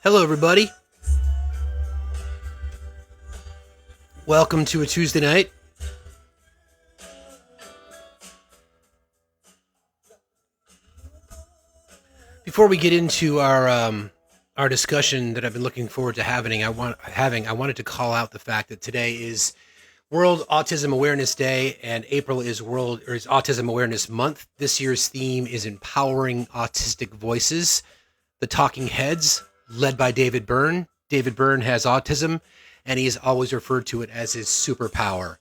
Hello, everybody. Welcome to a Tuesday night. Before we get into our discussion that I've been looking forward to I wanted to call out the fact that today is World Autism Awareness Day, and April is Autism Awareness Month. This year's theme is empowering autistic voices. The Talking Heads, led by David Byrne. David Byrne has autism, and he has always referred to it as his superpower.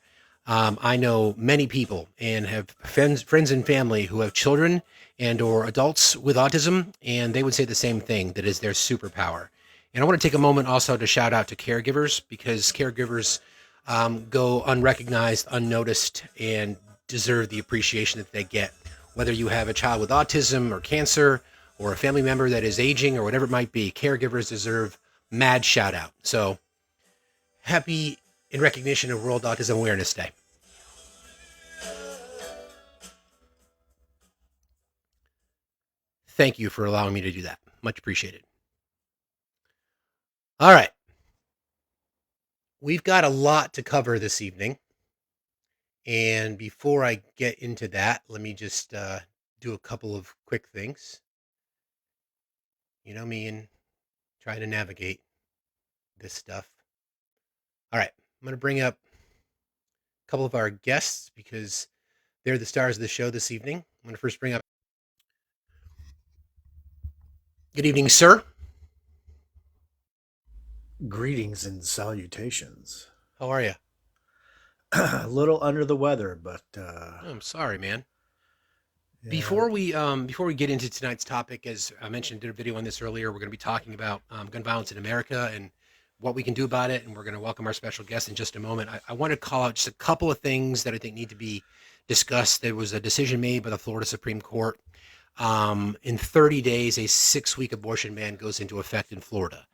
I know many people and have friends and family who have children and or adults with autism, and they would say the same thing, that is their superpower. And I want to take a moment also to shout out to caregivers, because caregivers go unrecognized, unnoticed, and deserve the appreciation that they get. Whether you have a child with autism or cancer or a family member that is aging or whatever it might be, caregivers deserve mad shout out. So happy in recognition of World Autism Awareness Day. Thank you for allowing me to do that. Much appreciated. All right. We've got a lot to cover this evening. And before I get into that, let me just do a couple of quick things. You know me and trying to navigate this stuff. All right. I'm going to bring up a couple of our guests because they're the stars of the show this evening. I'm going to first bring up. Good evening, sir. Greetings and salutations. How are you? A little under the weather, but Oh, I'm sorry, man. yeah, Before we get into tonight's topic, as I mentioned, did a video on this earlier. We're going to be talking about gun violence in America and what we can do about it, and we're going to welcome our special guest in just a moment. I want to call out just a couple of things that I think need to be discussed. There was a decision made by the Florida Supreme Court. In 30 days, a 6-week abortion ban goes into effect in Florida.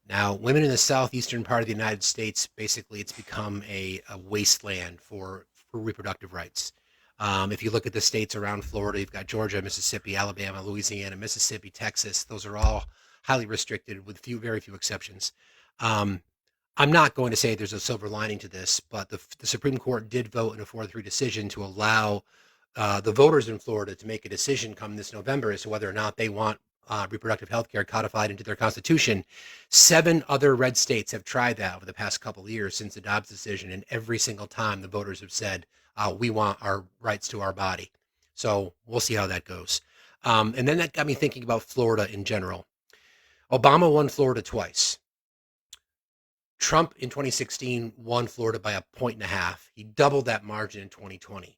Now, women in the southeastern part of the United States, basically, it's become a wasteland for reproductive rights. If you look at the states around Florida, you've got Georgia, Mississippi, Alabama, Louisiana, Mississippi, Texas. Those are all highly restricted with very few exceptions. Um, I'm not going to say there's a silver lining to this, but the Supreme Court did vote in a 4-3 decision to allow the voters in Florida to make a decision come this November as to whether or not they want reproductive health care codified into their constitution. 7 other red states have tried that over the past couple of years since the Dobbs decision, and every single time the voters have said, we want our rights to our body. So we'll see how that goes. And then that got me thinking about Florida in general. Obama won Florida twice. Trump in 2016 won Florida by 1.5 points. He doubled that margin in 2020.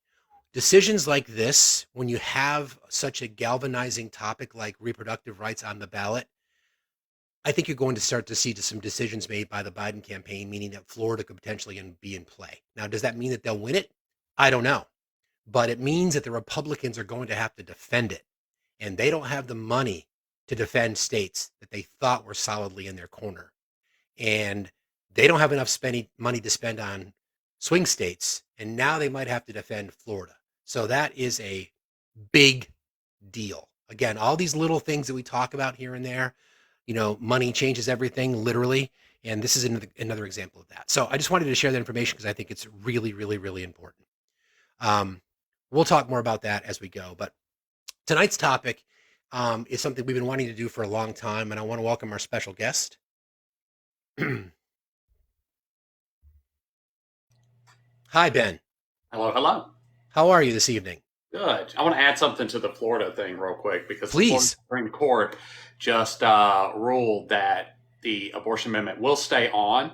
Decisions like this, when you have such a galvanizing topic like reproductive rights on the ballot, I think you're going to start to see some decisions made by the Biden campaign, meaning that Florida could potentially be in play. Now, does that mean that they'll win it? I don't know. But it means that the Republicans are going to have to defend it. And they don't have the money to defend states that they thought were solidly in their corner. And they don't have enough money to spend on swing states. And now they might have to defend Florida. So that is a big deal. Again, all these little things that we talk about here and there, money changes everything, literally. And this is another example of that. So I just wanted to share that information because I think it's really, really, really important. We'll talk more about that as we go. But tonight's topic is something we've been wanting to do for a long time, and I want to welcome our special guest. Hi, Ben. Hello, hello. How are you this evening? Good. I want to add something to the Florida thing real quick because the Florida Please. Supreme Court just ruled that the abortion amendment will stay on,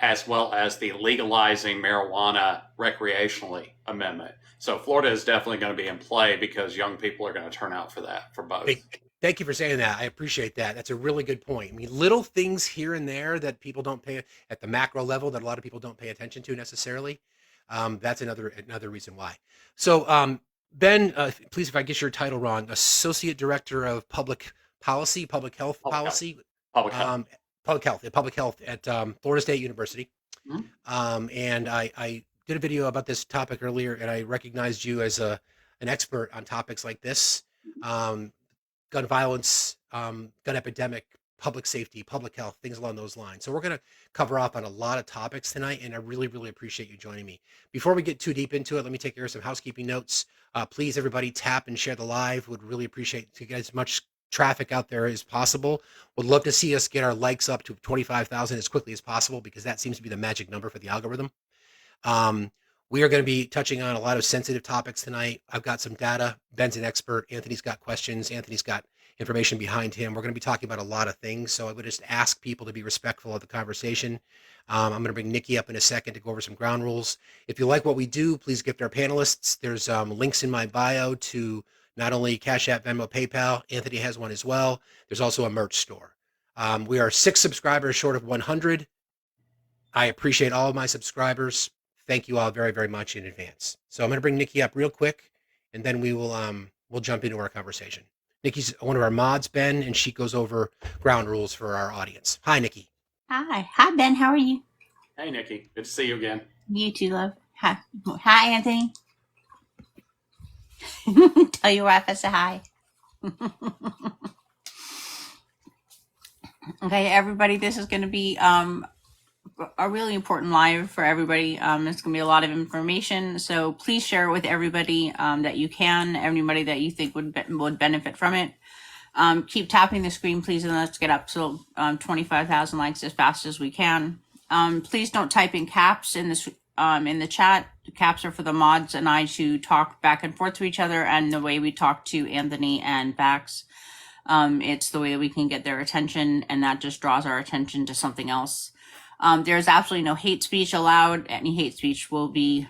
as well as the legalizing marijuana recreationally amendment. So Florida is definitely going to be in play because young people are going to turn out for that, for both. Thank you for saying that. I appreciate that. That's a really good point. I mean, little things here and there that people don't pay at the macro level that a lot of people don't pay attention to necessarily. That's another reason why. So, Ben, please, if I get your title wrong, Associate Director of Public Policy, Public Health Policy, Public health. Public Health at Florida State University. Mhm. And I did a video about this topic earlier, and I recognized you as an expert on topics like this, gun violence, gun epidemic, public safety, public health, things along those lines. So we're going to cover off on a lot of topics tonight, and I really, really appreciate you joining me. Before we get too deep into it, let me take care of some housekeeping notes. Please, everybody, tap and share the live. Would really appreciate to get as much traffic out there as possible. Would love to see us get our likes up to 25,000 as quickly as possible, because that seems to be the magic number for the algorithm. Um, we are going to be touching on a lot of sensitive topics tonight. I've got some data. Ben's an expert. Anthony's got questions. Anthony's got information behind him. We're going to be talking about a lot of things. So I would just ask people to be respectful of the conversation. I'm going to bring Nikki up in a second to go over some ground rules. If you like what we do, please gift our panelists. There's links in my bio to not only Cash App, Venmo, PayPal. Anthony has one as well. There's also a merch store. We are 6 subscribers short of 100. I appreciate all of my subscribers. Thank you all very, very much in advance. So I'm going to bring Nikki up real quick, and then we'll jump into our conversation. Nikki's one of our mods, Ben, and she goes over ground rules for our audience. Hi, Nikki. Hi, Ben. How are you? Hey, Nikki. Good to see you again. You too, love. Hi, Anthony. Tell your wife I said hi. Okay, everybody. This is going to be a really important live for everybody. It's going to be a lot of information, so please share it with everybody that you can, everybody that you think would benefit from it. Keep tapping the screen, please, and let's get up to 25,000 likes as fast as we can. Please don't type in caps in the chat. The caps are for the mods and I to talk back and forth to each other, and the way we talk to Anthony and Bax. It's the way that we can get their attention, and that just draws our attention to something else. There's absolutely no hate speech allowed. Any hate speech will be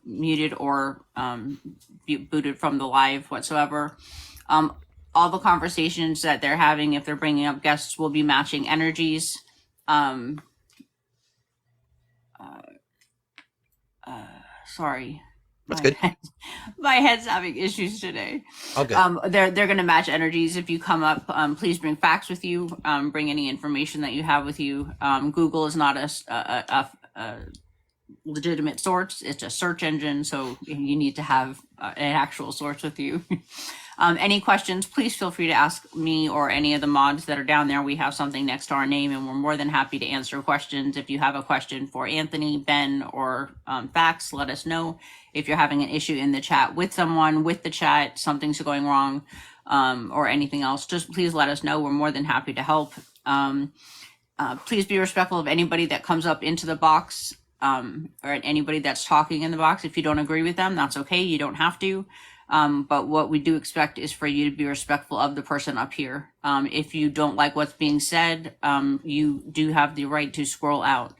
muted or booted from the live whatsoever. All the conversations that they're having, if they're bringing up guests, will be matching energies. Sorry. That's good. My head's having issues today. All good. They're going to match energies. If you come up, please bring facts with you. Bring any information that you have with you. Google is not a legitimate source. It's a search engine, so you need to have an actual source with you. Any questions, please feel free to ask me or any of the mods that are down there. We have something next to our name, and we're more than happy to answer questions. If you have a question for Anthony, Ben, or Fax, let us know. If you're having an issue in the chat with someone, with the chat, something's going wrong, or anything else, just please let us know. We're more than happy to help. Please be respectful of anybody that comes up into the box, or anybody that's talking in the box. If you don't agree with them, that's okay. You don't have to. But what we do expect is for you to be respectful of the person up here. If you don't like what's being said, you do have the right to scroll out.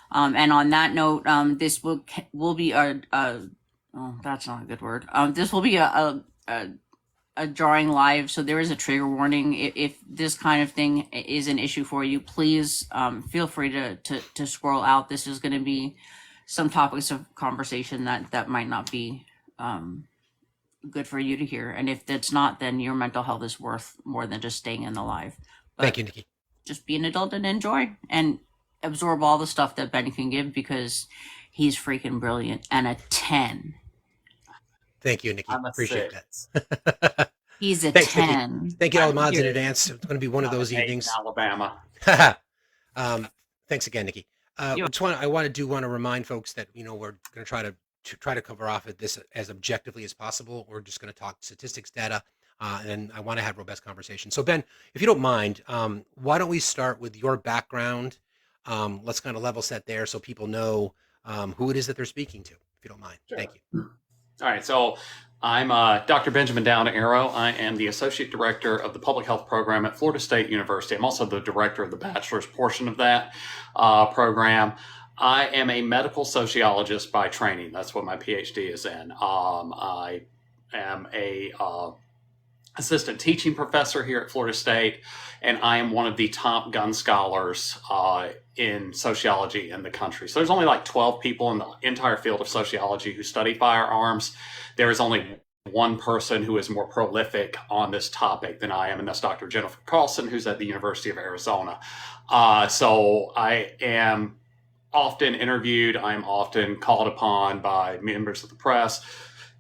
And on that note, this will be oh, that's not a good word. This will be a drawing live, so there is a trigger warning. If this kind of thing is an issue for you, please feel free to scroll out. This is going to be some topics of conversation that might not be good for you to hear, and if that's not, then your mental health is worth more than just staying in the live. But thank you, Nikki. Just be an adult and enjoy and absorb all the stuff that Ben can give, because he's freaking brilliant. And a 10. Thank you, Nikki. Appreciate 6. that. He's a Thanks, 10. Nikki. Thank you all the mods in advance. It's going to be one of those evenings. Alabama. Thanks again, Nikki. I want to remind folks that we're going to try to cover off at this as objectively as possible. We're just going to talk statistics, data, and I want to have robust conversation. So Ben, if you don't mind, why don't we start with your background? Let's kind of level set there so people know who it is that they're speaking to, if you don't mind. Sure. Thank you. All right, so I'm Dr. Benjamin Downa Arrow. I am the Associate Director of the Public Health Program at Florida State University. I'm also the Director of the Bachelor's portion of that program. I am a medical sociologist by training. That's what my PhD is in. I am a assistant teaching professor here at Florida State, and I am one of the top gun scholars in sociology in the country. So there's only like 12 people in the entire field of sociology who study firearms. There is only one person who is more prolific on this topic than I am, and that's Dr. Jennifer Carlson, who's at the University of Arizona. So I am often interviewed. I'm often called upon by members of the press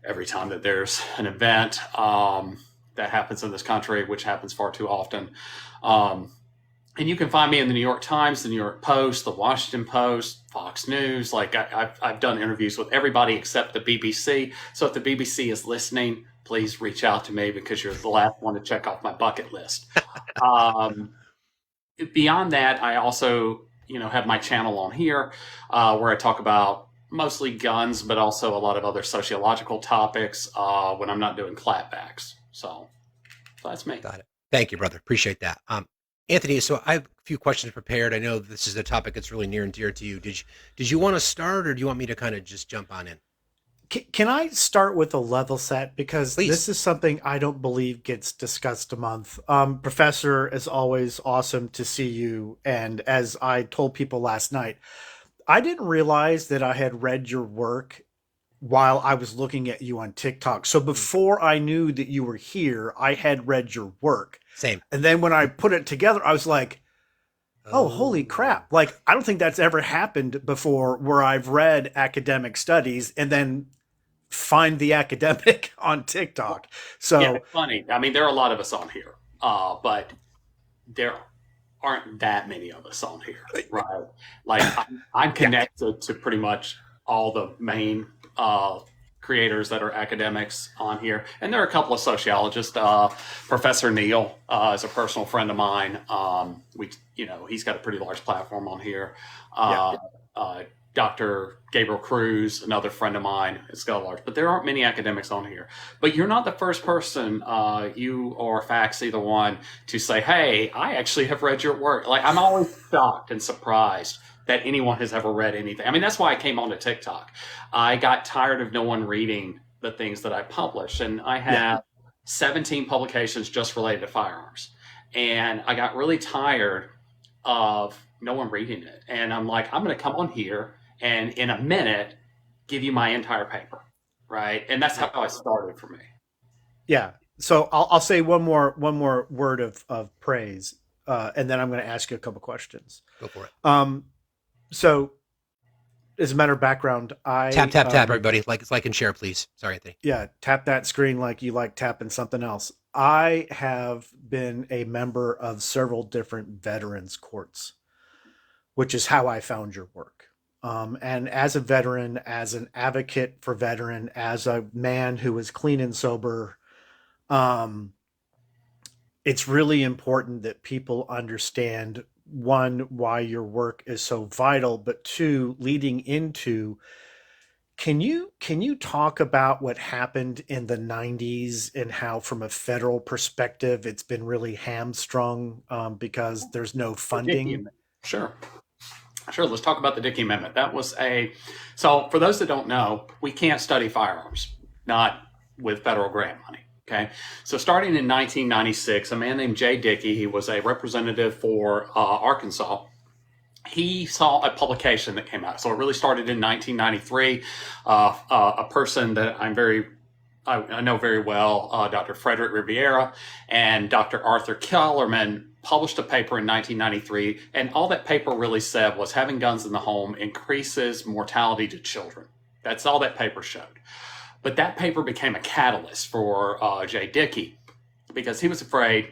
every time that there's an event that happens in this country, which happens far too often. And you can find me in the New York Times, the New York Post, the Washington Post, Fox News. Like I've done interviews with everybody except the BBC. So if the BBC is listening, please reach out to me because you're the last one to check off my bucket list. Beyond that, I also, have my channel on here where I talk about mostly guns, but also a lot of other sociological topics when I'm not doing clapbacks. So that's me. Got it. Thank you, brother. Appreciate that. Anthony, so I have a few questions prepared. I know this is a topic that's really near and dear to you. Did you want to start, or do you want me to kind of just jump on in? Can I start with a level set? Because Please. this is something I don't believe gets discussed a month. Professor, as always, awesome to see you. And as I told people last night, I didn't realize that I had read your work while I was looking at you on TikTok. So before I knew that you were here, I had read your work. Same. And then when I put it together, I was like, oh, holy crap. Like, I don't think that's ever happened before where I've read academic studies and then find the academic on TikTok. So yeah, it's funny. I mean, there are a lot of us on here, but there aren't that many of us on here, right? Like I'm connected to pretty much all the main creators that are academics on here, and there are a couple of sociologists. Professor Neal is a personal friend of mine. He's got a pretty large platform on here. Dr. Gabriel Cruz, another friend of mine, is got a large, but there aren't many academics on here. But you're not the first person, you or Fax, either one, to say, hey, I actually have read your work. Like, I'm always shocked and surprised that anyone has ever read anything. I mean, that's why I came onto TikTok. I got tired of no one reading the things that I publish, and I have 17 publications just related to firearms. And I got really tired of no one reading it. And I'm like, I'm going to come on here and in a minute give you my entire paper, right? And that's how I started for me. Yeah. So I'll say one more word of praise, and then I'm going to ask you a couple questions. Go for it. So as a matter of background, I tap everybody, like and share, please. Sorry, Anthony. Yeah, tap that screen like you like tapping something else. I have been a member of several different veterans courts, which is how I found your work. And as a veteran, as an advocate for veteran, as a man who is clean and sober, it's really important that people understand, one, why your work is so vital, but two, leading into, can you talk about what happened in the 90s and how from a federal perspective it's been really hamstrung because there's no funding? Sure. Let's talk about the Dickey Amendment. So for those that don't know, we can't study firearms, not with federal grant money. Okay. So starting in 1996, a man named Jay Dickey, he was a representative for Arkansas. He saw a publication that came out. So it really started in 1993. A person that I know very well, Dr. Frederick Riviera and Dr. Arthur Kellerman, published a paper in 1993, and all that paper really said was having guns in the home increases mortality to children. That's all that paper showed. But that paper became a catalyst for Jay Dickey because he was afraid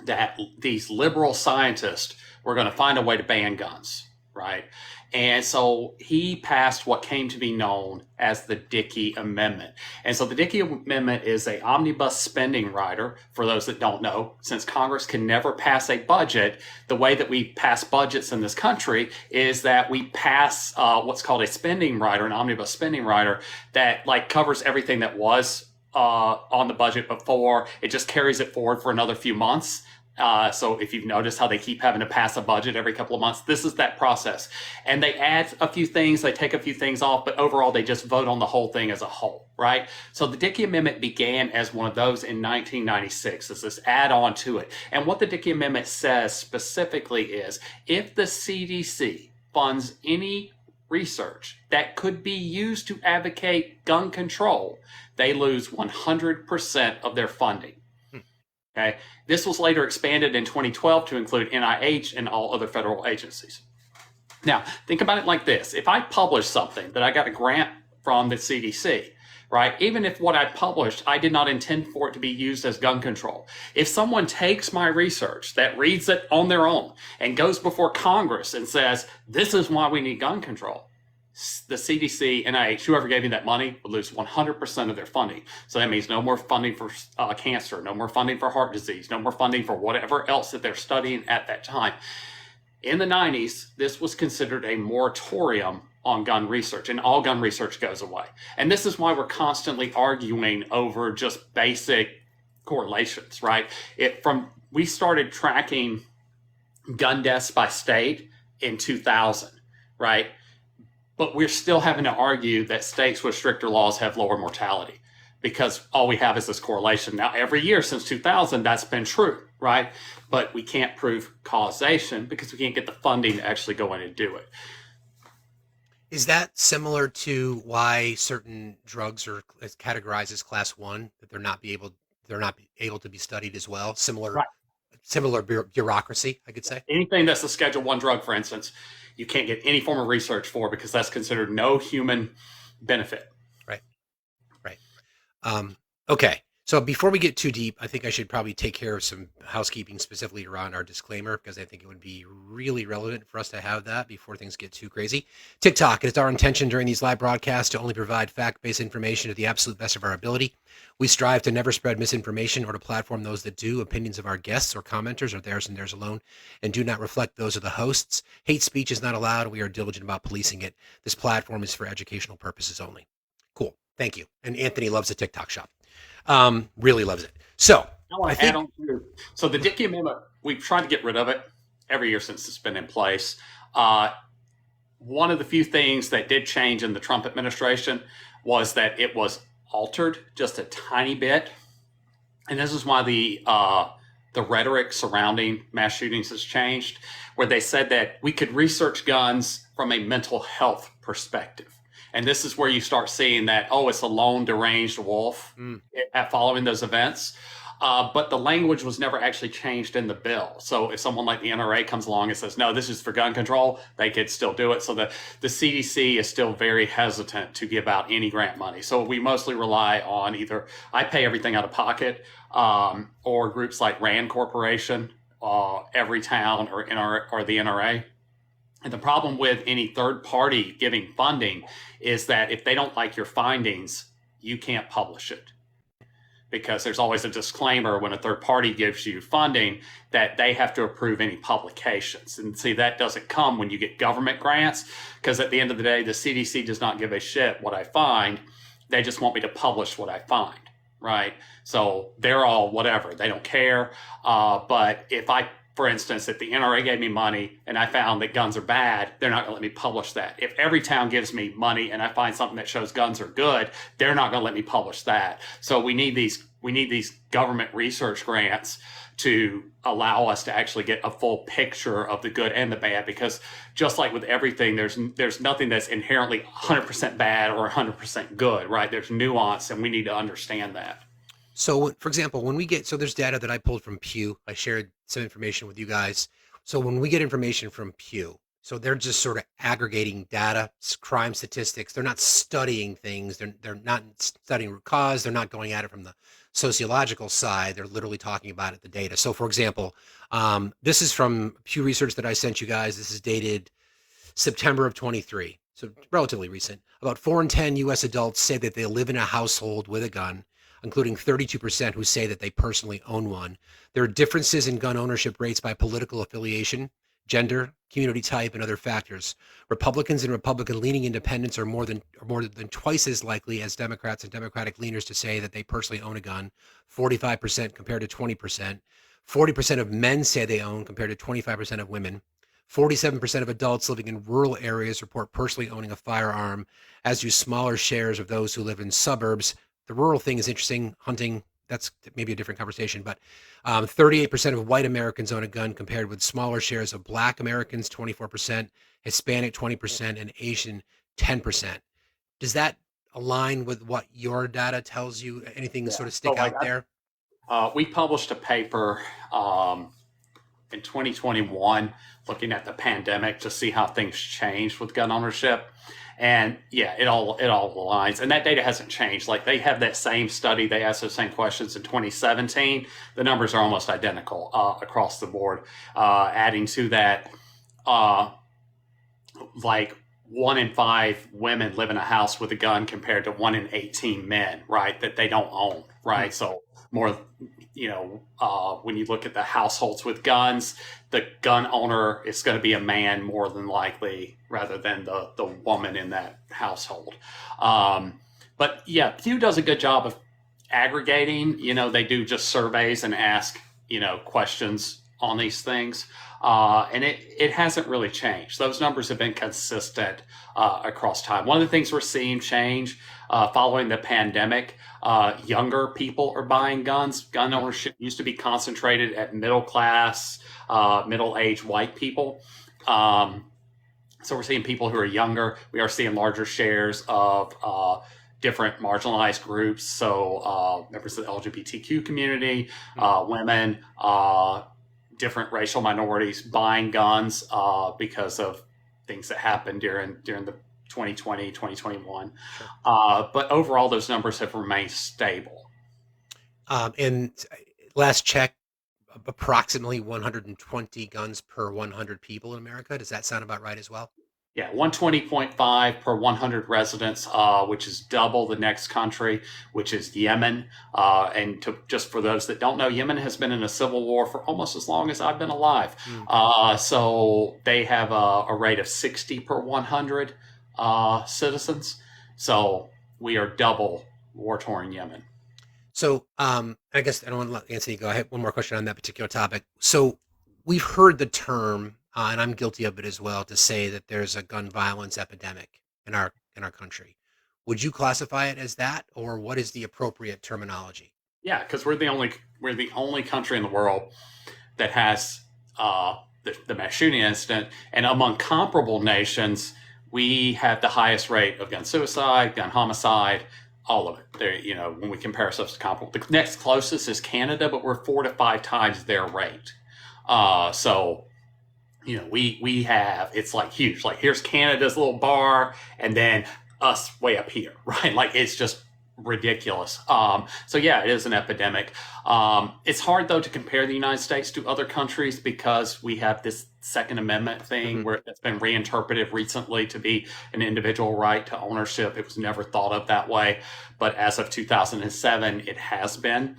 that these liberal scientists were going to find a way to ban guns, right? And so he passed what came to be known as the Dickey Amendment. And so the Dickey Amendment is an omnibus spending rider, for those that don't know. Since Congress can never pass a budget, the way that we pass budgets in this country is that we pass what's called a spending rider, an omnibus spending rider, that like covers everything that was on the budget before. It just carries it forward for another few months. So if you've noticed how they keep having to pass a budget every couple of months, this is that process. And they add a few things, they take a few things off, but overall they just vote on the whole thing as a whole, right? So the Dickey Amendment began as one of those in 1996, as this add-on to it. And what the Dickey Amendment says specifically is, if the CDC funds any research that could be used to advocate gun control, they lose 100% of their funding. Okay. This was later expanded in 2012 to include NIH and all other federal agencies. Now, think about it like this. If I publish something that I got a grant from the CDC, right? Even if what I published, I did not intend for it to be used as gun control. If someone takes my research that reads it on their own and goes before Congress and says, this is why we need gun control, the CDC, NIH, whoever gave me that money would lose 100% of their funding. So that means no more funding for cancer, no more funding for heart disease, no more funding for whatever else that they're studying at that time. In the 90s, this was considered a moratorium on gun research, and all gun research goes away. And this is why we're constantly arguing over just basic correlations, right? We started tracking gun deaths by state in 2000, right? But we're still having to argue that states with stricter laws have lower mortality because all we have is this correlation. Now, every year since 2000, that's been true, right? But we can't prove causation because we can't get the funding to actually go in and do it. Is that similar to why certain drugs are categorized as class 1, that they're not able to be studied as well? Similar bureaucracy, I could say. Anything that's a Schedule 1 drug, for instance, you can't get any form of research for because that's considered no human benefit. Right. Okay. So before we get too deep, I think I should probably take care of some housekeeping specifically around our disclaimer, because I think it would be really relevant for us to have that before things get too crazy. TikTok, it is our intention during these live broadcasts to only provide fact-based information to the absolute best of our ability. We strive to never spread misinformation or to platform those that do. Opinions of our guests or commenters are theirs and theirs alone and do not reflect those of the hosts. Hate speech is not allowed. We are diligent about policing it. This platform is for educational purposes only. Cool. Thank you. And Anthony loves the TikTok shop. Really loves it. So I want to add on to, so the Dickey Amendment, we've tried to get rid of it every year since it's been in place. One of the few things that did change in the Trump administration was that it was altered just a tiny bit. And this is why the rhetoric surrounding mass shootings has changed, where they said that we could research guns from a mental health perspective. And this is where you start seeing that, it's a lone deranged wolf at following those events. But the language was never actually changed in the bill. So if someone like the NRA comes along and says, no, this is for gun control, they could still do it. So the CDC is still very hesitant to give out any grant money. So we mostly rely on either I pay everything out of pocket or groups like RAND Corporation, Everytown, or the NRA. And the problem with any third party giving funding is that if they don't like your findings, you can't publish it. Because there's always a disclaimer when a third party gives you funding that they have to approve any publications. And see, that doesn't come when you get government grants, because at the end of the day, the CDC does not give a shit what I find. They just want me to publish what I find, right? So they're all whatever. They don't care. But for instance, if the NRA gave me money and I found that guns are bad, they're not going to let me publish that. If Everytown gives me money and I find something that shows guns are good, they're not going to let me publish that. So we need these government research grants to allow us to actually get a full picture of the good and the bad, because just like with everything, there's nothing that's inherently 100% bad or 100% good, right? There's nuance, and we need to understand that. So, for example, there's data that I pulled from Pew. I shared some information with you guys. So when we get information from Pew, so they're just sort of aggregating data, crime statistics. They're not studying things. They're not studying root cause. They're not going at it from the sociological side. They're literally talking about it, the data. So, for example, this is from Pew Research that I sent you guys. This is dated September of 23, so relatively recent. About 4 in 10 U.S. adults say that they live in a household with a gun, including 32% who say that they personally own one. There are differences in gun ownership rates by political affiliation, gender, community type, and other factors. Republicans and Republican-leaning independents are more than twice as likely as Democrats and Democratic leaners to say that they personally own a gun, 45% compared to 20%. 40% of men say they own compared to 25% of women. 47% of adults living in rural areas report personally owning a firearm, as do smaller shares of those who live in suburbs. The rural thing is interesting. Hunting, that's maybe a different conversation, but 38% of white Americans own a gun compared with smaller shares of Black Americans, 24%, Hispanic, 20%, and Asian, 10%. Does that align with what your data tells you? Anything sort of stick out there? We published a paper in 2021 looking at the pandemic to see how things changed with gun ownership. And yeah, it all aligns, and that data hasn't changed. Like they have that same study, they asked those same questions in 2017. The numbers are almost identical across the board. Adding to that, uh, like 1 in 5 women live in a house with a gun compared to 1 in 18 men, right? That they don't own, right? So more, when you look at the households with guns, the gun owner is going to be a man more than likely rather than the woman in that household. But yeah, Pew does a good job of aggregating. They do just surveys and ask, questions on these things. And it hasn't really changed. Those numbers have been consistent across time. One of the things we're seeing change following the pandemic, younger people are buying guns. Gun ownership used to be concentrated at middle class, middle-aged white people. So we're seeing people who are younger. We are seeing larger shares of different marginalized groups. So members of the LGBTQ community, women, different racial minorities buying guns because of things that happened during the 2020, 2021. Sure. But overall, those numbers have remained stable. And last check, approximately 120 guns per 100 people in America. Does that sound about right as well? Yeah, 120.5 per 100 residents, which is double the next country, which is Yemen. Just for those that don't know, Yemen has been in a civil war for almost as long as I've been alive. So they have a rate of 60 per 100 citizens. So we are double war-torn Yemen. So I guess I don't want to let Anthony go. I have one more question on that particular topic. So we've heard the term, and I'm guilty of it as well, to say that there's a gun violence epidemic in our country. Would you classify it as that, or what is the appropriate terminology? Yeah, because we're the only country in the world that has the mass shooting incident, and among comparable nations, we have the highest rate of gun suicide, gun homicide, all of it. There, when we compare ourselves to comparable, the next closest is Canada, but we're 4 to 5 times their rate. We have, it's like huge. Like here's Canada's little bar, and then us way up here, right? Like it's just ridiculous. So yeah, it is an epidemic. It's hard though to compare the United States to other countries because we have this Second Amendment thing where it's been reinterpreted recently to be an individual right to ownership. It was never thought of that way, but as of 2007, it has been.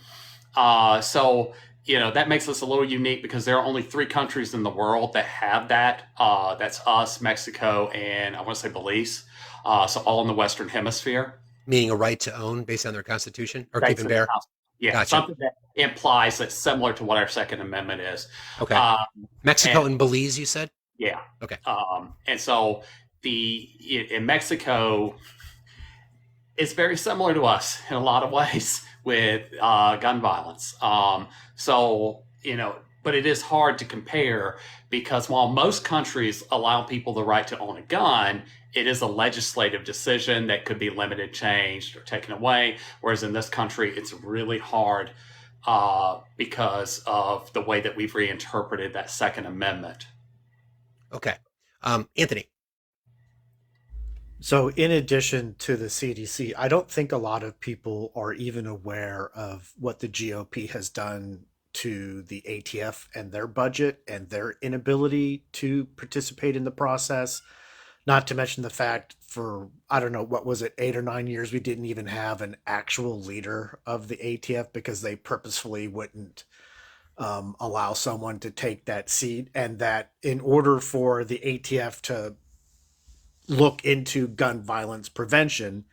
That makes us a little unique because there are only 3 countries in the world that have that. That's us, Mexico, and I want to say Belize. So all in the Western Hemisphere. Meaning a right to own based on their constitution, or keep and bear? Yeah, gotcha. Something that implies that's similar to what our Second Amendment is. Okay. Mexico and Belize, you said? Yeah. Okay. And so in Mexico, it's very similar to us in a lot of ways with gun violence. But it is hard to compare because while most countries allow people the right to own a gun, it is a legislative decision that could be limited, changed, or taken away. Whereas in this country, it's really hard because of the way that we've reinterpreted that Second Amendment. Okay. Anthony. So in addition to the CDC, I don't think a lot of people are even aware of what the GOP has done to the ATF and their budget and their inability to participate in the process. Not to mention the fact for, I don't know, what was it, 8 or 9 years, we didn't even have an actual leader of the ATF because they purposefully wouldn't allow someone to take that seat. And that in order for the ATF to look into gun violence prevention,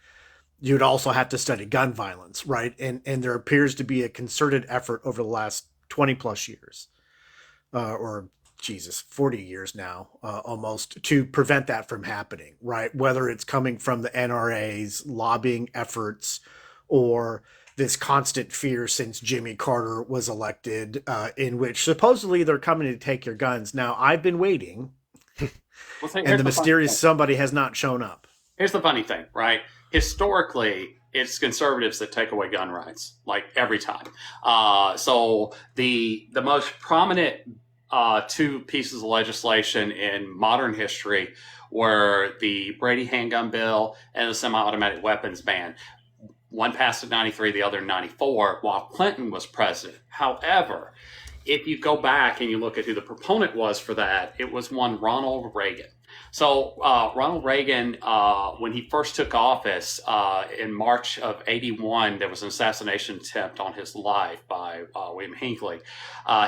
you'd also have to study gun violence, right? And there appears to be a concerted effort over the last 20 plus years, or 40 years now, almost, to prevent that from happening, right? Whether it's coming from the NRA's lobbying efforts or this constant fear since Jimmy Carter was elected, in which supposedly they're coming to take your guns. Now, I've been waiting, and the mysterious somebody has not shown up. Here's the funny thing, right? Historically, it's conservatives that take away gun rights, like every time. So the most prominent 2 pieces of legislation in modern history were the Brady handgun bill and the semi-automatic weapons ban. One passed in 93, the other in 94, while Clinton was president. However, if you go back and you look at who the proponent was for that, it was one Ronald Reagan. So Ronald Reagan, when he first took office in March of 81, there was an assassination attempt on his life by William Hinckley.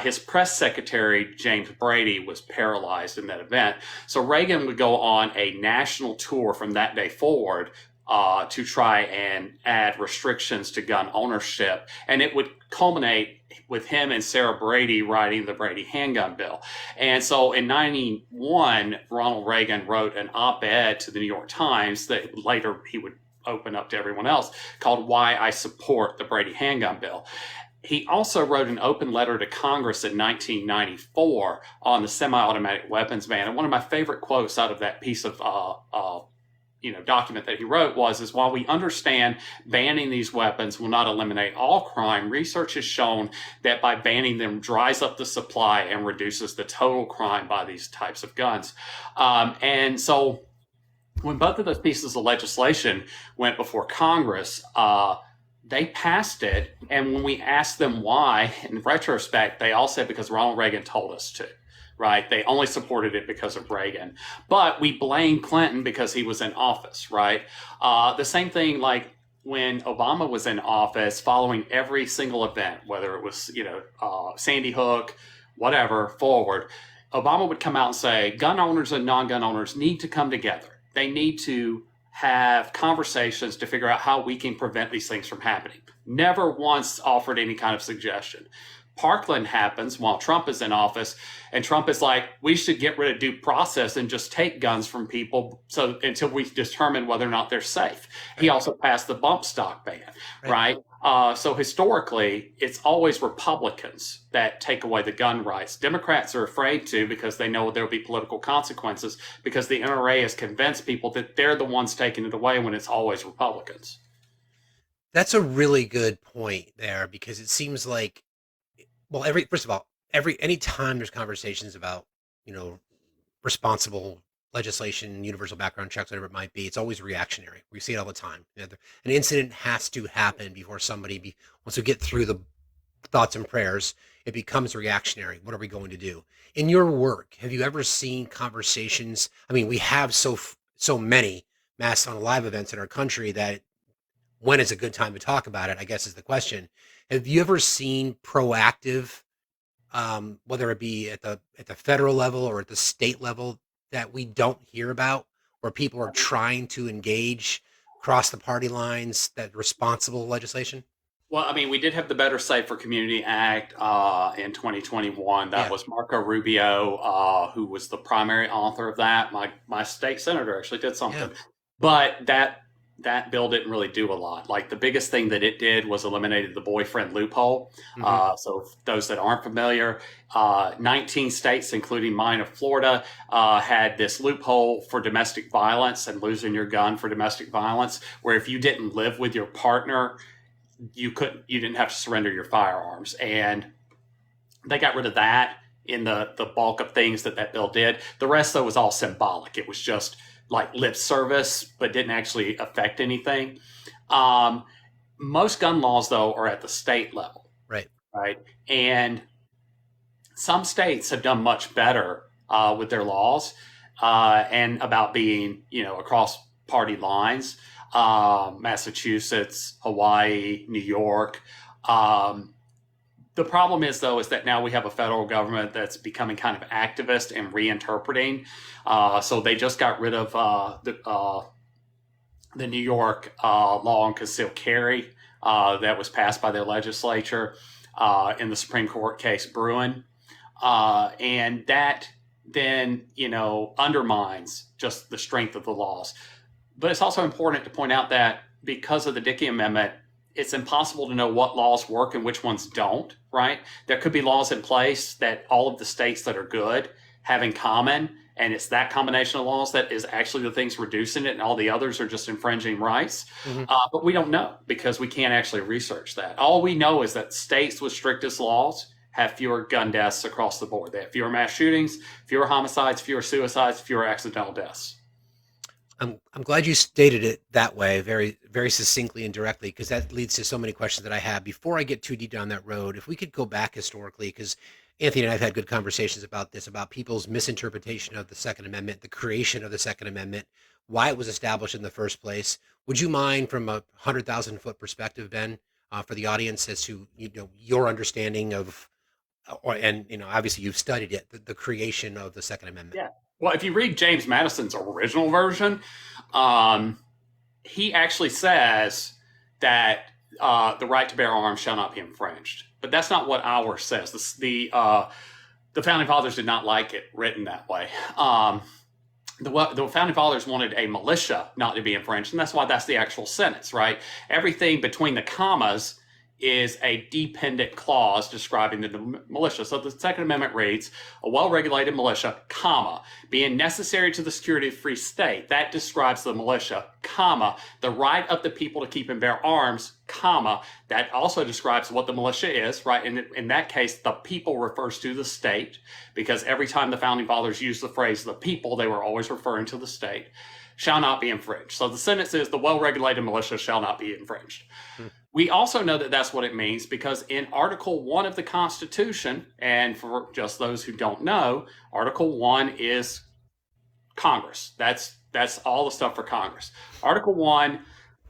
His press secretary, James Brady, was paralyzed in that event. So Reagan would go on a national tour from that day forward to try and add restrictions to gun ownership. And it would culminate with him and Sarah Brady writing the Brady handgun bill. And so in 91, Ronald Reagan wrote an op-ed to the New York Times that later he would open up to everyone else, called Why I Support the Brady Handgun Bill. He also wrote an open letter to Congress in 1994 on the semi-automatic weapons ban. And one of my favorite quotes out of that piece of document that he wrote is while we understand banning these weapons will not eliminate all crime, research has shown that by banning them dries up the supply and reduces the total crime by these types of guns. And so when both of those pieces of legislation went before Congress, they passed it. And when we asked them why, in retrospect, they all said because Ronald Reagan told us to. Right? They only supported it because of Reagan. But we blame Clinton because he was in office, right? The same thing like when Obama was in office, following every single event, whether it was, Sandy Hook, whatever, forward, Obama would come out and say, gun owners and non-gun owners need to come together. They need to have conversations to figure out how we can prevent these things from happening. Never once offered any kind of suggestion. Parkland happens while Trump is in office, and Trump is like, we should get rid of due process and just take guns from people until we determine whether or not they're safe. Right. He also passed the bump stock ban, right? So historically, it's always Republicans that take away the gun rights. Democrats are afraid to because they know there will be political consequences because the NRA has convinced people that they're the ones taking it away when it's always Republicans. That's a really good point there, because it seems like, well, any time there's conversations about, responsible legislation, universal background checks, whatever it might be, it's always reactionary. We see it all the time. An incident has to happen before once we get through the thoughts and prayers, it becomes reactionary. What are we going to do? In your work, have you ever seen conversations? I mean, we have so many mass on live events in our country that when is a good time to talk about it, I guess, is the question. Have you ever seen proactive, whether it be at the federal level or at the state level, that we don't hear about, where people are trying to engage across the party lines, that responsible legislation? Well, I mean, we did have the Better Safer Community Act in 2021. That was Marco Rubio, who was the primary author of that. My state senator actually did something. Yeah. But that bill didn't really do a lot. Like, the biggest thing that it did was eliminated the boyfriend loophole. Mm-hmm. So those that aren't familiar, 19 states, including mine of Florida, had this loophole for domestic violence and losing your gun for domestic violence, where if you didn't live with your partner, you didn't have to surrender your firearms. And they got rid of that in the bulk of things that bill did. The rest, though, was all symbolic. It was just like lip service, but didn't actually affect anything. Most gun laws, though, are at the state level. Right. And some states have done much better with their laws and about being, across party lines. Massachusetts, Hawaii, New York. The problem is that now we have a federal government that's becoming kind of activist and reinterpreting. So they just got rid of the New York law on concealed carry that was passed by their legislature in the Supreme Court case Bruin. And that then, undermines just the strength of the laws. But it's also important to point out that because of the Dickey Amendment, it's impossible to know what laws work and which ones don't, right? There could be laws in place that all of the states that are good have in common, and it's that combination of laws that is actually the things reducing it, and all the others are just infringing rights. Mm-hmm. But we don't know because we can't actually research that. All we know is that states with strictest laws have fewer gun deaths across the board. They have fewer mass shootings, fewer homicides, fewer suicides, fewer accidental deaths. I'm glad you stated it that way, very very succinctly and directly, because that leads to so many questions that I have. Before I get too deep down that road, if we could go back historically, because Anthony and I have had good conversations about this, about people's misinterpretation of the Second Amendment, the creation of the Second Amendment, why it was established in the first place. Would you mind, from a 100,000 foot perspective, Ben, for the audience, as to your understanding of, or and obviously you've studied it, the creation of the Second Amendment. Yeah. Well, if you read James Madison's original version, um, he actually says that the right to bear arms shall not be infringed. But that's not what ours says. The founding fathers did not like it written that way. The founding fathers wanted a militia not to be infringed, and that's why that's the actual sentence, right? Everything between the commas is a dependent clause describing the militia. So the Second Amendment reads, a well-regulated militia, comma, being necessary to the security of the free state. That describes the militia, comma, the right of the people to keep and bear arms, comma. That also describes what the militia is, right? And in that case, the people refers to the state, because every time the founding fathers used the phrase the people, they were always referring to the state, shall not be infringed. So the sentence is, the well-regulated militia shall not be infringed. We also know that that's what it means because in Article 1 of the Constitution, and for just those who don't know, Article 1 is Congress. That's all the stuff for Congress. Article 1,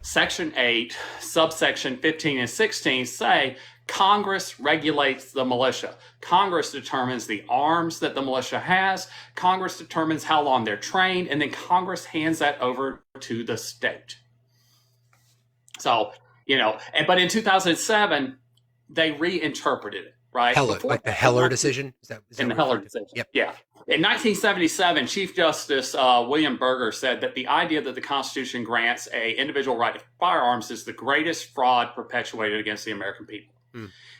Section 8, subsection 15 and 16 say Congress regulates the militia. Congress determines the arms that the militia has. Congress determines how long they're trained, and then Congress hands that over to the state. So, but in 2007, they reinterpreted it, right? Heller, like the Heller decision? Is that in the Heller decision? Yep. Yeah. In 1977, Chief Justice William Berger said that the idea that the Constitution grants a individual right to firearms is the greatest fraud perpetuated against the American people.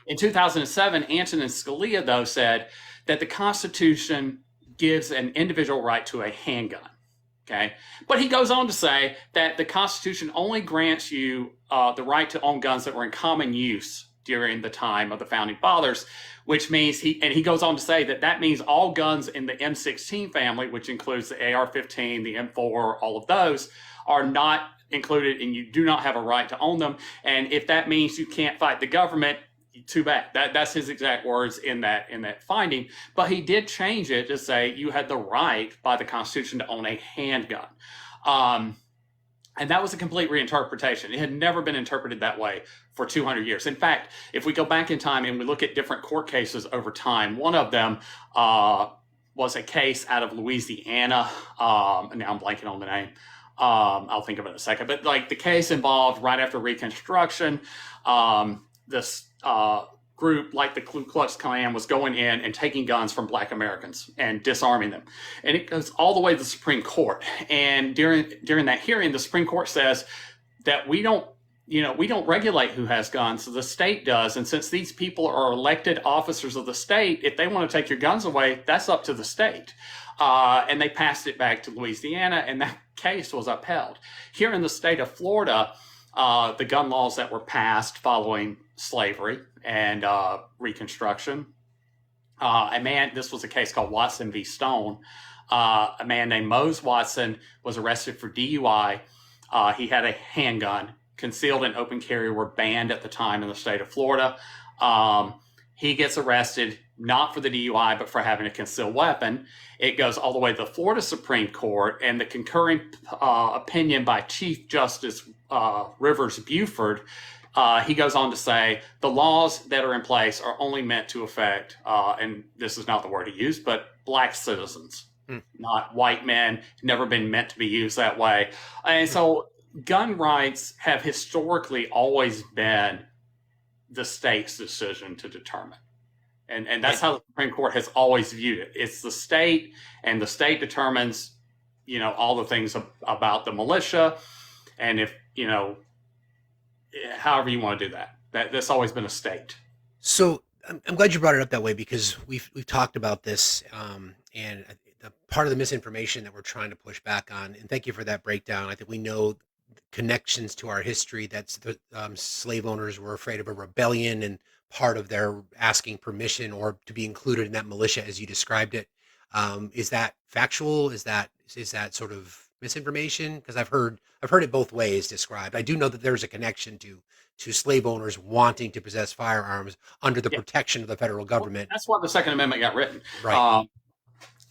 In 2007, Antonin Scalia, though, said that the Constitution gives an individual right to a handgun. Okay, but he goes on to say that the Constitution only grants you the right to own guns that were in common use during the time of the founding fathers, which means he goes on to say that means all guns in the M16 family, which includes the AR-15, the M4, all of those, are not included, and you do not have a right to own them. And if that means you can't fight the government, too bad. That's his exact words in that finding. But he did change it to say you had the right by the Constitution to own a handgun. And that was a complete reinterpretation. It had never been interpreted that way for 200 years. In fact, if we go back in time and we look at different court cases over time, one of them was a case out of Louisiana. Now I'm blanking on the name. I'll think of it in a second. But like the case involved right after Reconstruction, this group like the Ku Klux Klan was going in and taking guns from Black Americans and disarming them. And it goes all the way to the Supreme Court. And during that hearing, the Supreme Court says that we don't regulate who has guns, so the state does. And since these people are elected officers of the state, if they want to take your guns away, that's up to the state. And they passed it back to Louisiana, and that case was upheld. Here in the state of Florida, the gun laws that were passed following slavery and Reconstruction. This was a case called Watson v. Stone. A man named Mose Watson was arrested for DUI. He had a handgun. Concealed and open carry were banned at the time in the state of Florida. He gets arrested, not for the DUI, but for having a concealed weapon. It goes all the way to the Florida Supreme Court, and the concurring opinion by Chief Justice Rivers Buford, he goes on to say the laws that are in place are only meant to affect, and this is not the word he used, but Black citizens, not white men, never been meant to be used that way. And so gun rights have historically always been the state's decision to determine. And that's how the Supreme Court has always viewed it. It's the state, and the state determines, all the things about the militia. And if, however you want to do that, that's always been a state. So I'm glad you brought it up that way, because we've talked about this, and the part of the misinformation that we're trying to push back on. And thank you for that breakdown. I think we know connections to our history. That's the slave owners were afraid of a rebellion, and part of their asking permission or to be included in that militia, as you described it. Is that factual? Is that sort of misinformation? Because I've heard it both ways described. I do know that there's a connection to slave owners wanting to possess firearms under the Yeah, protection of the federal well, government. that's why the Second Amendment got written. Right.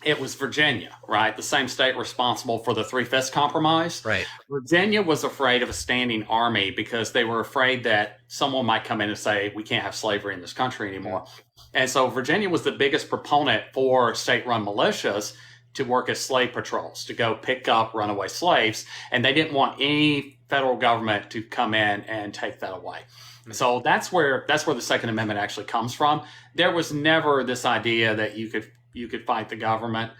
It was Virginia, right? The same state responsible for the Three-Fifths Compromise. Right. Virginia was afraid of a standing army because they were afraid that someone might come in and say, we can't have slavery in this country anymore. And so Virginia was the biggest proponent for state-run militias to work as slave patrols, to go pick up runaway slaves. And they didn't want any federal government to come in and take that away. So that's where the Second Amendment actually comes from. There was never this idea that you could fight the government.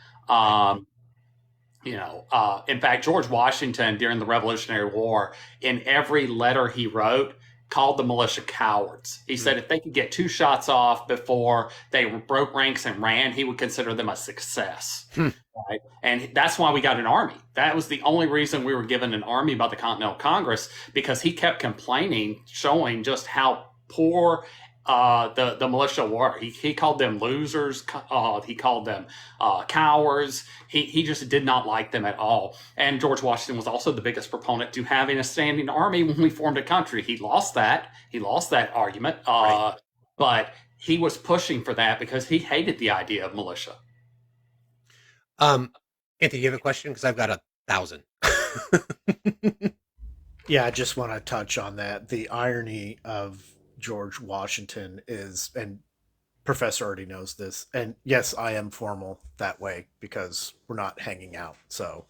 In fact, George Washington during the Revolutionary War, in every letter he wrote, called the militia cowards. He said if they could get 2 shots off before they broke ranks and ran, he would consider them a success. Right? And that's why we got an army. That was the only reason we were given an army by the Continental Congress, because he kept complaining, showing just how poor the militia were. He called them losers. He called them cowards. He just did not like them at all. And George Washington was also the biggest proponent to having a standing army when we formed a country. He lost that argument. Right. But he was pushing for that because he hated the idea of militia. Anthony, you have a question? Because I've got 1,000. Yeah, I just want to touch on that. The irony of George Washington is, and Professor already knows this, and yes, I am formal that way because we're not hanging out. So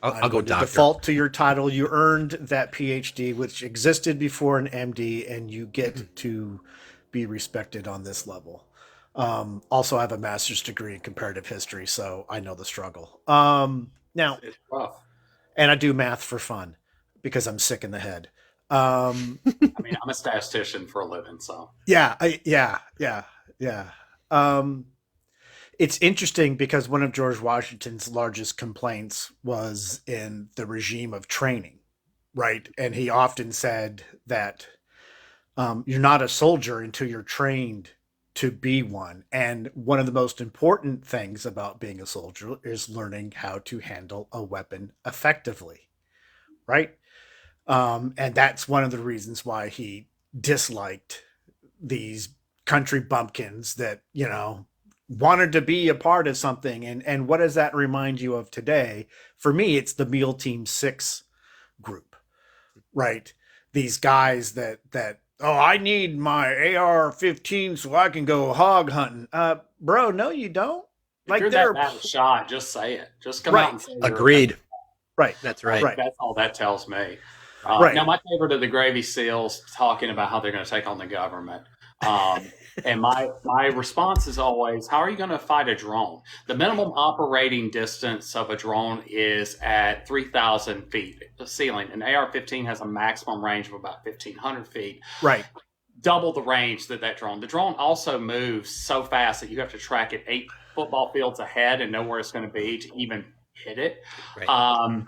I'll go going to doctor. default to your title. You earned that PhD, which existed before an MD, and you get to be respected on this level. Also, I have a master's degree in comparative history, so I know the struggle. Now, It's rough. and I do math for fun because I'm sick in the head. I mean, I'm a statistician for a living, so Yeah. It's interesting because one of George Washington's largest complaints was in the regime of training, right? And he often said that you're not a soldier until you're trained to be one. And one of the most important things about being a soldier is learning how to handle a weapon effectively, right? And that's one of the reasons why he disliked these country bumpkins that, wanted to be a part of something. And what does that remind you of today? For me, it's the MEAL Team 6 group, right? These guys that I need my AR-15 so I can go hog hunting. Bro, no, you don't. if you're that bad a shot, just say it. Just come Right. out and say Agreed. Right. That's right. Right. That's all that tells me. Right. Now, my favorite of the Gravy Seals talking about how they're going to take on the government. And my response is always, how are you going to fight a drone? The minimum operating distance of a drone is at 3,000 feet, the ceiling. An AR-15 has a maximum range of about 1,500 feet. Right. Double the range that drone. The drone also moves so fast that you have to track it 8 football fields ahead and know where it's going to be to even hit it. Right.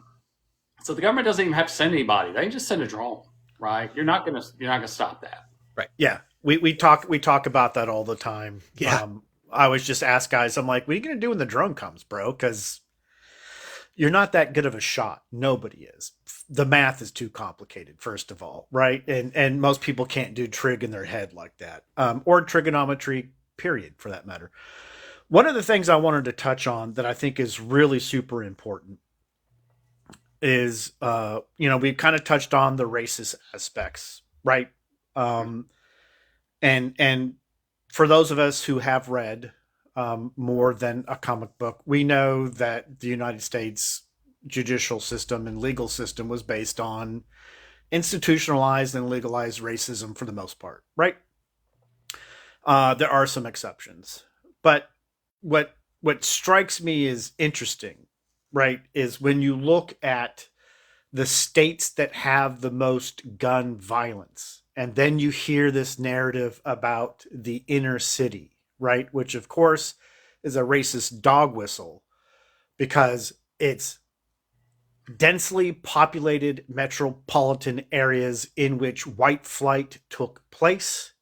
So the government doesn't even have to send anybody; they can just send a drone, right? You're not gonna stop that. Right. Yeah. We talk about that all the time. Yeah. I always just ask guys, I'm like, what are you gonna do when the drone comes, bro? Because you're not that good of a shot. Nobody is. The math is too complicated, first of all, right? And most people can't do trig in their head like that, or trigonometry, period, for that matter. One of the things I wanted to touch on that I think is really super important is, we've kind of touched on the racist aspects, right? And for those of us who have read more than a comic book, we know that the United States judicial system and legal system was based on institutionalized and legalized racism for the most part, right? There are some exceptions, but what strikes me as interesting, right, is when you look at the states that have the most gun violence, and then you hear this narrative about the inner city, right, which of course is a racist dog whistle because it's densely populated metropolitan areas in which white flight took place.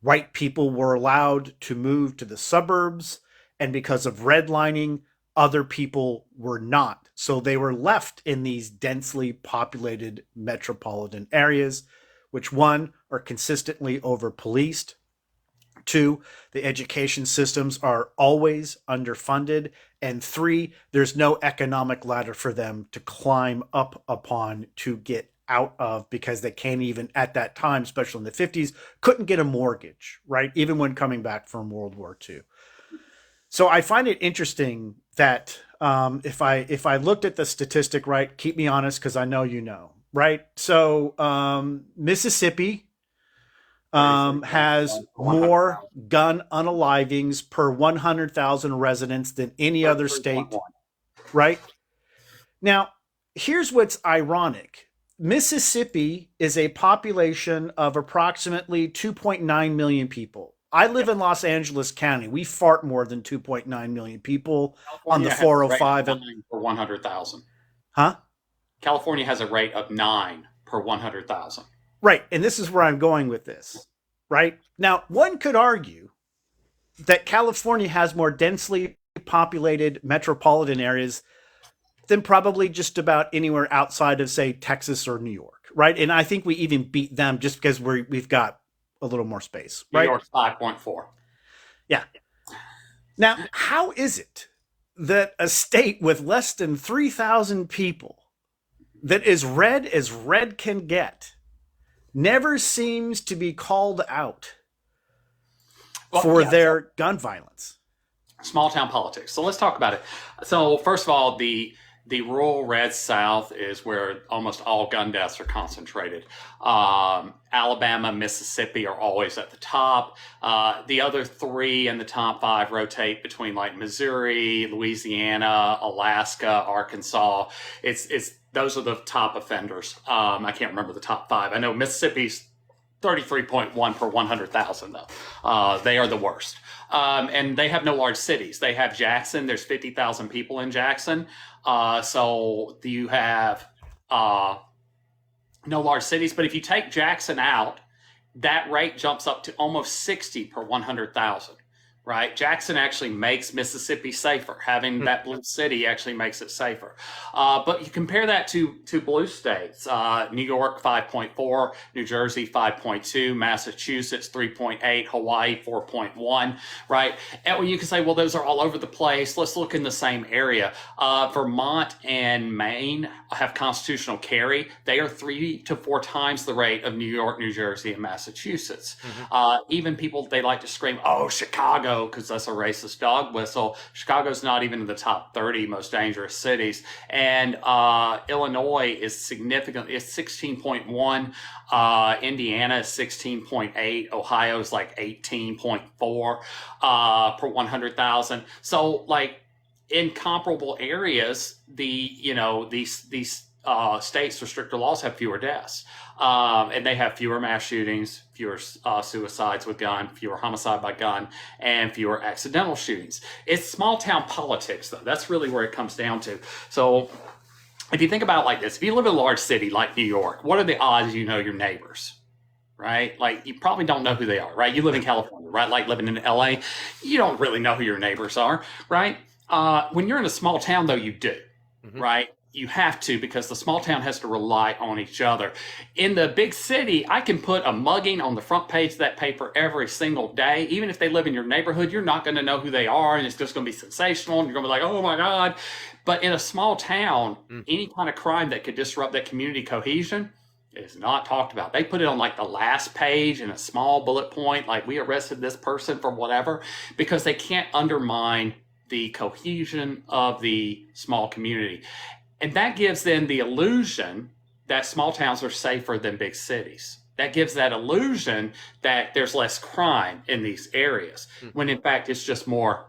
White people were allowed to move to the suburbs, and because of redlining, other people were not So they were left in these densely populated metropolitan areas, which one, are consistently over policed. Two, the education systems are always underfunded. And three, there's no economic ladder for them to climb up upon to get out of, because they can't even, at that time, especially in the 50s, couldn't get a mortgage, right? Even when coming back from World War II. So I find it interesting that if I looked at the statistic right, keep me honest because I know you know, right? So Mississippi has 33.1 per more 100,000. gun unalivings per 100,000 residents than any other state, 33.1. right? Now, here's what's ironic. Mississippi is a population of approximately 2.9 million people. I live in Los Angeles County. We fart more than 2.9 million people on the California has a rate of 405. 9 per 100,000. Huh? California has a rate of 9 per 100,000. Right. And this is where I'm going with this, right? Now, one could argue that California has more densely populated metropolitan areas than probably just about anywhere outside of, say, Texas or New York, right? And I think we even beat them just because we've got a little more space, New right? York's 5.4. Yeah. Now, how is it that a state with less than 3,000 people, that is red as red can get, never seems to be called out for their gun violence? Small town politics. So let's talk about it. So first of all, the rural red South is where almost all gun deaths are concentrated. Alabama, Mississippi are always at the top. The other three in the top five rotate between like Missouri, Louisiana, Alaska, Arkansas. It's those are the top offenders. I can't remember the top five. I know Mississippi's 33.1 per 100,000 though. They are the worst. And they have no large cities. They have Jackson. There's 50,000 people in Jackson. So you have no large cities. But if you take Jackson out, that rate jumps up to almost 60 per 100,000. Right? Jackson actually makes Mississippi safer. Having that blue city actually makes it safer. But you compare that to blue states. New York, 5.4. New Jersey, 5.2. Massachusetts, 3.8. Hawaii, 4.1. Right? And you can say, well, those are all over the place. Let's look in the same area. Vermont and Maine have constitutional carry. They are 3 to 4 times the rate of New York, New Jersey, and Massachusetts. Even people, they like to scream, oh, Chicago, because that's a racist dog whistle. Chicago's not even in the top 30 most dangerous cities. And Illinois is significant. It's 16.1. Indiana is 16.8. Ohio's like 18.4 per 100,000. So like in comparable areas, these states with stricter laws have fewer deaths. And they have fewer mass shootings, fewer suicides with gun, fewer homicide by gun, and fewer accidental shootings. It's small town politics, though. That's really where it comes down to. So if you think about it like this, if you live in a large city like New York, what are the odds you know your neighbors? Right? Like, you probably don't know who they are, right? You live in California, right? Like living in LA, you don't really know who your neighbors are, right? When you're in a small town, though, you do, right? You have to, because the small town has to rely on each other. In the big city, I can put a mugging on the front page of that paper every single day. Even if they live in your neighborhood, you're not going to know who they are, and it's just going to be sensational, and you're going to be like, oh my God. But in a small town, any kind of crime that could disrupt that community cohesion is not talked about. They put it on like the last page in a small bullet point, like we arrested this person for whatever, because they can't undermine the cohesion of the small community. And that gives them the illusion that small towns are safer than big cities. That gives that illusion that there's less crime in these areas, when in fact it's just more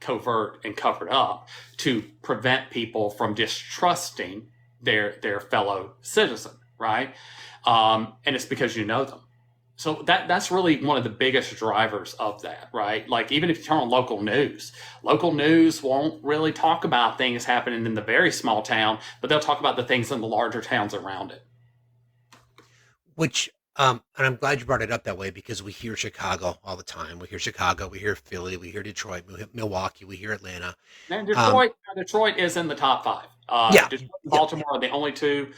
covert and covered up to prevent people from distrusting their fellow citizen, right? And it's because you know them. So that's really one of the biggest drivers of that, right? Like, even if you turn on local news won't really talk about things happening in the very small town, but they'll talk about the things in the larger towns around it. Which And I'm glad you brought it up that way because we hear Chicago all the time. We hear Chicago, we hear Philly, we hear Detroit, Milwaukee, we hear Atlanta. And Um, Detroit is in the top five. yeah, Detroit and yeah, Baltimore are the only two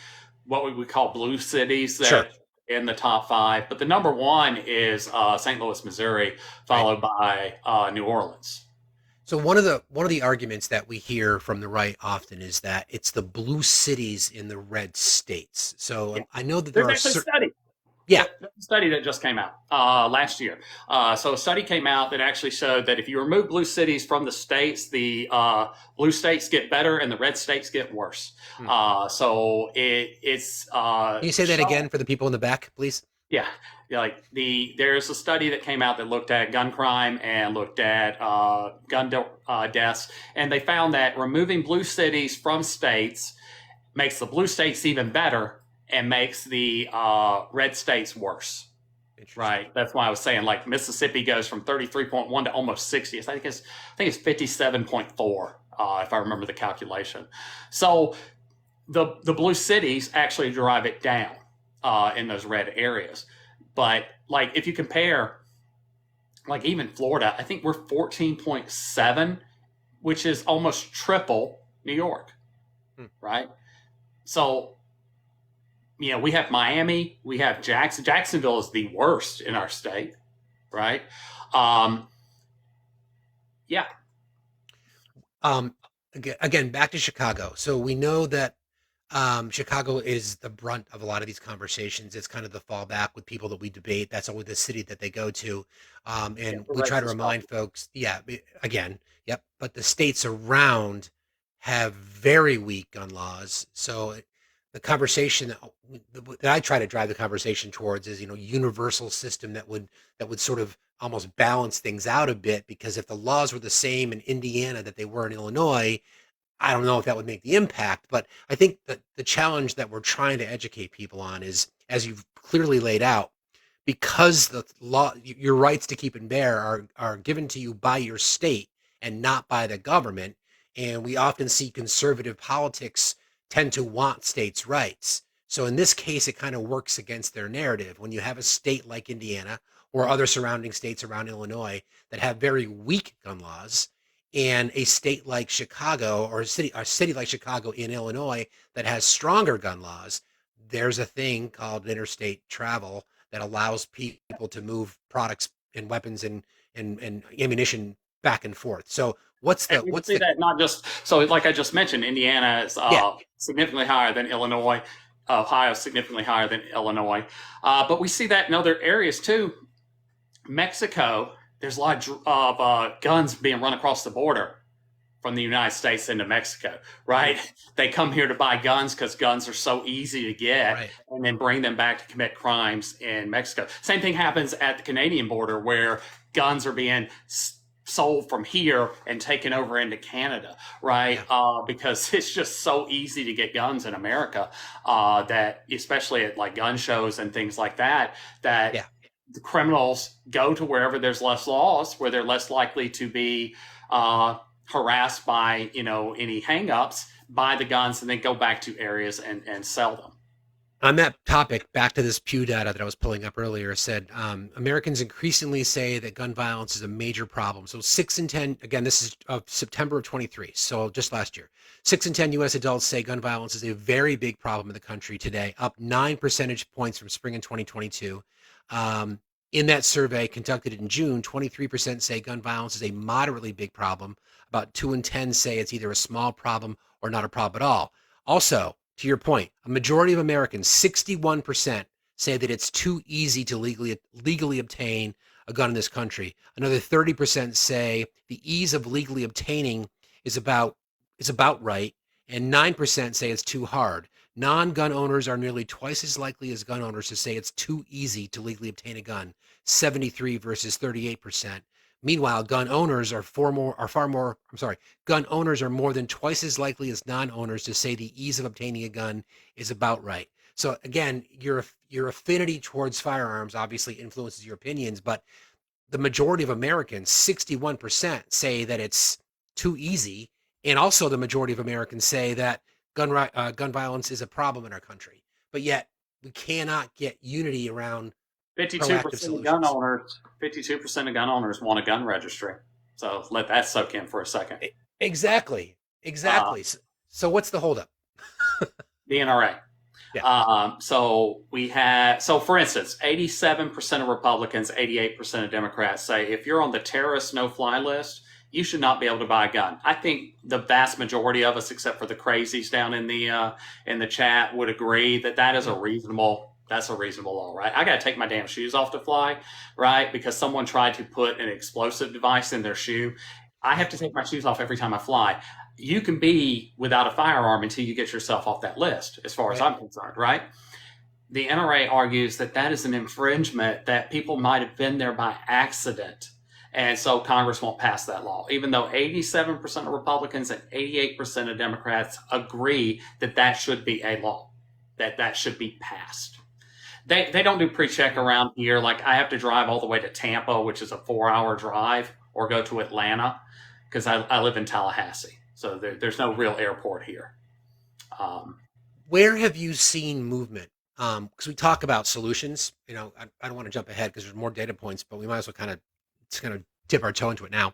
what we would call blue cities sure, that in the top five. But the number one is St. Louis, Missouri, right. followed by New Orleans. So one of the arguments that we hear from the right often is that it's the blue cities in the red states. So Yeah. I know that there There's are actually a certain, study. yeah, There's a study that just came out last year. So a study came out that actually showed that if you remove blue cities from the states, the blue states get better and the red states get worse. hmm. So it's Can you say that shown. again for the people in the back, please? Yeah, yeah, like there's a study that came out that looked at gun crime and looked at deaths, and they found that removing blue cities from states makes the blue states even better and makes the red states worse. Interesting. Right. That's why I was saying like Mississippi goes from 33.1 to almost 60. I think it's 57.4 if I remember the calculation. So the blue cities actually drive it down in those red areas. But like if you compare, like even Florida, I think we're 14.7, which is almost triple New York, Hmm. right? So we have Miami, we have Jackson. Jacksonville is the worst in our state, right? Um, yeah, Again, back to Chicago. So we know that Chicago is the brunt of a lot of these conversations. It's kind of the fallback with people that we debate. That's always the city that they go to. yeah, And the we try to racist stuff. remind folks, yeah, again, yep. But the states around have very weak gun laws. So the conversation that I try to drive the conversation towards is, universal system that would sort of almost balance things out a bit. Because if the laws were the same in Indiana that they were in Illinois, I don't know if that would make the impact, but I think that the challenge that we're trying to educate people on is, as you've clearly laid out, because the law, your rights to keep and bear are given to you by your state and not by the government. And we often see conservative politics tend to want states' rights. So in this case, it kind of works against their narrative. When you have a state like Indiana or other surrounding states around Illinois that have very weak gun laws, and a state like Chicago or a city like Chicago in Illinois that has stronger gun laws, there's a thing called interstate travel that allows people to move products and weapons and ammunition back and forth. So what's And the we can what's see the that not just so, like I just mentioned, Indiana is yeah, significantly higher than Illinois. Ohio is significantly higher than Illinois, but we see that in other areas too. Mexico, there's a lot of guns being run across the border from the United States into Mexico, right? They come here to buy guns because guns are so easy to get right. and then bring them back to commit crimes in Mexico. Same thing happens at the Canadian border where guns are being sold from here and taken over into Canada, right? Yeah, Because it's just so easy to get guns in America that, especially at like gun shows and things like that, yeah. that the criminals go to wherever there's less laws, where they're less likely to be harassed by any hangups, buy the guns, and then go back to areas and sell them. On that topic, back to this Pew data that I was pulling up earlier, said Americans increasingly say that gun violence is a major problem. So 6 in 10, again, this is of September of 23, so just last year, 6 in 10 U.S. adults say gun violence is a very big problem in the country today, up 9 percentage points from spring in 2022. Um, in that survey conducted in June, 23% say gun violence is a moderately big problem. About 2 in 10 say it's either a small problem or not a problem at all. Also, to your point, a majority of Americans, 61%, say that it's too easy to legally obtain a gun in this country. Another 30% say the ease of legally obtaining is about right, and 9% say it's too hard. Non-gun owners are nearly twice as likely as gun owners to say it's too easy to legally obtain a gun, 73 versus 38%. Meanwhile, gun owners are more than twice as likely as non-owners to say the ease of obtaining a gun is about right. So again, your affinity towards firearms obviously influences your opinions, but the majority of Americans, 61%, say that it's too easy, and also the majority of Americans say that gun violence is a problem in our country. But yet We cannot get unity around Fifty-two proactive percent of gun solutions. owners, 52% of gun owners want a gun registry. So let that soak in for a second. Exactly. Uh, Exactly. So what's the holdup? the NRA. Yeah. So for instance, 87% of Republicans, 88% of Democrats say if you're on the terrorist no-fly list, you should not be able to buy a gun. I think the vast majority of us, except for the crazies down in the chat, would agree that that is a reasonable. That's a reasonable law, right? I got to take my damn shoes off to fly, right? Because someone tried to put an explosive device in their shoe. I have to take my shoes off every time I fly. You can be without a firearm until you get yourself off that list, as far as Right. I'm concerned, right? The NRA argues that that is an infringement, that people might have been there by accident. And so Congress won't pass that law, even though 87% of Republicans and 88% of Democrats agree that that should be a law, that that should be passed. They don't do pre-check around here. Like I have to drive all the way to Tampa, which is a 4-hour drive, or go to Atlanta because I live in Tallahassee. So there's no real airport here. Where have you seen movement? Because we talk about solutions. I don't want to jump ahead because there's more data points, but we might as well kind of dip our toe into it now.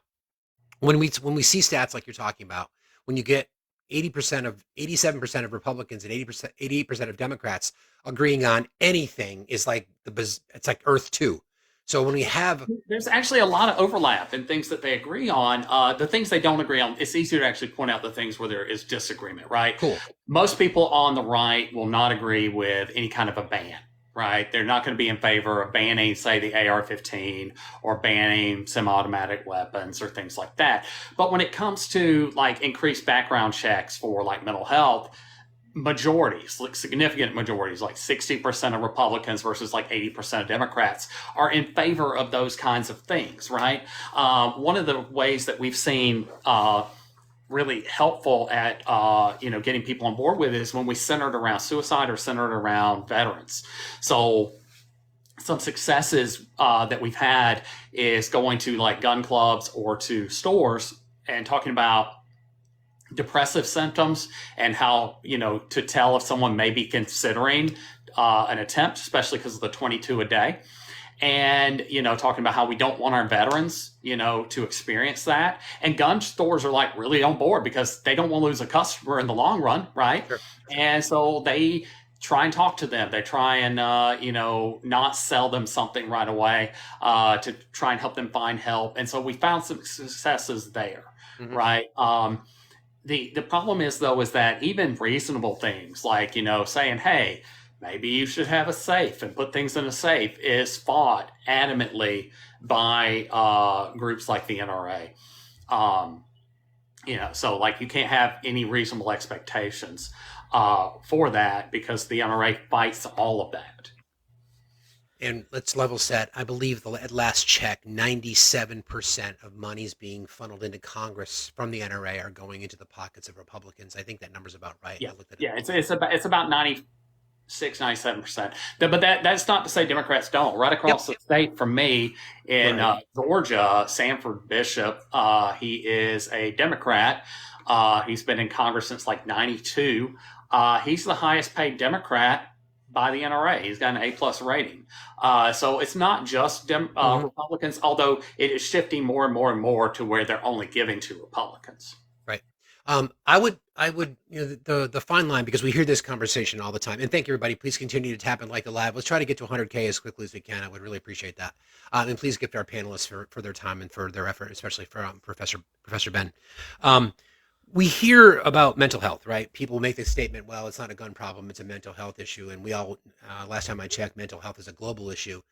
When we see stats like you're talking about, when you get 87% of Republicans and 88% of Democrats agreeing on anything is like it's like Earth 2. So when we have There's actually a lot of overlap in things that they agree on. The things they don't agree on, it's easier to actually point out the things where there is disagreement, right? cool, Most people on the right will not agree with any kind of a ban, right? They're not going to be in favor of banning, say, the AR-15 or banning semi-automatic weapons or things like that. But when it comes to like increased background checks for like mental health, majorities, like significant majorities, like 60% of Republicans versus like 80% of Democrats, are in favor of those kinds of things, right? One of the ways that we've seen really helpful at getting people on board with it is when we centered around suicide or centered around veterans. So some successes that we've had is going to like gun clubs or to stores and talking about depressive symptoms and how to tell if someone may be considering an attempt, especially because of the 22 a day, and talking about how we don't want our veterans to experience that. And gun stores are like really on board because they don't want to lose a customer in the long run, right? sure. And so they try and talk to them. They try and not sell them something right away to try and help them find help. And so we found some successes there, Mhm. right? The problem is though is that even reasonable things like saying, hey, maybe you should have a safe and put things in a safe is fought adamantly by groups like the NRA. So like you can't have any reasonable expectations for that because the NRA fights all of that. And let's level set. I believe at last check, 97% of monies being funneled into Congress from the NRA are going into the pockets of Republicans. I think that number's about right. Yeah, I looked at it. yeah, it's about 96, 97%. But that's not to say Democrats don't. Right Yep. across the state from me in Right. Georgia, Sanford Bishop, he is a Democrat. He's been in Congress since like 92. He's the highest paid Democrat by the NRA. He's got an A+ rating. So it's not just Mhm. Republicans, although it is shifting more and more and more to where they're only giving to Republicans. Right. I would, the fine line, because we hear this conversation all the time. And thank you, everybody. Please continue to tap and like the live. Let's try to get to 100K as quickly as we can. I would really appreciate that. And please gift our panelists for their time and for their effort, especially for Professor Ben. Um, we hear about mental health, right? People make this statement, well, it's not a gun problem, it's a mental health issue. And we all, last time I checked, mental health is a global issue.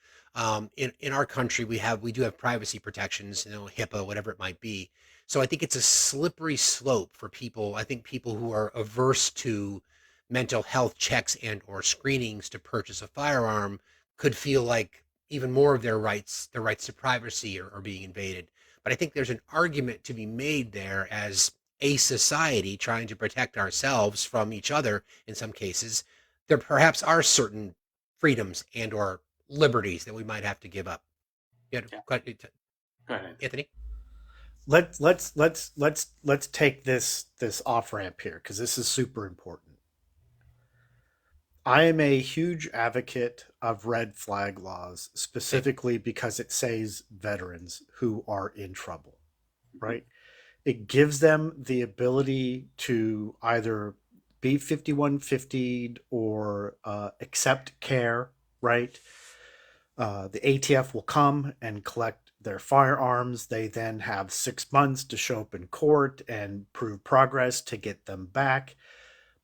In our country, we do have privacy protections, HIPAA, whatever it might be. So I think it's a slippery slope for people. I think people who are averse to mental health checks and or screenings to purchase a firearm could feel like even more of their rights to privacy are being invaded. But I think there's an argument to be made there as a society trying to protect ourselves from each other in some cases. There perhaps are certain freedoms and or liberties that we might have to give up. Yeah, Yeah. go Go ahead. Anthony. Let's take this off ramp here because this is super important. I am a huge advocate of red flag laws, specifically because it saves veterans who are in trouble, right? It gives them the ability to either be 5150'd or accept care, right? The ATF will come and collect their firearms. They then have 6 months to show up in court and prove progress to get them back.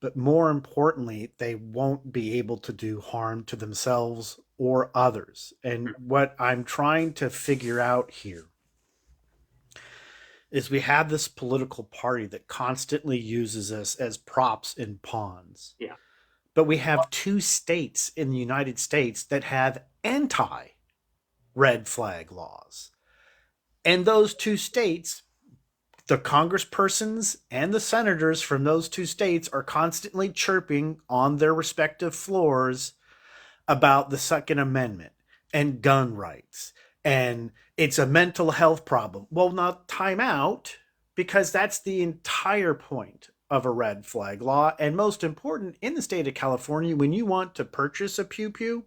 But more importantly, they won't be able to do harm to themselves or others. And what I'm trying to figure out here is we have this political party that constantly uses us as props and pawns. Yeah. But we have two states in the United States that have anti red flag laws. And those two states, the congresspersons and the senators from those two states are constantly chirping on their respective floors about the Second Amendment and gun rights. And it's a mental health problem. Well, now time out, because that's the entire point of a red flag law. And most important, in the state of California, when you want to purchase a pew pew,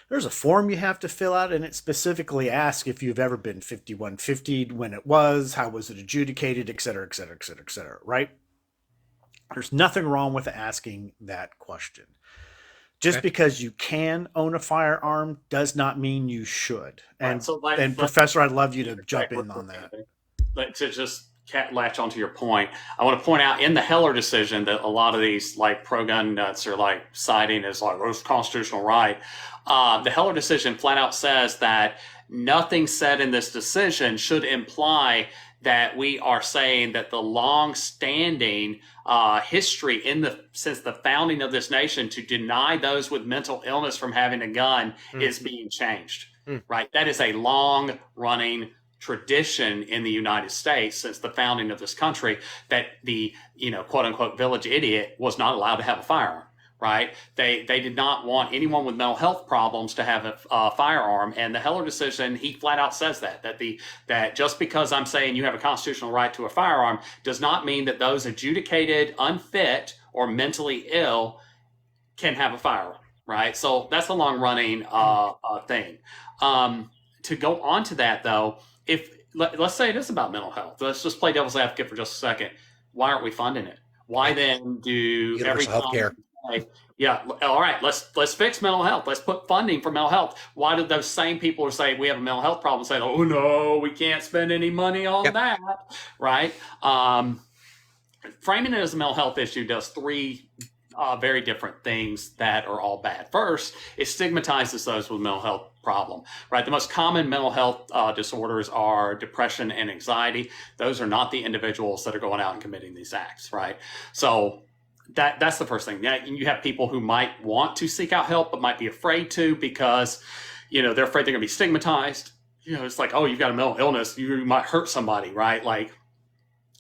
there's a form you have to fill out, and it specifically asks if you've ever been 5150, when it was, how was it adjudicated, et cetera, et cetera, et cetera, et cetera, right? There's nothing wrong with asking that question. Just Okay. because you can own a firearm does not mean you should. And Right, so Professor, I'd love you to jump in on that. To just latch onto your point, I want to point out in the Heller decision that a lot of these like pro-gun nuts are like citing as like, oh, it's constitutional right. The Heller decision flat out says that nothing said in this decision should imply that we are saying that the long-standing history since the founding of this nation to deny those with mental illness from having a gun is being changed. Right? That is a long-running tradition in the United States since the founding of this country that the quote unquote village idiot was not allowed to have a firearm. Right? They did not want anyone with mental health problems to have a firearm, and the Heller decision, he flat out says that just because I'm saying you have a constitutional right to a firearm does not mean that those adjudicated unfit or mentally ill can have a firearm. Right? So that's a long running thing. To go on to that though, let's say it is about mental health, let's just play devil's advocate for just a second. Why aren't we funding it? Why then do Universal health care? Yeah, all right, let's fix mental health. Let's put funding for mental health. Why do those same people who say we have a mental health problem say, oh no, we can't spend any money on that, right? Framing it as a mental health issue does three very different things that are all bad. First, it stigmatizes those with mental health problem, right? The most common mental health disorders are depression and anxiety. Those are not the individuals that are going out and committing these acts, right? So that's the first thing. Yeah, you have people who might want to seek out help but might be afraid to because they're afraid they're going to be stigmatized. It's like, oh, you've got a mental illness, you might hurt somebody, right? Like,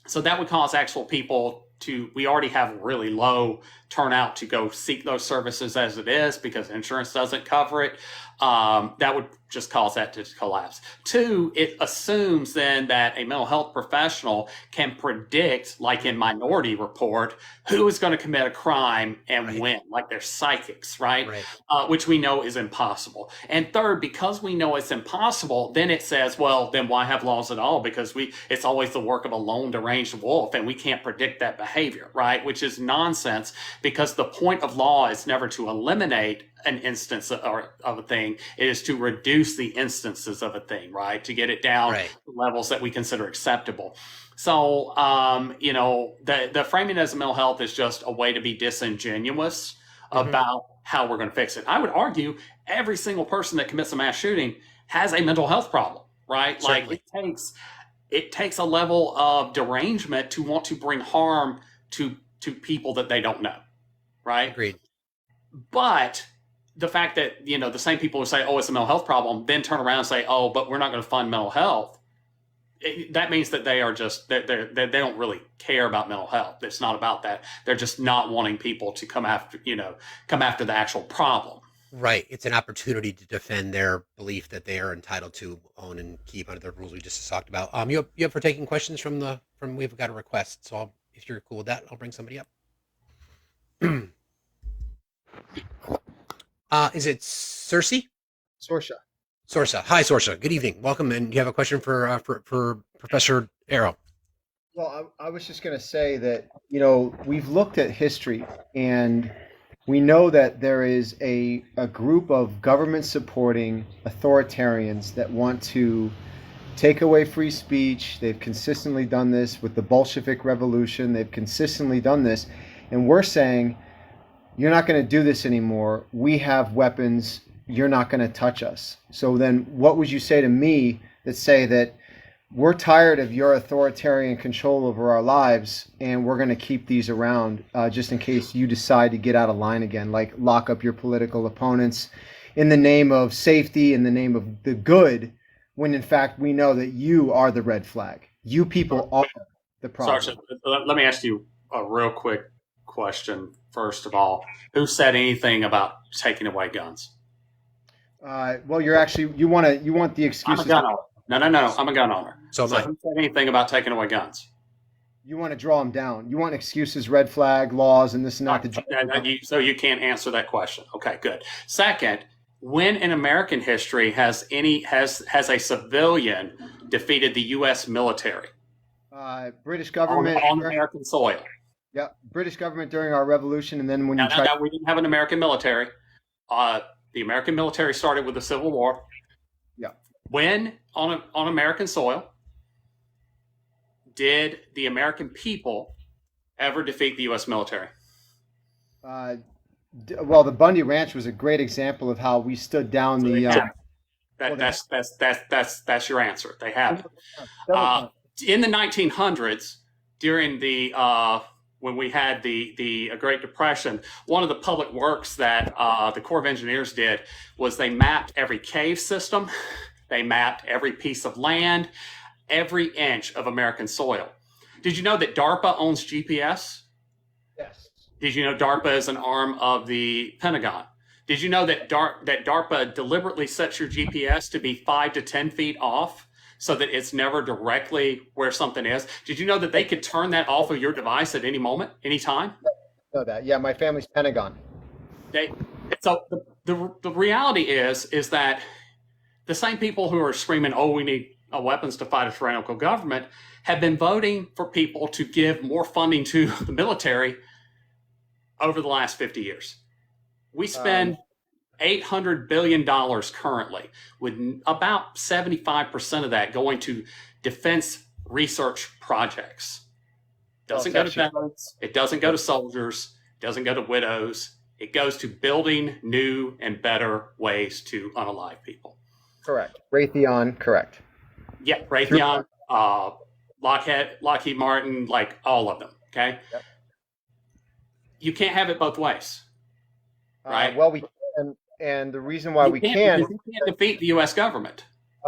so that would cause actual people we already have really low turnout to go seek those services as it is because insurance doesn't cover it. That would just cause that to collapse. Two, it assumes then that a mental health professional can predict, like in Minority Report, who is going to commit a crime and when, like they're psychics, right? Which we know is impossible. And third, because we know it's impossible, then it says, well, then why have laws at all? Because it's always the work of a lone deranged wolf and we can't predict that behavior, right? Which is nonsense because the point of law is never to eliminate an instance of a thing. It is to reduce the instances of a thing, right? To get it down to levels that we consider acceptable. So, the framing as a mental health is just a way to be disingenuous about how we're going to fix it. I would argue every single person that commits a mass shooting has a mental health problem, right? Certainly. Like it takes a level of derangement to want to bring harm to people that they don't know, right? Agreed. But the fact that the same people who say, oh, it's a mental health problem, then turn around and say, oh, but we're not going to fund mental health, that means that they are just they don't really care about mental health. It's not about that. They're just not wanting people to come after the actual problem. Right. It's an opportunity to defend their belief that they are entitled to own and keep under the rules we just talked about. You up for taking questions from we've got a request. So if you're cool with that, I'll bring somebody up. Is it Cersei? Sorsha. Sorsa. Hi, Sorsa. Good evening. Welcome. And you have a question for Professor Arrow. Well, I was just going to say that, we've looked at history and we know that there is a group of government supporting authoritarians that want to take away free speech. They've consistently done this with the Bolshevik Revolution. They've consistently done this. And we're saying, you're not going to do this anymore. We have weapons. You're not going to touch us. So then what would you say to me that say that we're tired of your authoritarian control over our lives and we're going to keep these around just in case you decide to get out of line again, like lock up your political opponents in the name of safety, in the name of the good, when in fact we know that you are the red flag. You people are the problem. Sergeant, let me ask you a real quick question. First of all, who said anything about taking away guns? Well, you want the excuses. I'm a gun owner. No. I'm a gun owner. So who said anything about taking away guns? You want to draw them down. You want excuses, red flag laws, and this and that. So you can't answer that question. Okay, good. Second, when in American history has a civilian defeated the U.S. military? British government on American soil. Yeah, British government during our revolution, and then when we didn't have an American military. The American military started with the Civil War. Yeah. When on American soil did the American people ever defeat the U.S. military? Well, the Bundy Ranch was a great example of how we stood down That's your answer. They haven't. In the 1900s, during the when we had the Great Depression, one of the public works that the Corps of Engineers did was they mapped every cave system, they mapped every piece of land, every inch of American soil. Did you know that DARPA owns GPS? Yes. Did you know DARPA is an arm of the Pentagon? Did you know that DARPA deliberately sets your GPS to be 5 to 10 feet off so that it's never directly where something is? Did you know that they could turn that off of your device at any moment, any time? I know that. Yeah, my family's Pentagon. So the reality is that the same people who are screaming, "Oh, we need weapons to fight a tyrannical government," have been voting for people to give more funding to the military over the last 50 years. We spend $800 billion currently, with about 75% of that going to defense research projects. Doesn't go to veterans, it doesn't go to soldiers, it doesn't go to widows. It goes to building new and better ways to unalive people. Correct. Raytheon, correct. Yeah, Raytheon, Lockheed Martin, like all of them, okay? Yep. You can't have it both ways, right? Well, we can, and the reason why we can... You can't defeat the U.S. government.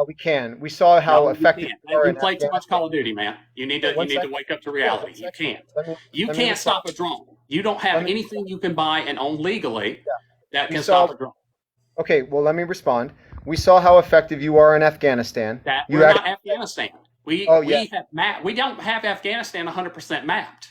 We can. We saw how effective... You play too much Call of Duty, man. You need to wake up to reality. You can't. You can't stop a drone. You don't have anything you can buy and own legally that can stop a drone. Okay, well, let me respond. We saw how effective you are in Afghanistan. We're not Afghanistan. We don't have Afghanistan 100% mapped.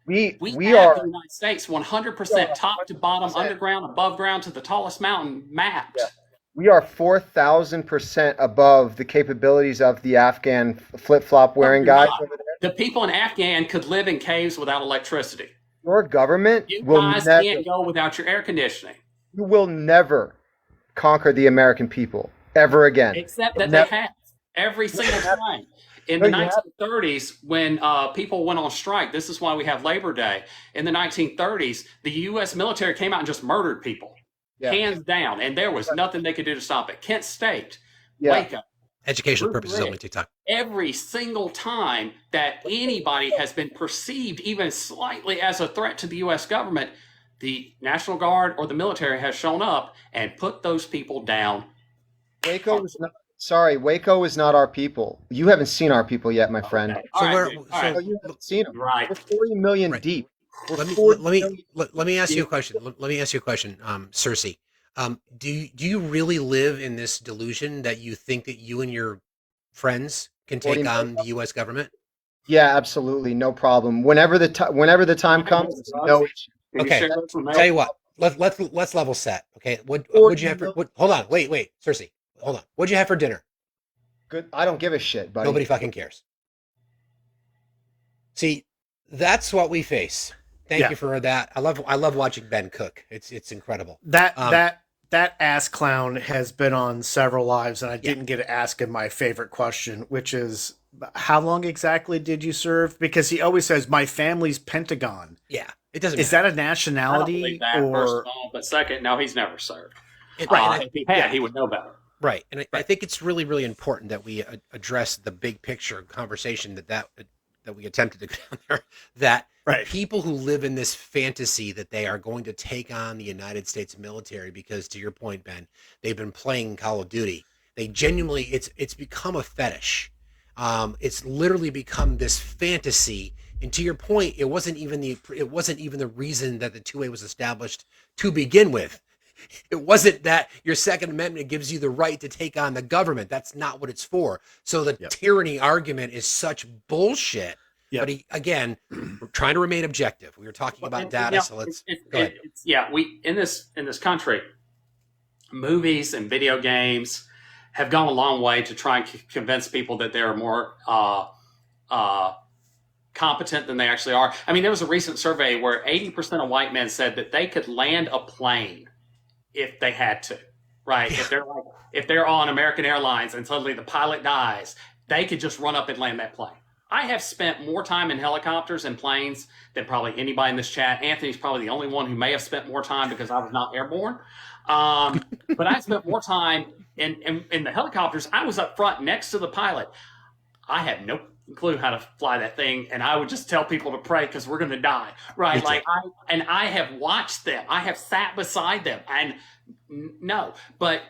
We have the United States 100% top to bottom, underground, above ground, to the tallest mountain mapped. Yeah. We are 4,000% above the capabilities of the Afghan flip-flop wearing guys over there. The people in Afghan could live in caves without electricity. Your government can't go without your air conditioning. You will never conquer the American people ever again. Except that they have every single time. In the 1930s, when people went on strike, this is why we have Labor Day. In the 1930s, the U.S. military came out and just murdered people, hands down, and there was nothing they could do to stop it. Kent State, Waco. Educational purposes only, TikTok. Every single time that anybody has been perceived even slightly as a threat to the U.S. government, the National Guard or the military has shown up and put those people down. Waco is not our people. You haven't seen our people yet, my friend. Okay. You haven't seen them. Right. We're 40 million deep. Let me ask you a question. Let me ask you a question, Cersei. Do you really live in this delusion that you think that you and your friends can take on the U.S. government? Yeah, absolutely, no problem. Whenever the time comes, no issue. Okay, tell you what. let's level set. Okay, Or what'd you have for? no, Hold on, wait, Cersei, hold on. What'd you have for dinner? good. I don't give a shit, buddy. Nobody fucking cares. See, that's what we face. Thank Yeah. you for that. I love watching Ben cook. It's incredible. That Um, that ass clown has been on several lives, and I yeah, didn't get to ask him my favorite question, which is how long exactly did you serve? Because he always says my family's Pentagon. yeah. It doesn't Is matter. that a I don't believe nationality that, first of or all. But second, no, he's never served. And right? If he had, Yeah, he would know better. right, and I right, think it's really really important that we address the big picture conversation that we attempted to go down there. That right. people who live in this fantasy that they are going to take on the United States military because, to your point, Ben, they've been playing Call of Duty. They genuinely, it's become a fetish. It's literally become this fantasy. And to your point, it wasn't even the reason that the 2A was established to begin with. It wasn't that your Second Amendment gives you the right to take on the government. That's not what it's for. So the Yep. tyranny argument is such bullshit. Yep. But again, we're trying to remain objective. We were talking about data, Yeah, so let's go ahead. we in this country, movies and video games have gone a long way to try and convince people that they're more competent than they actually are. I mean, there was a recent survey where 80% of white men said that they could land a plane if they had to, right? Yeah. If they're on American Airlines and suddenly the pilot dies, they could just run up and land that plane. I have spent more time in helicopters and planes than probably anybody in this chat. Anthony's probably the only one who may have spent more time because I was not airborne. But I spent more time in the helicopters. I was up front next to the pilot. I had no clue how to fly that thing, and I would just tell people to pray because we're going to die, right? I have watched them. I have sat beside them, and no, but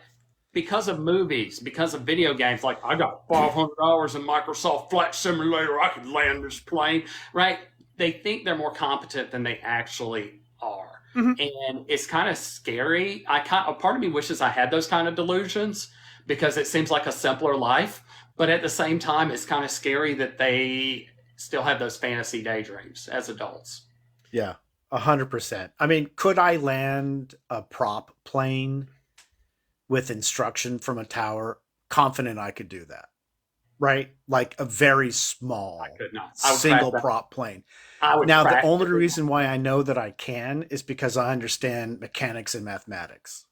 because of movies, because of video games, like I got $500 in Microsoft Flight Simulator, I could land this plane, right? They think they're more competent than they actually are, and it's kind of scary. A part of me wishes I had those kind of delusions because it seems like a simpler life. But at the same time, it's kind of scary that they still have those fantasy daydreams as adults. Yeah, 100%. I mean, could I land a prop plane with instruction from a tower? Confident I could do that, right? Like a very small, I could not. single prop plane. Now, the only reason why I know that I can is because I understand mechanics and mathematics.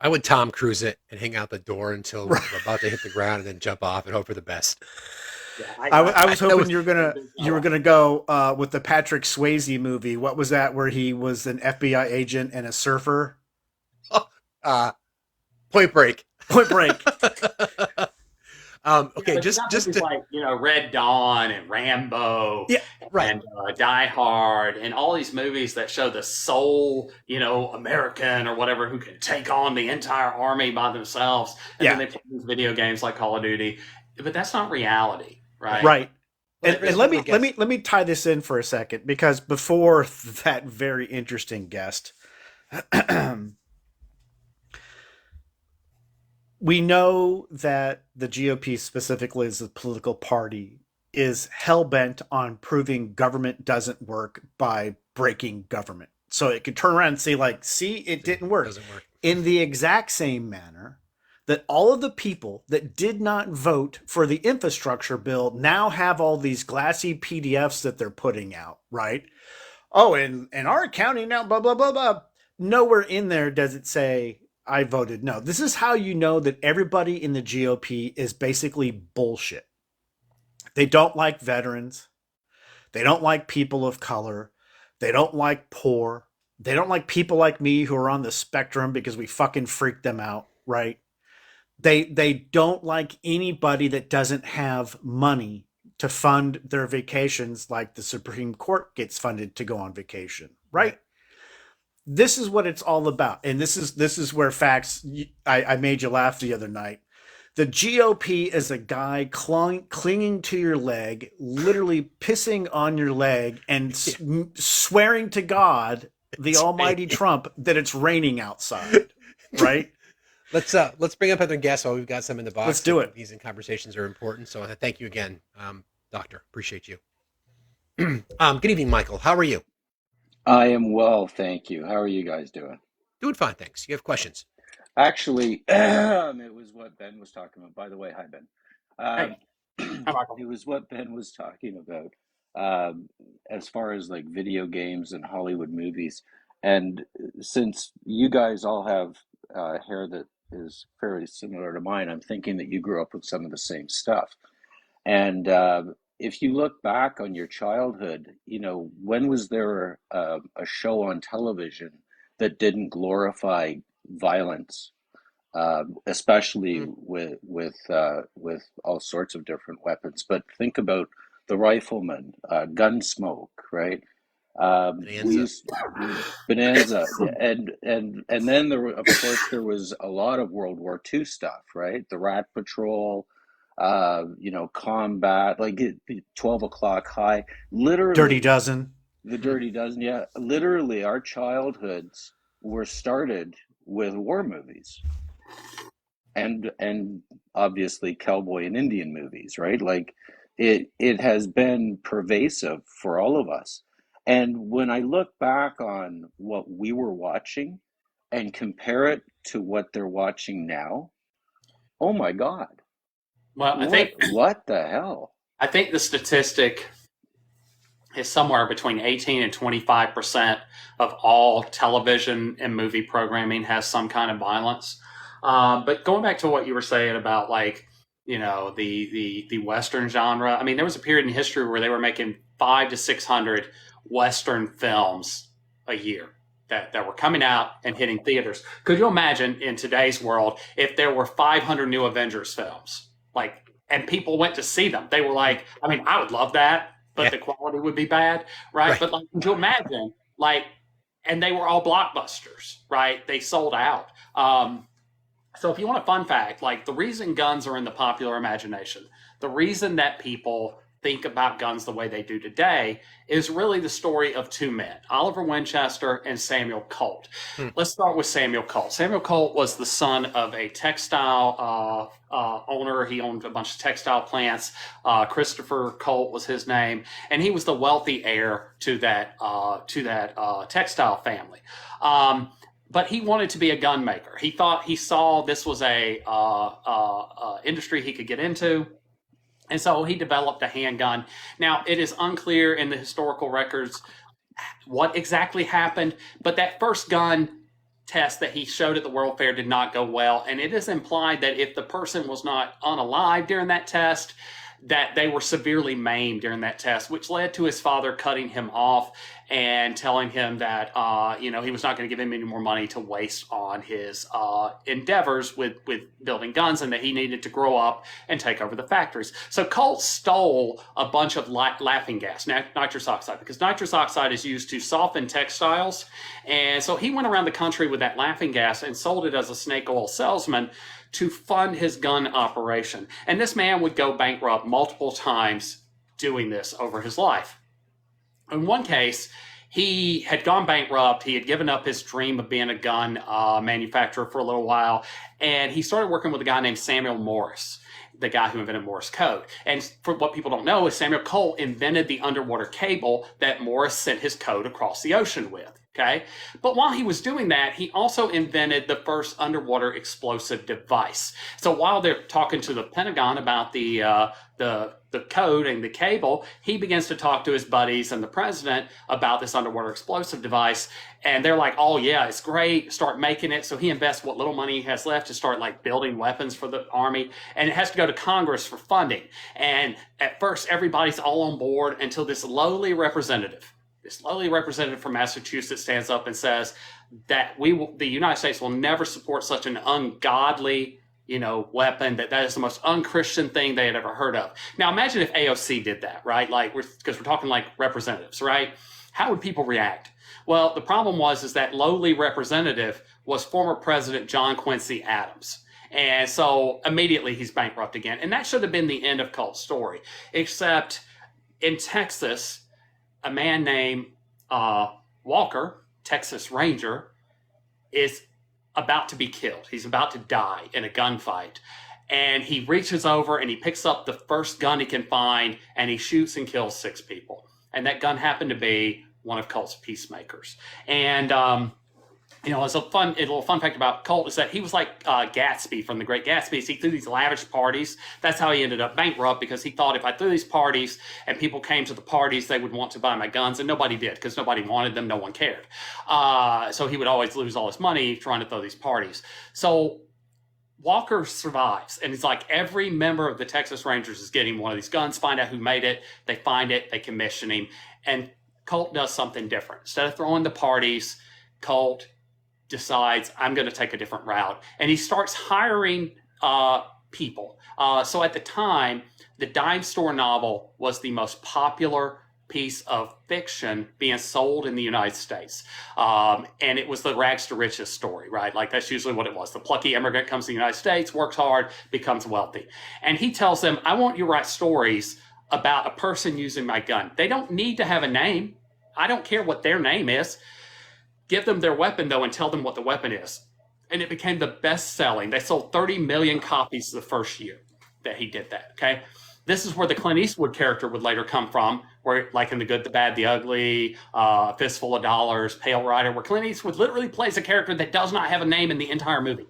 I would Tom Cruise it and hang out the door until we're about to hit the ground and then jump off and hope for the best. Yeah, I was hoping you were gonna go with the Patrick Swayze movie. What was that? Where he was an FBI agent and a surfer? Point Break. Point Break. Okay, yeah, just to, like Red Dawn and Rambo, Yeah, right. and Die Hard, and all these movies that show the sole American or whatever who can take on the entire army by themselves, and then they play these video games like Call of Duty, but that's not reality, right? Right. And let me tie this in for a second, because before that very interesting guest, we know that the GOP specifically as a political party is hell-bent on proving government doesn't work by breaking government. So it could turn around and say, like, see, it didn't work. Doesn't work. In the exact same manner that all of the people that did not vote for the infrastructure bill now have all these glassy PDFs that they're putting out, right? Oh, and our county now, blah, blah, blah, blah. Nowhere in there does it say, I voted no. This is how you know that everybody in the GOP is basically bullshit. They don't like veterans. They don't like people of color. They don't like poor. They don't like people like me who are on the spectrum because we fucking freak them out, right? They don't like anybody that doesn't have money to fund their vacations like the Supreme Court gets funded to go on vacation, right? This is what it's all about. And this is where facts, I made you laugh the other night. The GOP is a guy clinging to your leg, literally pissing on your leg and swearing to God, the almighty Trump, that it's raining outside, right? Let's bring up other guests while we've got some in the box. Let's do it. These conversations are important. So thank you again, Doctor. Appreciate you. Good evening, Michael. How are you? I am well, thank you. How are you guys doing? Doing fine, thanks. You have questions? Actually, it was what Ben was talking about. By the way, hi Ben. Hey, Um, hi, Michael. it was what Ben was talking about as far as like video games and Hollywood movies. And since you guys all have hair that is fairly similar to mine, I'm thinking that you grew up with some of the same stuff. And if you look back on your childhood, you know, when was there a show on television that didn't glorify violence, especially Mm, with all sorts of different weapons? But think about the rifleman, Gunsmoke, right? We Bonanza. used Bonanza, and then of course, there was a lot of World War II stuff, right? The Rat Patrol, you know, Combat, like 12 o'clock high, Dirty literally Dozen. the Mm, Dirty Dozen. Yeah, literally, our childhoods were started with war movies and obviously cowboy and Indian movies, right? Like it has been pervasive for all of us. And when I look back on what we were watching and compare it to what they're watching now, oh my God, Well, what the hell? I think the statistic is somewhere between 18 and 25% of all television and movie programming has some kind of violence. But going back to what you were saying about like, you know, the Western genre, I mean, there was a period in history where they were making 500 to 600 Western films a year that were coming out and hitting theaters. Could you imagine in today's world if there were 500 new Avengers films? Like, and people went to see them. They were like, I mean, I would love that, but yeah, the quality would be bad, right? right. But like, could you imagine, like, and they were all blockbusters, right? They sold out. So if you want a fun fact, like the reason guns are in the popular imagination, the reason that people think about guns the way they do today is really the story of two men, Oliver Winchester and Samuel Colt. Mm, Let's start with Samuel Colt. Samuel Colt was the son of a textile owner. He owned a bunch of textile plants. Christopher Colt was his name, and he was the wealthy heir to that textile family. But he wanted to be a gun maker. He saw this was a industry he could get into, and so he developed a handgun. Now it is unclear in the historical records what exactly happened, but that first gun test that he showed at the World Fair did not go well, and it is implied that if the person was not unalive during that test, that they were severely maimed during that test, which led to his father cutting him off and telling him that you know, he was not going to give him any more money to waste on his endeavors with building guns, and that he needed to grow up and take over the factories. So Colt stole a bunch of laughing gas, nitrous oxide, because nitrous oxide is used to soften textiles, and so he went around the country with that laughing gas and sold it as a snake oil salesman to fund his gun operation. And this man would go bankrupt multiple times doing this over his life. In one case, he had gone bankrupt. He had given up his dream of being a gun manufacturer for a little while, and he started working with a guy named Samuel Morse, the guy who invented Morse code. And for what people don't know is Samuel Colt invented the underwater cable that Morse sent his code across the ocean with. Okay. But while he was doing that, he also invented the first underwater explosive device. So while they're talking to the Pentagon about the code and the cable, he begins to talk to his buddies and the president about this underwater explosive device. And they're like, oh yeah, it's great. Start making it. So he invests what little money he has left to start like building weapons for the army. And it has to go to Congress for funding. And at first, everybody's all on board until this lowly representative from Massachusetts stands up and says that the United States will never support such an ungodly, you know, weapon, that is the most unchristian thing they had ever heard of. Now imagine if AOC did that, right? Like, because we're talking like representatives, right? How would people react? Well, the problem is that lowly representative was former President John Quincy Adams. And so immediately he's bankrupt again. And that should have been the end of Colt's story. Except in Texas, a man named Walker, Texas Ranger, is about to be killed. He's about to die in a gunfight. And he reaches over and he picks up the first gun he can find and he shoots and kills 6 people. And that gun happened to be one of Colt's peacemakers. And As a little fun fact about Colt is that he was like Gatsby from The Great Gatsby. He threw these lavish parties. That's how he ended up bankrupt, because he thought if I threw these parties and people came to the parties, they would want to buy my guns, and nobody did because nobody wanted them. No one cared. So he would always lose all his money trying to throw these parties. So Walker survives, and it's like every member of the Texas Rangers is getting one of these guns, find out who made it, they find it, they commission him, and Colt does something different. Instead of throwing the parties, Colt decides, I'm going to take a different route, and he starts hiring people. So at the time, the dime store novel was the most popular piece of fiction being sold in the United States. And it was the rags to riches story, right? Like that's usually what it was. The plucky immigrant comes to the United States, works hard, becomes wealthy. And he tells them, I want you to write stories about a person using my gun. They don't need to have a name. I don't care what their name is. Give them their weapon, though, and tell them what the weapon is. And it became the best selling. They sold 30 million copies the first year that he did that, okay? This is where the Clint Eastwood character would later come from, where, like in The Good, the Bad, the Ugly, Fistful of Dollars, Pale Rider, where Clint Eastwood literally plays a character that does not have a name in the entire movie.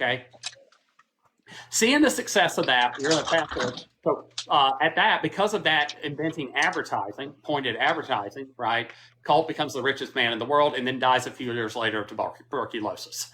Okay? Seeing the success of that, you're going to fast forward. So at that, because of that, inventing advertising, pointed advertising, right? Colt becomes the richest man in the world and then dies a few years later of tuberculosis.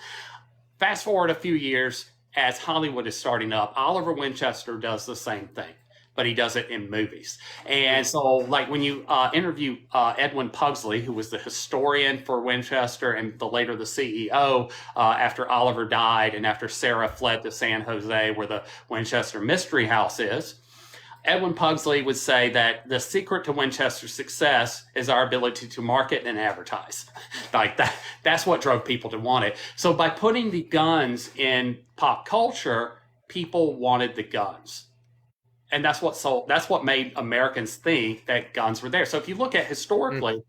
Fast forward a few years, as Hollywood is starting up, Oliver Winchester does the same thing, but he does it in movies. And so, like when you interview Edwin Pugsley, who was the historian for Winchester and later the CEO after Oliver died and after Sarah fled to San Jose, where the Winchester Mystery House is, Edwin Pugsley would say that the secret to Winchester's success is our ability to market and advertise. Like that's what drove people to want it. So by putting the guns in pop culture, people wanted the guns. And that's what made Americans think that guns were there. So if you look at historically,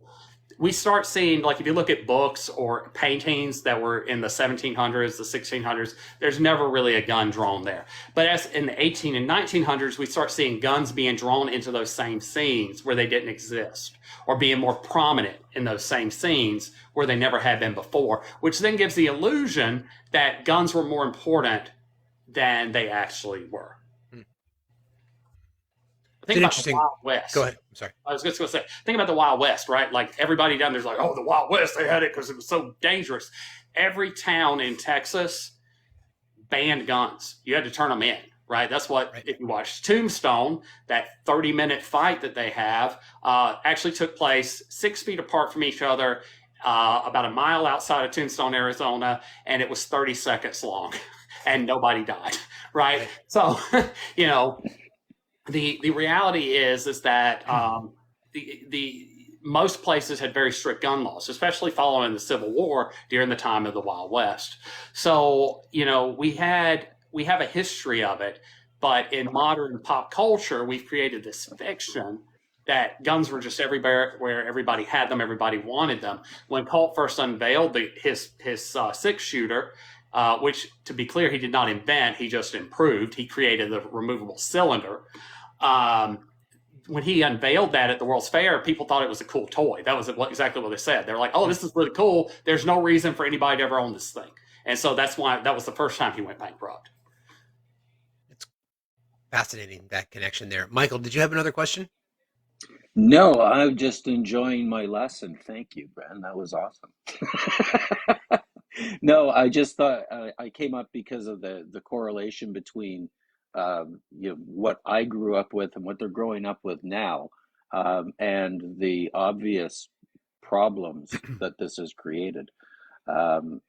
we start seeing, like if you look at books or paintings that were in the 1700s, the 1600s, there's never really a gun drawn there. But as in the 18 and 1900s, we start seeing guns being drawn into those same scenes where they didn't exist, or being more prominent in those same scenes where they never had been before, which then gives the illusion that guns were more important than they actually were. Think about the Wild West. Go ahead. I'm sorry. I was just going to say, think about the Wild West, right? Like everybody down there's like, oh, the Wild West, they had it because it was so dangerous. Every town in Texas banned guns. You had to turn them in, right? That's what, if you watch Tombstone, that 30-minute fight that they have actually took place 6 feet apart from each other, about a mile outside of Tombstone, Arizona, and it was 30 seconds long, and nobody died, right? So, The reality is that the most places had very strict gun laws, especially following the Civil War during the time of the Wild West. So we have a history of it, but in modern pop culture, we've created this fiction that guns were just everywhere, where everybody had them, everybody wanted them. When Colt first unveiled his 6-shooter. Which, to be clear, he did not invent, he just improved. He created the removable cylinder. When he unveiled that at the World's Fair, people thought it was a cool toy. That was exactly what they said. They're like, oh, this is really cool. There's no reason for anybody to ever own this thing. And so that's why that was the first time he went bankrupt. It's fascinating, that connection there. Michael, did you have another question? No, I'm just enjoying my lesson. Thank you, Bren. That was awesome. No, I just thought I came up because of the correlation between what I grew up with and what they're growing up with now, and the obvious problems that this has created.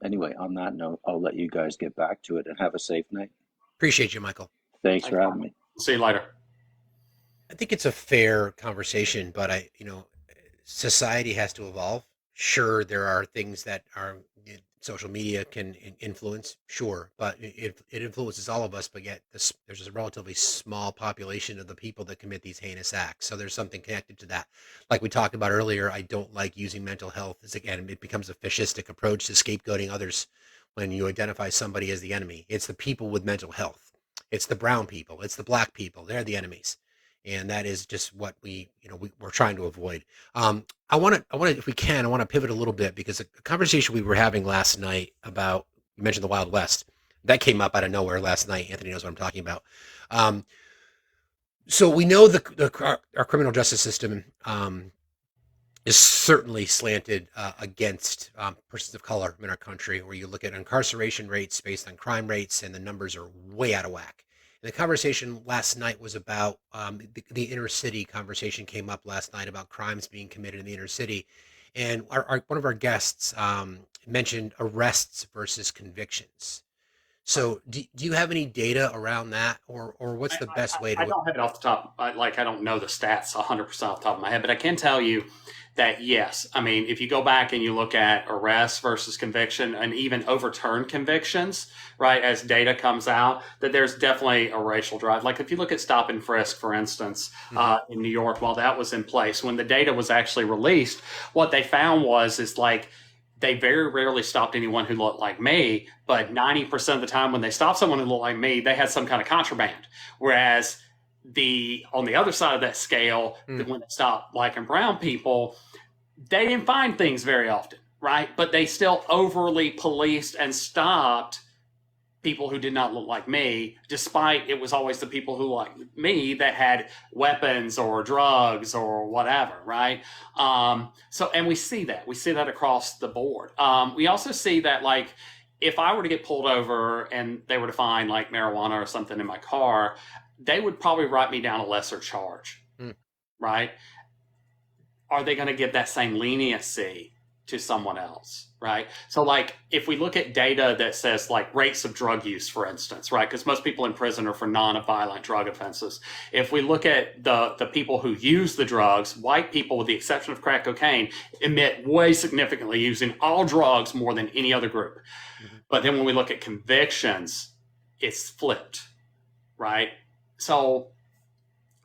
Anyway, on that note, I'll let you guys get back to it and have a safe night. Appreciate you, Michael. Thanks for having me. See you later. I think it's a fair conversation, but society has to evolve. Sure, there are things that are social media can influence, sure, but it influences all of us. But yet, there's a relatively small population of the people that commit these heinous acts. So there's something connected to that. Like we talked about earlier, I don't like using mental health as, again, it becomes a fascistic approach to scapegoating others when you identify somebody as the enemy. It's the people with mental health. It's the brown people. It's the black people. They're the enemies. and that is just what we're trying to avoid. If we can, I want to pivot a little bit because a conversation we were having last night about, you mentioned the Wild West, that came up out of nowhere last night. Anthony knows what I'm talking about. Um, so we know our criminal justice system is certainly slanted against persons of color in our country, where you look at incarceration rates based on crime rates, and the numbers are way out of whack. And the conversation last night was about the inner city. Conversation came up last night about crimes being committed in the inner city, and one of our guests mentioned arrests versus convictions. So, do you have any data around that, or what's the best way I to? don't have it off the top. I don't know the stats 100% off the top of my head, but I can tell you that yes. I mean, if you go back and you look at arrests versus conviction and even overturned convictions, right, as data comes out, that there's definitely a racial drive. Like if you look at stop and frisk, for instance, in New York, while that was in place, when the data was actually released, what they found is like they very rarely stopped anyone who looked like me, but 90% of the time when they stopped someone who looked like me, they had some kind of contraband. Whereas on the other side of that scale, when they stopped black and brown people, they didn't find things very often, right? But they still overly policed and stopped people who did not look like me, despite it was always the people who like me that had weapons or drugs or whatever, right? And we see that across the board. We also see that, like, if I were to get pulled over and they were to find like marijuana or something in my car, they would probably write me down a lesser charge, right? Are they going to give that same leniency to someone else, right? So, like, if we look at data that says like rates of drug use, for instance, right? Because most people in prison are for non-violent drug offenses. If we look at the people who use the drugs, white people, with the exception of crack cocaine, emit way significantly using all drugs more than any other group. But then when we look at convictions, it's flipped, right? So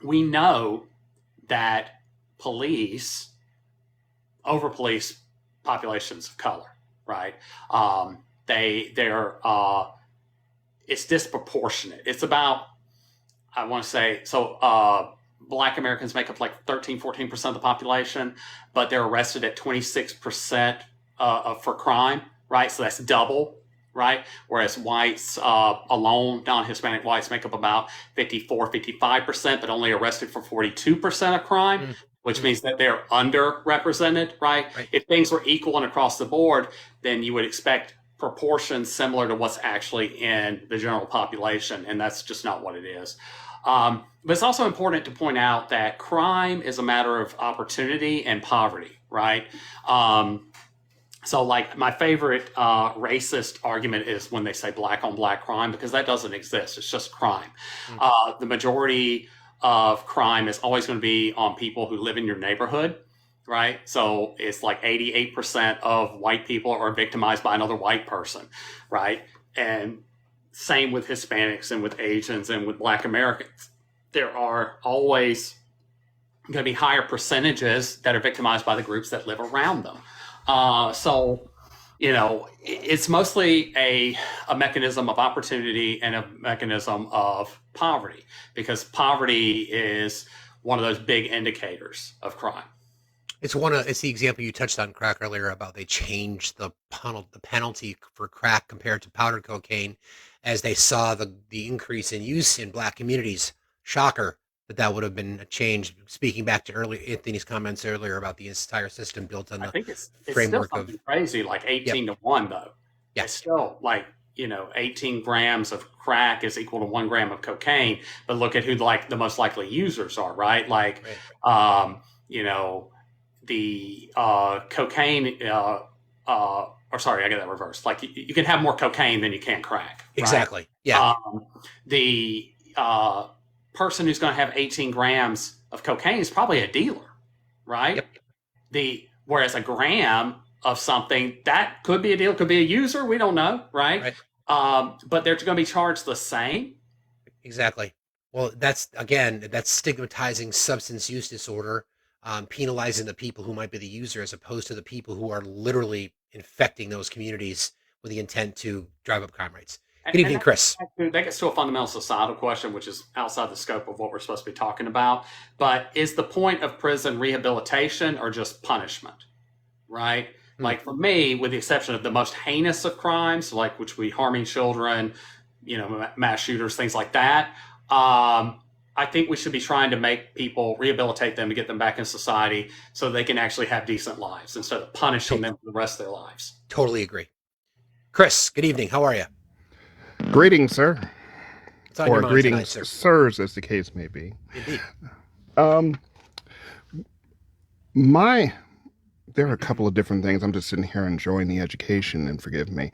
we know that police over police populations of color, right? They're it's disproportionate. It's about, I want to say, so black Americans make up like 13-14% of the population, but they're arrested at 26% for crime, right? So that's double, right? Whereas whites alone, non-Hispanic whites, make up about 55%, but only arrested for 42% of crime, which means that they're underrepresented, right? If things were equal and across the board, then you would expect proportions similar to what's actually in the general population, and that's just not what it is. But it's also important to point out that crime is a matter of opportunity and poverty, right? So, like, my favorite racist argument is when they say black on black crime, because that doesn't exist. It's just crime. The majority of crime is always going to be on people who live in your neighborhood, right? So it's like 88% of white people are victimized by another white person, right? And same with Hispanics and with Asians and with Black Americans. There are always going to be higher percentages that are victimized by the groups that live around them. So, it's mostly a mechanism of opportunity and a mechanism of poverty, because poverty is one of those big indicators of crime. It's the example you touched on crack earlier about they changed the penalty for crack compared to powdered cocaine as they saw the increase in use in black communities. Shocker that would have been a change. Speaking back to Anthony's comments earlier about the entire system built on I the think it's framework still something crazy, like 18-1 though. Yeah. It's still like, 18 grams of crack is equal to 1 gram of cocaine, but look at who like the most likely users are, right? Like, the cocaine, or sorry, I get that reversed. Like you can have more cocaine than you can crack. Right? Exactly. Yeah. The person who's going to have 18 grams of cocaine is probably a dealer, right? Yep. Whereas a gram of something that could be a dealer, could be a user, we don't know, right? But they're going to be charged the same. Exactly. Well, that's stigmatizing substance use disorder, penalizing the people who might be the user as opposed to the people who are literally infecting those communities with the intent to drive up crime rates. Good And evening, Chris. that gets to a fundamental societal question, which is outside the scope of what we're supposed to be talking about. But is the point of prison rehabilitation or just punishment? Right? Hmm. Like for me, with the exception of the most heinous of crimes, like which we harming children, mass shooters, things like that. I think we should be trying to make people rehabilitate them to get them back in society so they can actually have decent lives instead of punishing them for the rest of their lives. Totally agree. Chris, good evening. How are you? Greetings, sir. What's on your Or mind greetings, tonight, sir? sirs, as the case may be. Indeed. Um, there are a couple of different things. I'm just sitting here enjoying the education, and forgive me.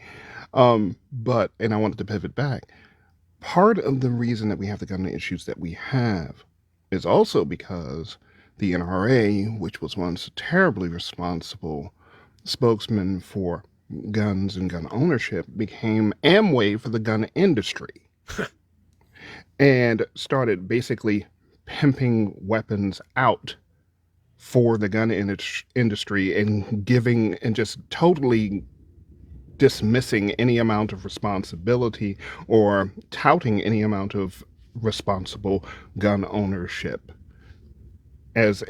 And I wanted to pivot back. Part of the reason that we have the gun issues that we have is also because the NRA, which was once a terribly responsible spokesman for guns and gun ownership, became Amway for the gun industry and started basically pimping weapons out for the gun industry and giving and just totally dismissing any amount of responsibility or touting any amount of responsible gun ownership as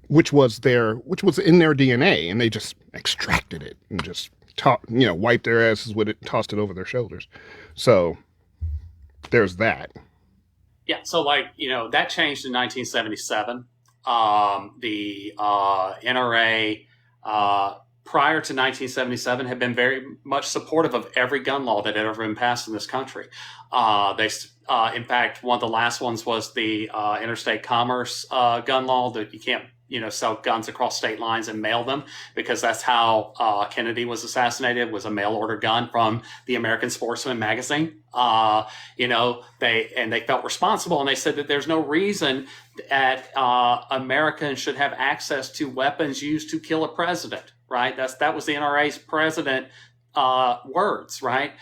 which was in their DNA, and they just extracted it and just wiped their asses with it, tossed it over their shoulders. So there's that. Yeah, so that changed in 1977. The NRA prior to 1977 had been very much supportive of every gun law that had ever been passed in this country. In fact, one of the last ones was the interstate commerce gun law that you can't sell guns across state lines and mail them, because that's how Kennedy was assassinated, was a mail order gun from the American Sportsman magazine. They felt responsible, and they said that there's no reason that Americans should have access to weapons used to kill a president. Right? That was the NRA's president words. Right?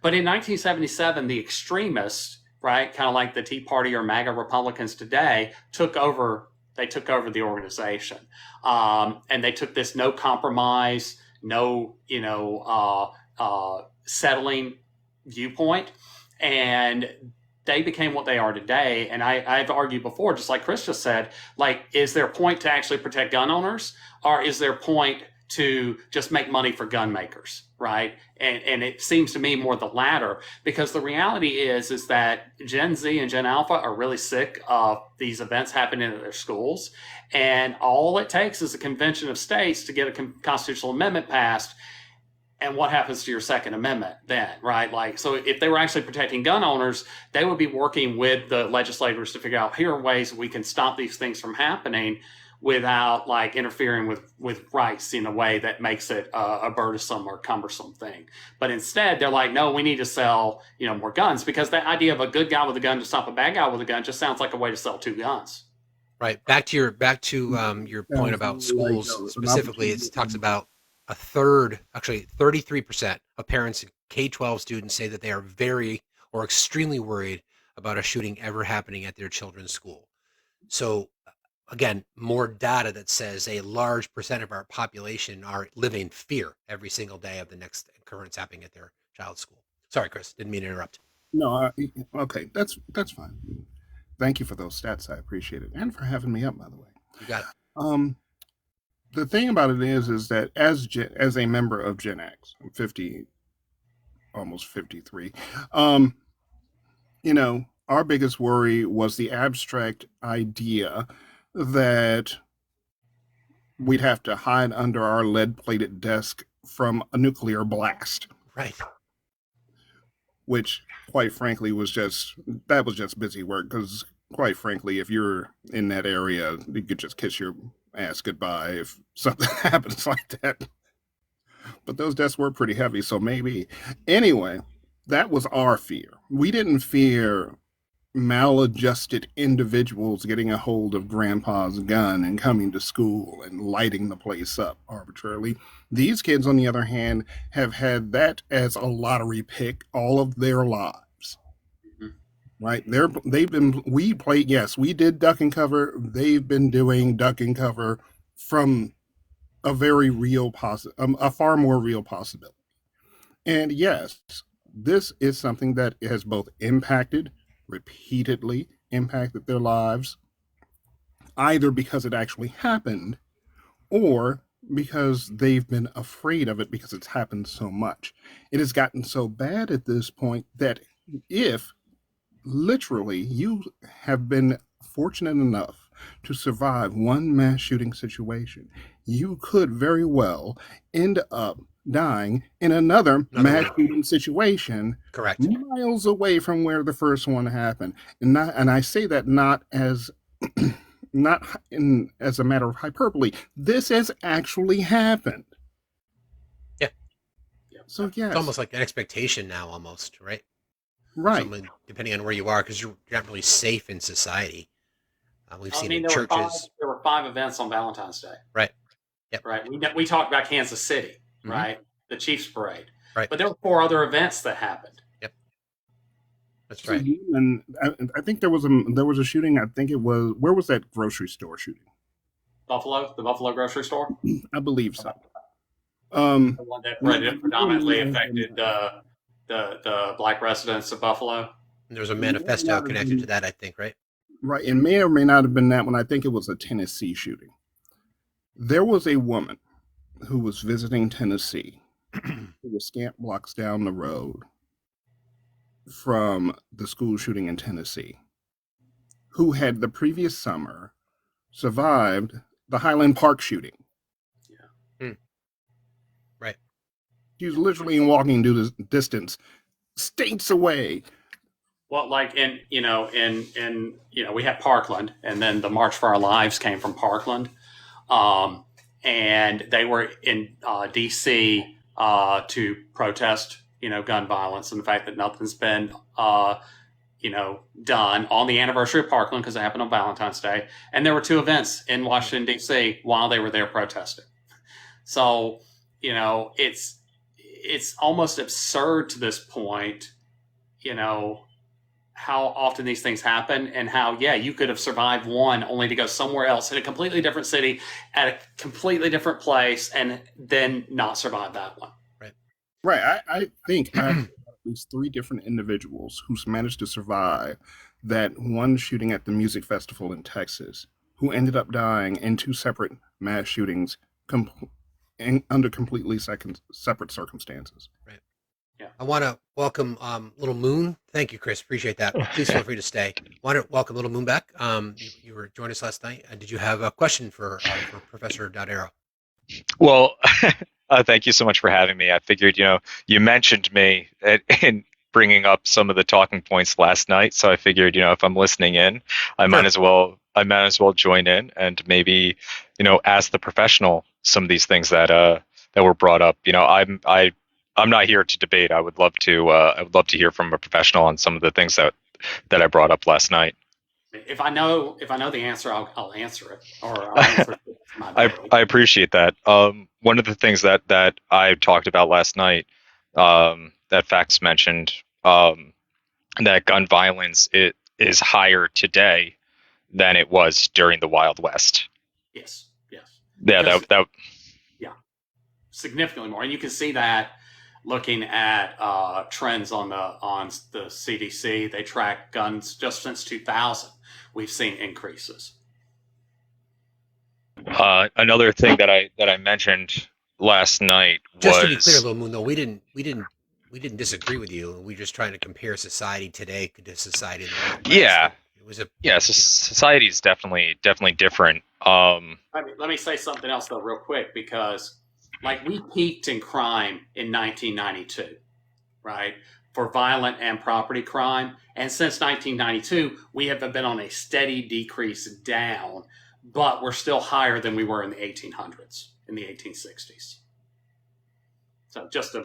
But in 1977, the extremists, right, kind of like the Tea Party or MAGA Republicans today, took over. They took over the organization, and they took this no compromise, no settling viewpoint, and they became what they are today. And I've argued before, just like Chris just said, like, is there a point to actually protect gun owners, or is there a point to just make money for gun makers, right? And it seems to me more the latter, because the reality is that Gen Z and Gen Alpha are really sick of these events happening at their schools. And all it takes is a convention of states to get a constitutional amendment passed. And what happens to your Second Amendment then, right? Like, so if they were actually protecting gun owners, they would be working with the legislators to figure out, here are ways we can stop these things from happening without like interfering with rights in a way that makes it a burdensome or cumbersome thing. But instead, they're like, no, we need to sell more guns, because the idea of a good guy with a gun to stop a bad guy with a gun just sounds like a way to sell two guns. Right. Back to your point about schools specifically. It talks about a third, actually 33% of parents in K-12 students say that they are very or extremely worried about a shooting ever happening at their children's school. So again, more data that says a large percent of our population are living in fear every single day of the next occurrence happening at their child's school. Sorry, Chris, didn't mean to interrupt. No, okay, that's fine. Thank you for those stats. I appreciate it, and for having me up, by the way. You got it. The thing about it is that as a member of Gen X, I'm 50, almost 53. Our biggest worry was the abstract idea that we'd have to hide under our lead-plated desk from a nuclear blast. Right. Which, quite frankly, was just busy work, because, quite frankly, if you're in that area, you could just kiss your ass goodbye if something happens like that. But those desks were pretty heavy, so maybe. Anyway, that was our fear. We didn't fear maladjusted individuals getting a hold of grandpa's gun and coming to school and lighting the place up arbitrarily. These kids, on the other hand, have had that as a lottery pick all of their lives. Mm-hmm. Right? We did duck and cover. They've been doing duck and cover from a very real a far more real possibility. And yes, this is something that has both repeatedly impacted their lives, either because it actually happened or because they've been afraid of it because it's happened so much. It has gotten so bad at this point that if literally you have been fortunate enough to survive one mass shooting situation, you could very well end up dying in another mass shooting situation Correct. miles away from where the first one happened. And I say that not as not as a matter of hyperbole. This has actually happened. Yeah. So yes, It's almost like an expectation now, almost, right? right. Someone, depending on where you are, because you're not really safe in society. We've I seen mean, in churches. there were 5 events on Valentine's Day. Right. Yep. Right. We talked about Kansas City, Mhm. right? The Chiefs parade. Right. But there were 4 other events that happened. Yep. That's right. And I think there was a shooting. I think it was, where was that grocery store shooting? Buffalo, the Buffalo grocery store. I believe so. The one that predominantly affected the black residents of Buffalo. And there's a manifesto connected to that, I think, right? Right. It may or may not have been that one. I think it was a Tennessee shooting. There was a woman who was visiting Tennessee, who was scant blocks down the road from the school shooting in Tennessee, who had the previous summer survived the Highland Park shooting. Yeah. Right. She was literally in walking distance, states away. Well, like we have Parkland, and then the March for Our Lives came from Parkland, and they were in D.C. To protest, gun violence and the fact that nothing's been, done on the anniversary of Parkland because it happened on Valentine's Day, and there were 2 events in Washington D.C. while they were there protesting. So, it's almost absurd to this point, how often these things happen and how, you could have survived one only to go somewhere else in a completely different city at a completely different place and then not survive that one. Right. I think I have at least 3 different individuals who's managed to survive that one shooting at the music festival in Texas, who ended up dying in 2 separate mass shootings under completely separate circumstances. Right. Yeah. I want to welcome Little Moon. Thank you, Chris. Appreciate that. Please feel free to stay. Want to welcome Little Moon back. You were joining us last night. Did you have a question for Professor Dodaro? Well, thank you so much for having me. I figured, you mentioned me in bringing up some of the talking points last night, so I figured, if I'm listening in, I might as well join in and maybe, ask the professional some of these things that were brought up. I'm not here to debate. I would love to hear from a professional on some of the things that I brought up last night. If I know the answer, I'll answer it, or I'll answer it. I appreciate that. One of the things that I talked about last night, that Fax mentioned, that gun violence is higher today than it was during the Wild West. Yes. Yeah, that significantly more, and you can see that looking at trends on the CDC. They track guns just since 2000. We've seen increases. Another thing that I mentioned last night was, just to be clear, Little Moon, though, we didn't disagree with you. We were just trying to compare society today to society in the Wild West. Yeah. It was society is definitely different. Let me say something else though, real quick, because we peaked in crime in 1992, right? For violent and property crime. And since 1992, we have been on a steady decrease down, but we're still higher than we were in the 1800s, in the 1860s. So just to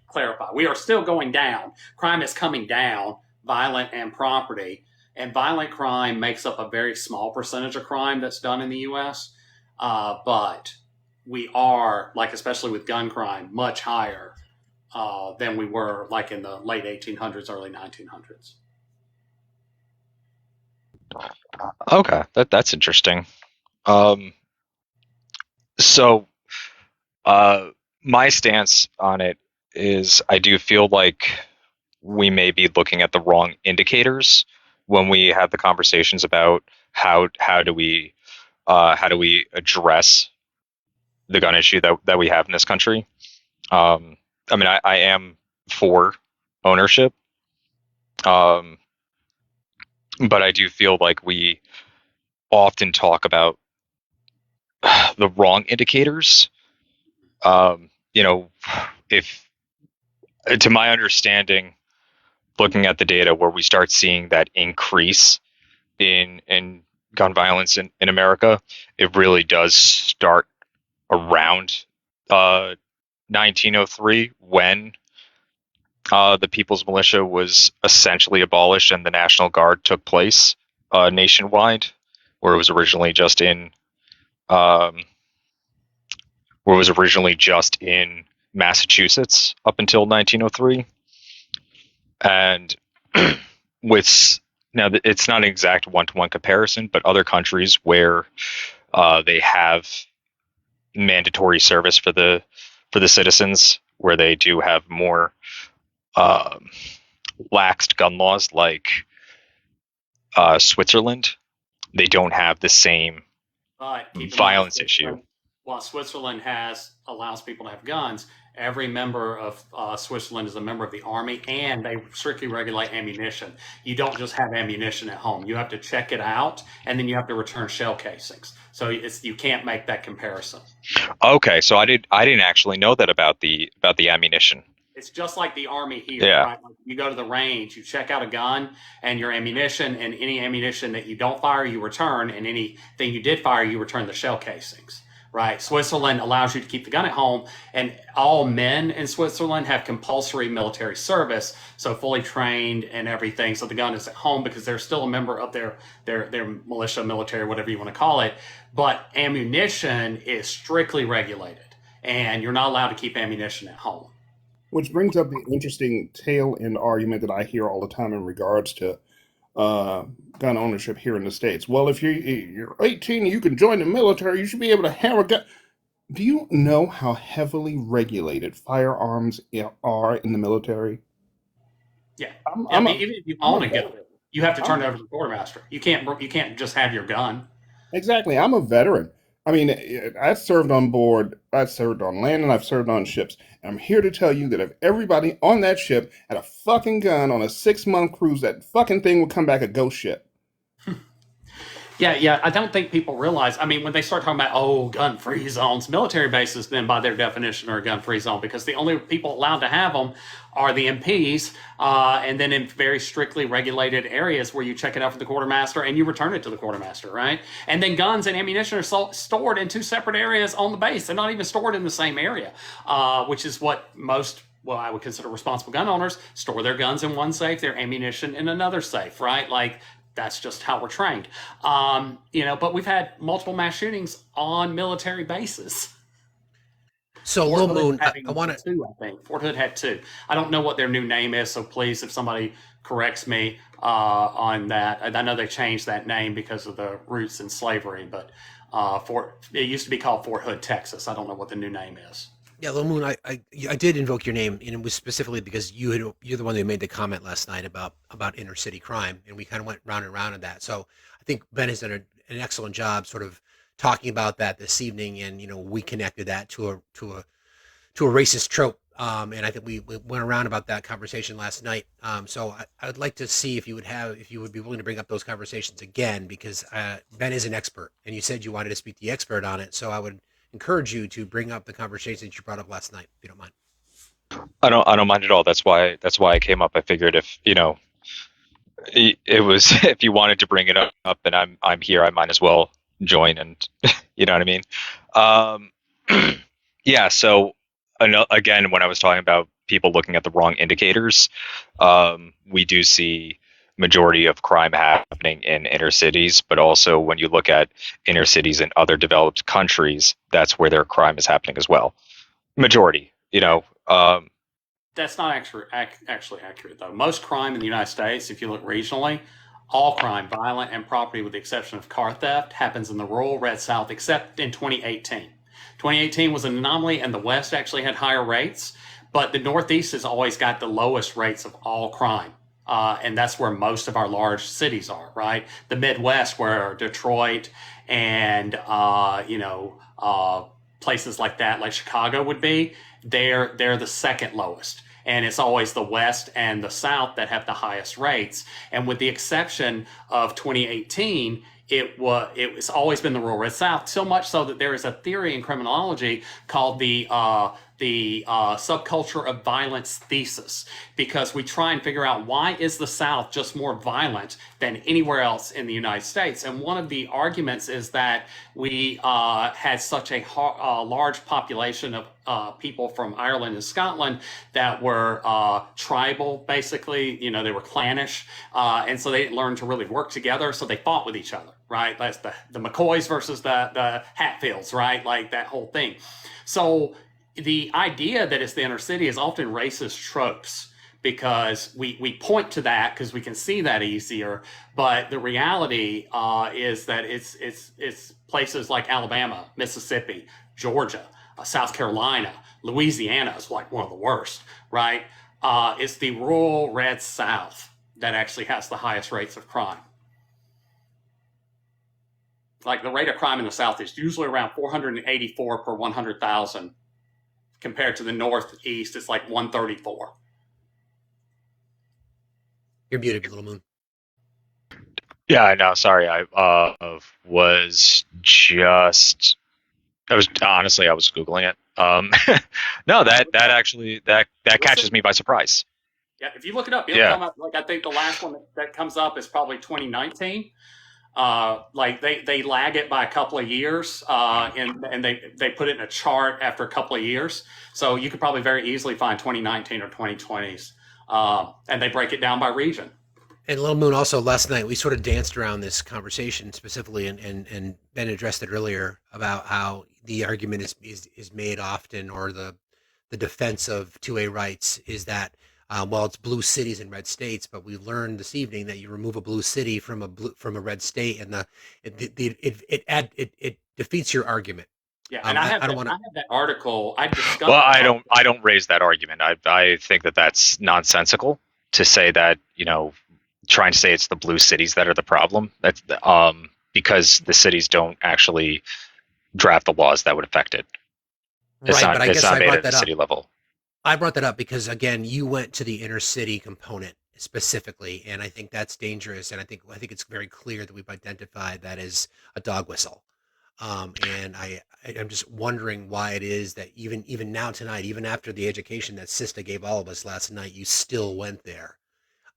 clarify, we are still going down. Crime is coming down, violent and property. And violent crime makes up a very small percentage of crime that's done in the U.S., but we are, especially with gun crime, much higher than we were in the late 1800s, early 1900s. Okay, that's interesting. So my stance on it is I do feel like we may be looking at the wrong indicators when we have the conversations about how do we address the gun issue that we have in this country. I mean, I am for ownership, um, but I do feel like we often talk about the wrong indicators. You know, if to my understanding, looking at the data where we start seeing that increase in gun violence in America, it really does start around 1903 when the People's Militia was essentially abolished and the National Guard took place nationwide, where it was originally just in um, Massachusetts up until 1903, and with now it's not an exact one-to-one comparison, but other countries where they have mandatory service for the citizens, where they do have more um, laxed gun laws, like Switzerland, they don't have the same But keep in mind, violence issue. while Switzerland allows people to have guns, every member of Switzerland is a member of the army, and they strictly regulate ammunition. You don't just have ammunition at home; you have to check it out, and then you have to return shell casings. So you can't make that comparison. Okay, so I didn't actually know that about the ammunition. It's just like the army here, Yeah. right? Like you go to the range, you check out a gun and your ammunition, and any ammunition that you don't fire, you return, and anything you did fire, you return the shell casings, right? Switzerland allows you to keep the gun at home, and all men in Switzerland have compulsory military service, so fully trained and everything. So the gun is at home because they're still a member of their militia, military, whatever you want to call it. But ammunition is strictly regulated, and you're not allowed to keep ammunition at home. Which brings up the interesting tail end argument that I hear all the time in regards to gun ownership here in the States. Well, if you're 18, you can join the military, you should be able to have a gun. Do you know how heavily regulated firearms are in the military? Yeah. I'm a, Even if you I'm own a a gun, veteran. you have to turn I'm it over to the quartermaster. You can't just have your gun. Exactly. I'm a veteran. I mean, I served on board, I served on land, and I've served on ships. And I'm here to tell you that if everybody on that ship had a fucking gun on a 6-month cruise, that fucking thing would come back a ghost ship. Yeah. I don't think people realize. I mean, when they start talking about gun-free zones, military bases, then by their definition are a gun-free zone because the only people allowed to have them are the MPs, and then in very strictly regulated areas where you check it out for the quartermaster and you return it to the quartermaster, right? And then guns and ammunition are stored in two separate areas on the base. They're not even stored in the same area, which is what most I would consider responsible gun owners store their guns in one safe, their ammunition in another safe, right? Like that's just how we're trained. But we've had multiple mass shootings on military bases. So, Fort Lil Hood Moon, I having want to. two, I think. Fort Hood had two. I don't know what their new name is, so please, if somebody corrects me on that. I know they changed that name because of the roots in slavery, but it used to be called Fort Hood, Texas. I don't know what the new name is. Yeah, Lil Moon, I did invoke your name, and it was specifically because you're the one who made the comment last night about inner city crime, and we kind of went round and round on that. So I think Ben has done an excellent job, sort of talking about that this evening, and we connected that to a racist trope, and I think we went around about that conversation last night. So I would like to see if you would be willing to bring up those conversations again, because Ben is an expert, and you said you wanted to speak to the expert on it. So I would encourage you to bring up the conversations you brought up last night, if you don't mind. I don't mind at all. That's why I came up. I figured if it was if you wanted to bring it up and I'm here, I might as well join, and you know what I mean. Yeah. So again, when I was talking about people looking at the wrong indicators, we do see majority of crime happening in inner cities, but also when you look at inner cities in other developed countries, that's where their crime is happening as well. Majority, That's not actually accurate, though. Most crime in the United States, if you look regionally, all crime, violent and property, with the exception of car theft, happens in the rural red South, except in 2018. 2018 was an anomaly, and the West actually had higher rates. But the Northeast has always got the lowest rates of all crime. And that's where most of our large cities are, right? The Midwest, where Detroit and places like that, like Chicago would be, they're the second lowest. And it's always the West and the South that have the highest rates. And with the exception of 2018, it's always been the rural red South. So much so that there is a theory in criminology called the subculture of violence thesis, because we try and figure out why is the South just more violent than anywhere else in the United States. And one of the arguments is that we had such a large population of people from Ireland and Scotland that were tribal, basically. They were clannish, and so they didn't learn to really work together, so they fought with each other, right? That's the McCoys versus the Hatfields, right? Like that whole thing. So the idea that it's the inner city is often racist tropes, because we point to that because we can see that easier. But the reality is that it's places like Alabama, Mississippi, Georgia, South Carolina, Louisiana is like one of the worst, right? It's the rural red South that actually has the highest rates of crime. Like the rate of crime in the South is usually around 484 per 100,000. Compared to the Northeast, it's like 134. You're muted, Little Moon. Yeah, I know. Sorry, I was just. I was Googling it. No, that actually catches me by surprise. Yeah, if you look it up, it'll come up. Like I think the last one that comes up is probably 2019. Like they lag it by a couple of years, and they put it in a chart after a couple of years. So you could probably very easily find 2019 or 2020s, and they break it down by region. And Little Moon, also last night we sort of danced around this conversation specifically, and Ben addressed it earlier about how the argument is made often, or the defense of 2A rights is that well, it's blue cities and red states, but we learned this evening that you remove a blue city from a red state, and it defeats your argument. Yeah, and I have that article. I discussed. Well, I don't raise that argument. I think that that's nonsensical to say that, trying to say it's the blue cities that are the problem. That's because the cities don't actually draft the laws that would affect it. It's right, but I guess not I made brought at the that city up. level. I brought that up because, again, you went to the inner city component specifically, and I think that's dangerous. And I think it's very clear that we've identified that as a dog whistle. And I'm just wondering why it is that even now tonight, even after the education that Sista gave all of us last night, you still went there.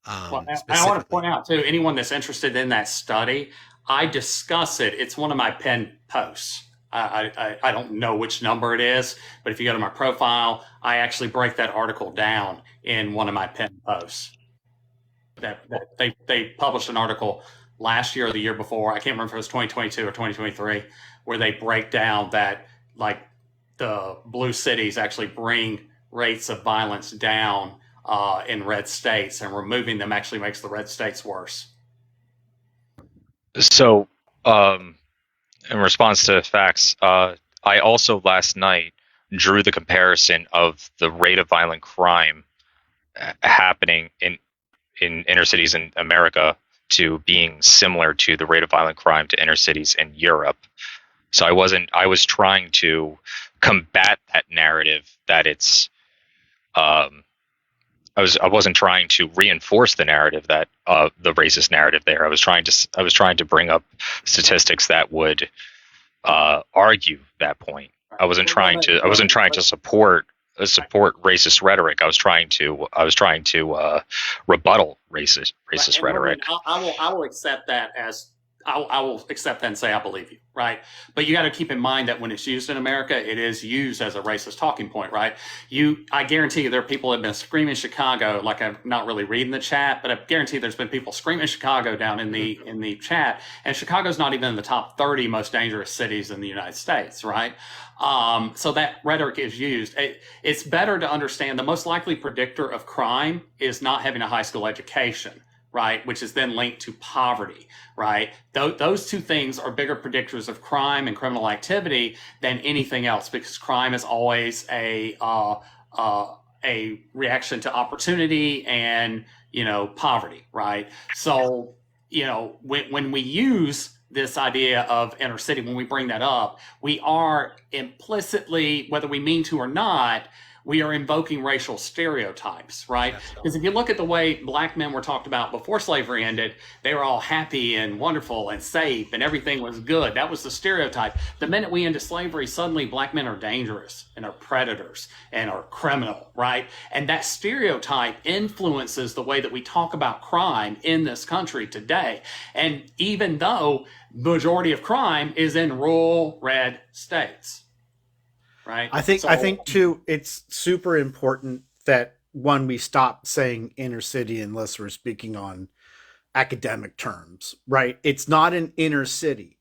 Well, I want to point out too, anyone that's interested in that study, I discuss it. It's one of my pinned posts. I don't know which number it is, but if you go to my profile, I actually break that article down in one of my pinned posts. That they published an article last year or the year before. I can't remember if it was 2022 or 2023, where they break down that like the blue cities actually bring rates of violence down in red states, and removing them actually makes the red states worse. So, in response to facts, I also last night drew the comparison of the rate of violent crime happening in inner cities in America to being similar to the rate of violent crime to inner cities in Europe. So I was trying to combat that narrative that it's I wasn't trying to reinforce the narrative that the racist narrative there. I was trying to bring up statistics that would argue that point. I wasn't trying to support racist rhetoric. I was trying to rebuttal racist rhetoric. I will accept that as I will accept that and say I believe you, right? But you got to keep in mind that when it's used in America, it is used as a racist talking point, right? I guarantee you there are people that have been screaming Chicago, like I'm not really reading the chat, but I guarantee there's been people screaming Chicago down in the chat, and Chicago's not even in the top 30 most dangerous cities in the United States, right? So that rhetoric is used. It's better to understand the most likely predictor of crime is not having a high school education, right? Which is then linked to poverty, right? Those two things are bigger predictors of crime and criminal activity than anything else, because crime is always a a reaction to opportunity and, poverty, right? So, when we use this idea of inner city, when we bring that up, we are implicitly, whether we mean to or not, we are invoking racial stereotypes, right? Because if you look at the way black men were talked about before slavery ended, they were all happy and wonderful and safe and everything was good. That was the stereotype. The minute we end slavery, suddenly black men are dangerous and are predators and are criminal, right? And that stereotype influences the way that we talk about crime in this country today. And even though majority of crime is in rural red states, right? I think too, it's super important that one, we stop saying inner city unless we're speaking on academic terms, right? It's not an inner city.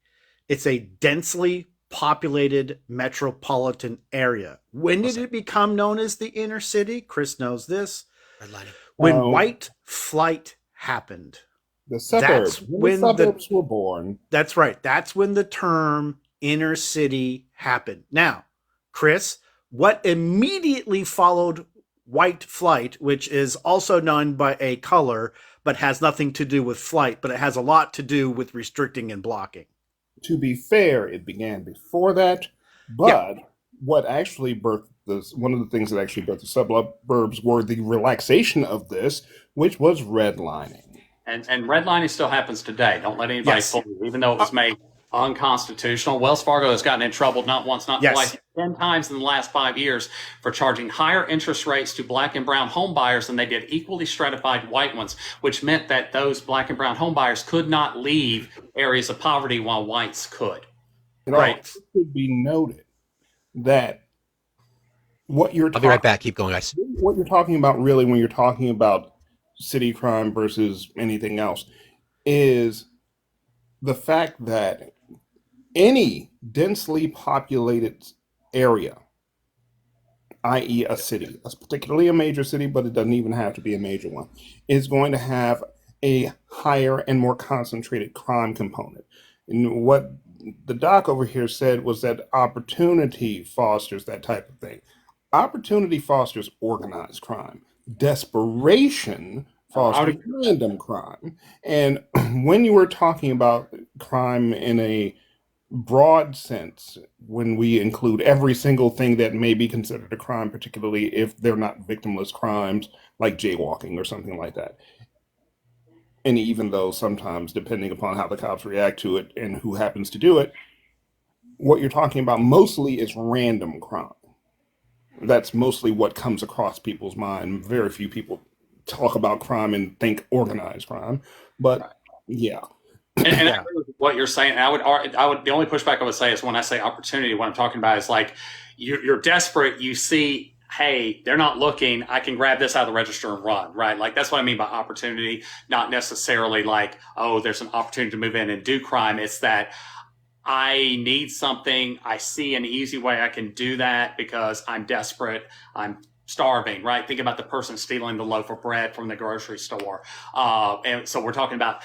It's a densely populated metropolitan area. When did it become known as the inner city? Chris knows this. Redlining. When white flight happened. The suburbs. That's when the suburbs were born. That's right. That's when the term inner city happened. Now, Chris, what immediately followed white flight, which is also known by a color, but has nothing to do with flight, but it has a lot to do with restricting and blocking? To be fair, it began before that, but what actually birthed this, one of the things that actually birthed the suburbs were the relaxation of this, which was redlining. And redlining still happens today. Don't let anybody fool you, even though it was made unconstitutional. Wells Fargo has gotten in trouble not once, not twice, 10 times in the last 5 years for charging higher interest rates to black and brown home buyers than they did equally stratified white ones, which meant that those black and brown home buyers could not leave areas of poverty while whites could. It should be noted that what you're I'll be right back. Keep going, guys. What you're talking about really when you're talking about city crime versus anything else is the fact that any densely populated area, i.e. a city, particularly a major city, but it doesn't even have to be a major one, is going to have a higher and more concentrated crime component. And what the doc over here said was that opportunity fosters that type of thing. Opportunity fosters organized crime. Desperation fosters random crime. And when you were talking about crime in a broad sense, when we include every single thing that may be considered a crime, particularly if they're not victimless crimes like jaywalking or something like that. And even though sometimes, depending upon how the cops react to it and who happens to do it, what you're talking about mostly is random crime. That's mostly what comes across people's mind. Very few people talk about crime and think organized crime, but yeah. And I agree with what you're saying. I would. The only pushback I would say is when I say opportunity, what I'm talking about is like you're desperate. You see, hey, they're not looking. I can grab this out of the register and run. Right? Like that's what I mean by opportunity. Not necessarily like, oh, there's an opportunity to move in and do crime. It's that I need something. I see an easy way I can do that because I'm desperate. I'm starving, right? Think about the person stealing the loaf of bread from the grocery store. And so we're talking about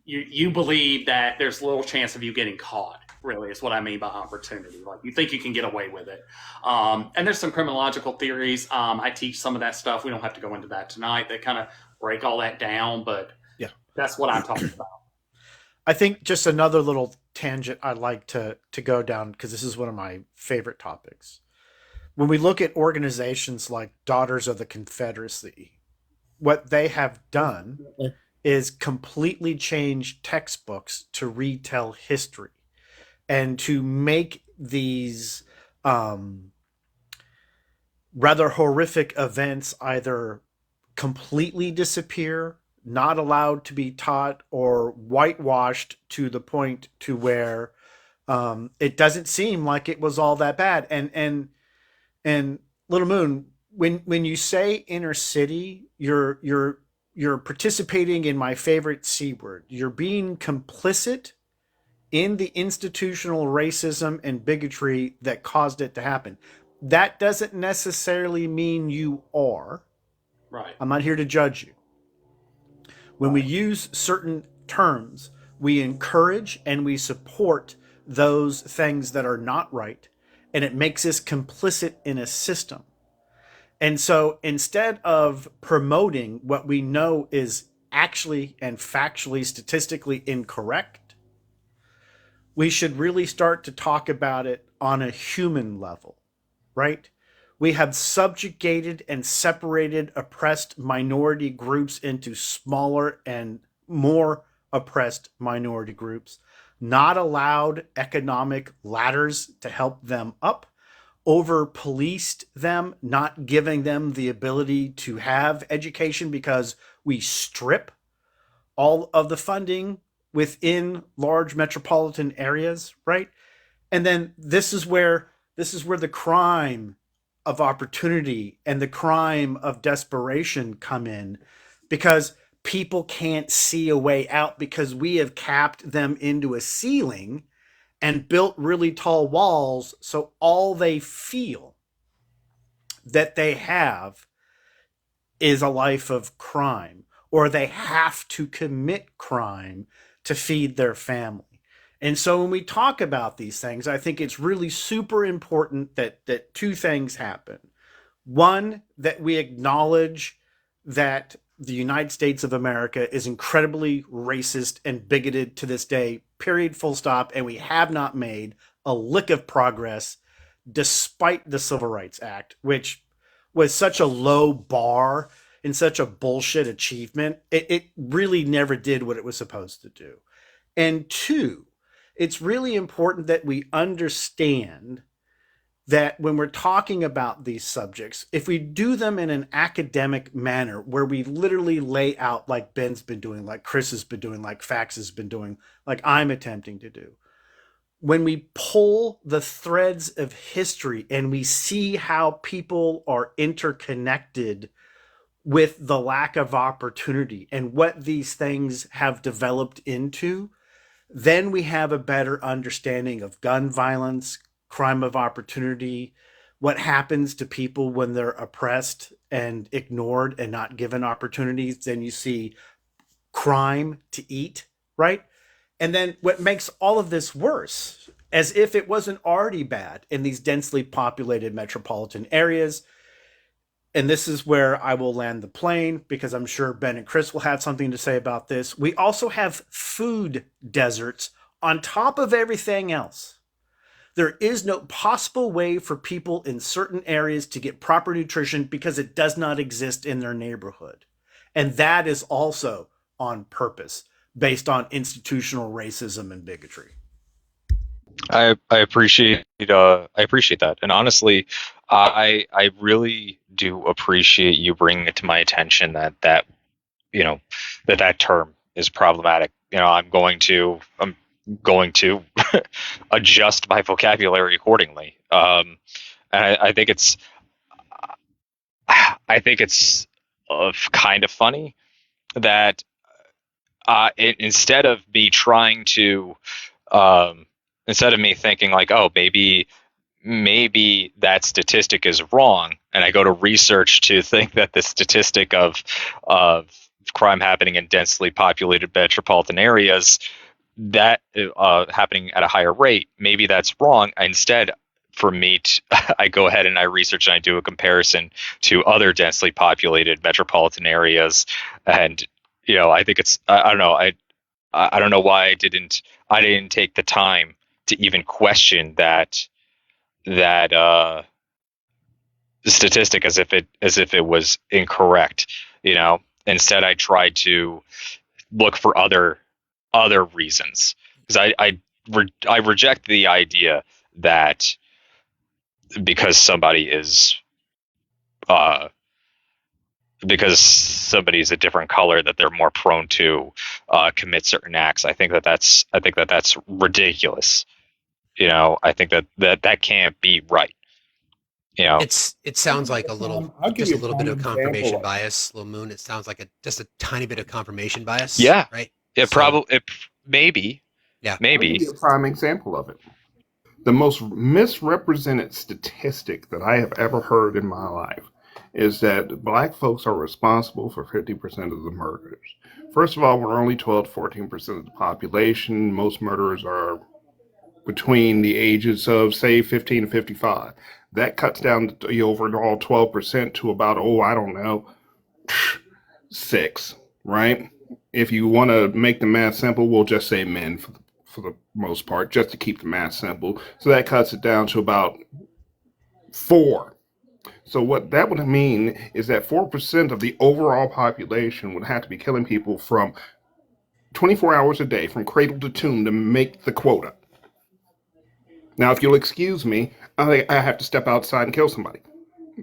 you believe that there's little chance of you getting caught, really, is what I mean by opportunity. Like you think you can get away with it. And there's some criminological theories. I teach some of that stuff. We don't have to go into that tonight. They kind of break all that down, but that's what I'm talking about. I think just another little tangent I'd like to go down, because this is one of my favorite topics. When we look at organizations like Daughters of the Confederacy, what they have done is completely change textbooks to retell history and to make these rather horrific events either completely disappear, not allowed to be taught, or whitewashed to the point to where it doesn't seem like it was all that bad. And Little Moon, when you say inner city, you're participating in my favorite C word. You're being complicit in the institutional racism and bigotry that caused it to happen. That doesn't necessarily mean you are. Right. I'm not here to judge you. When we use certain terms, we encourage and we support those things that are not right, and it makes us complicit in a system. And so instead of promoting what we know is actually and factually, statistically incorrect, we should really start to talk about it on a human level, right? We have subjugated and separated oppressed minority groups into smaller and more oppressed minority groups, not allowed economic ladders to help them up, over policed them, not giving them the ability to have education because we strip all of the funding within large metropolitan areas, right? And then this is where the crime of opportunity and the crime of desperation come in, because people can't see a way out because we have capped them into a ceiling and built really tall walls, so all they feel that they have is a life of crime, or they have to commit crime to feed their family. And so when we talk about these things, I think it's really super important that two things happen. One, that we acknowledge that the United States of America is incredibly racist and bigoted to this day, period, full stop, and we have not made a lick of progress despite the Civil Rights Act, which was such a low bar and such a bullshit achievement. It really never did what it was supposed to do. And two, it's really important that we understand that when we're talking about these subjects, if we do them in an academic manner where we literally lay out, like Ben's been doing, like Chris has been doing, like Fax has been doing, like I'm attempting to do, when we pull the threads of history and we see how people are interconnected with the lack of opportunity and what these things have developed into, then we have a better understanding of gun violence, crime of opportunity, what happens to people when they're oppressed and ignored and not given opportunities. Then you see crime to eat, right? And then what makes all of this worse, as if it wasn't already bad in these densely populated metropolitan areas, and this is where I will land the plane because I'm sure Ben and Chris will have something to say about this. We also have food deserts on top of everything else. There is no possible way for people in certain areas to get proper nutrition because it does not exist in their neighborhood. And that is also on purpose, based on institutional racism and bigotry. I appreciate that, and honestly, I really do appreciate you bringing it to my attention that you know that term is problematic. I'm going to adjust my vocabulary accordingly. And I think it's kind of funny that instead of me trying to instead of me thinking like, oh, maybe that statistic is wrong, and I go to research to think that the statistic of crime happening in densely populated metropolitan areas, that happening at a higher rate, maybe that's wrong. Instead, for me, I go ahead and I research and I do a comparison to other densely populated metropolitan areas, and I think I don't know. I don't know why I didn't take the time to even question that statistic as if it was incorrect. Instead I tried to look for other reasons, because I reject the idea that because somebody is uh somebody's a different color that they're more prone to commit certain acts. I think that that's ridiculous. I think that can't be right. It sounds like I'll give just you a a little bit prime of confirmation example. bias, little moon. It sounds like just a tiny bit of confirmation bias, Yeah, right? it So probably it maybe yeah, I'll give maybe you a prime example of it. The most misrepresented statistic that I have ever heard in my life is that black folks are responsible for 50% of the murders. First of all, we're only 12 to 14% of the population. Most murderers are between the ages of, say, 15 to 55. That cuts down the overall 12% to about, oh, I don't know, 6, right? If you want to make the math simple, we'll just say men for the most part, just to keep the math simple. So that cuts it down to about 4. So what that would mean is that 4% of the overall population would have to be killing people from 24 hours a day, from cradle to tomb, to make the quota. Now, if you'll excuse me, I have to step outside and kill somebody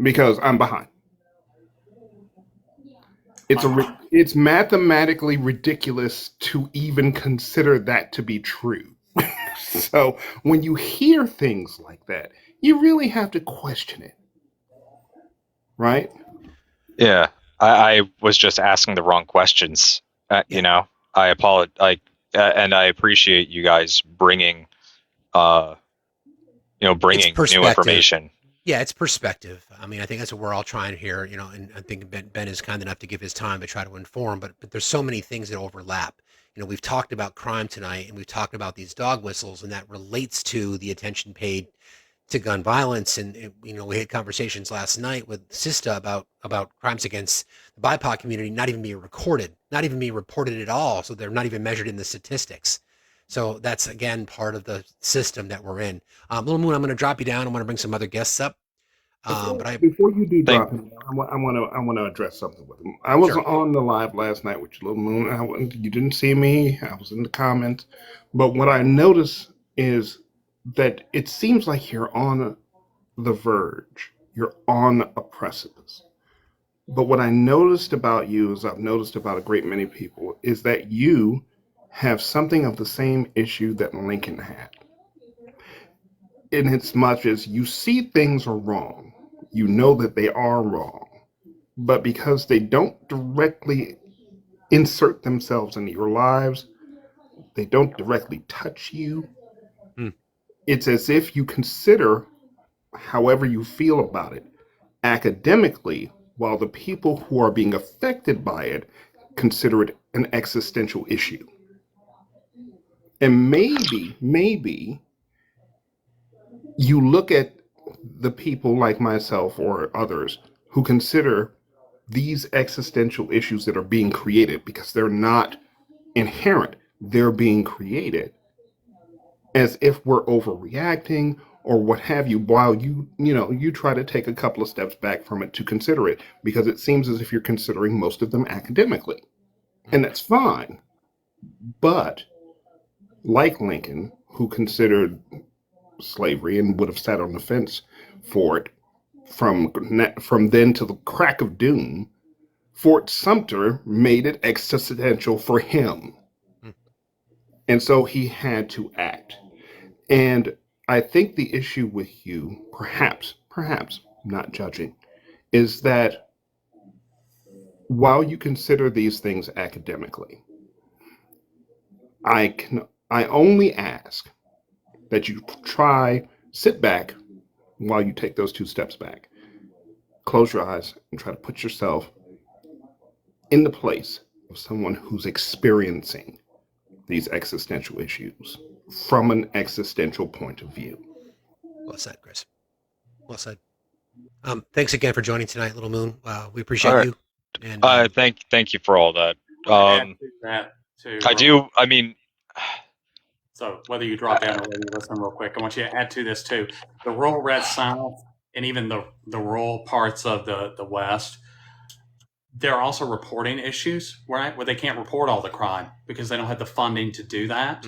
because I'm behind. It's mathematically ridiculous to even consider that to be true. So when you hear things like that, you really have to question it, right? Yeah, I was just asking the wrong questions. You know, I apologize. And I appreciate you guys bringing, bringing new information. Yeah, it's perspective. I mean, I think that's what we're all trying here, and I think Ben is kind enough to give his time to try to inform, but there's so many things that overlap. We've talked about crime tonight, and we've talked about these dog whistles, and that relates to the attention paid to gun violence. And we had conversations last night with Sista about crimes against the BIPOC community not even being recorded, not even being reported at all. So they're not even measured in the statistics. So that's again part of the system that we're in. Little Moon, I'm going to drop you down. I'm going to bring some other guests up. Before you do drop him, I want to address something with him. I was on the live last night with you, Little Moon. You didn't see me. I was in the comments, but what I noticed is that it seems like you're on the verge. You're on a precipice. But what I noticed about you, as I've noticed about a great many people, is that you have something of the same issue that Lincoln had. In as much as you see things are wrong, you know that they are wrong, but because they don't directly insert themselves into your lives, they don't directly touch you. It's as if you consider however you feel about it academically, while the people who are being affected by it consider it an existential issue. And maybe you look at the people like myself or others who consider these existential issues that are being created, because they're not inherent, they're being created, as if we're overreacting or what have you, while you try to take a couple of steps back from it to consider it, because it seems as if you're considering most of them academically. And that's fine. But like Lincoln, who considered slavery and would have sat on the fence for it from then to the crack of doom, Fort Sumter made it existential for him. And so he had to act. And I think the issue with you, perhaps, not judging, is that while you consider these things academically, I only ask that you sit back while you take those 2 steps back. Close your eyes and try to put yourself in the place of someone who's experiencing these existential issues from an existential point of view. Well said, Chris. Well said. Thanks again for joining tonight, Little Moon. We appreciate you. And thank you for all that. I do. I mean, so whether you drop down or whether you listen real quick, I want you to add to this too. The rural red South and even the rural parts of the West, there are also reporting issues, right? Where they can't report all the crime because they don't have the funding to do that.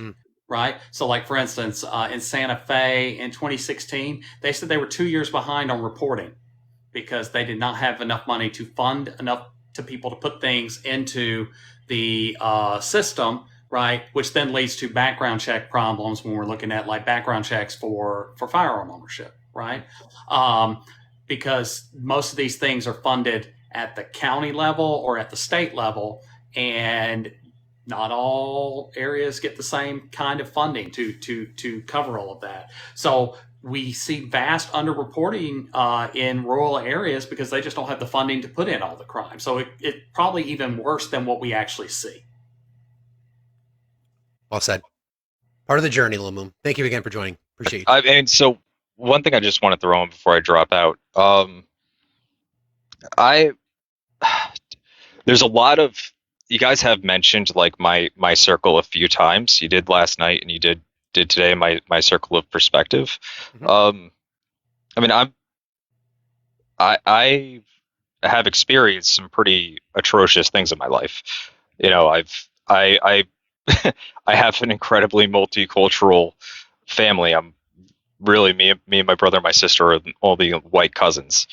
Right. So like, for instance, in Santa Fe in 2016, they said they were 2 years behind on reporting because they did not have enough money to fund enough to people to put things into the system. Right. Which then leads to background check problems when we're looking at like background checks for firearm ownership. Right. Because most of these things are funded at the county level or at the state level, and not all areas get the same kind of funding to cover all of that. So we see vast underreporting in rural areas because they just don't have the funding to put in all the crime. So it's probably even worse than what we actually see. Well said. Part of the journey, Little Moon. Thank you again for joining. Appreciate you. And so one thing I just want to throw in before I drop out. I there's a lot of you guys have mentioned like my circle a few times. You did last night, and you did today. My circle of perspective. Mhm. I mean, I have experienced some pretty atrocious things in my life. You know, I I have an incredibly multicultural family. I'm really me and my brother and my sister are all the white cousins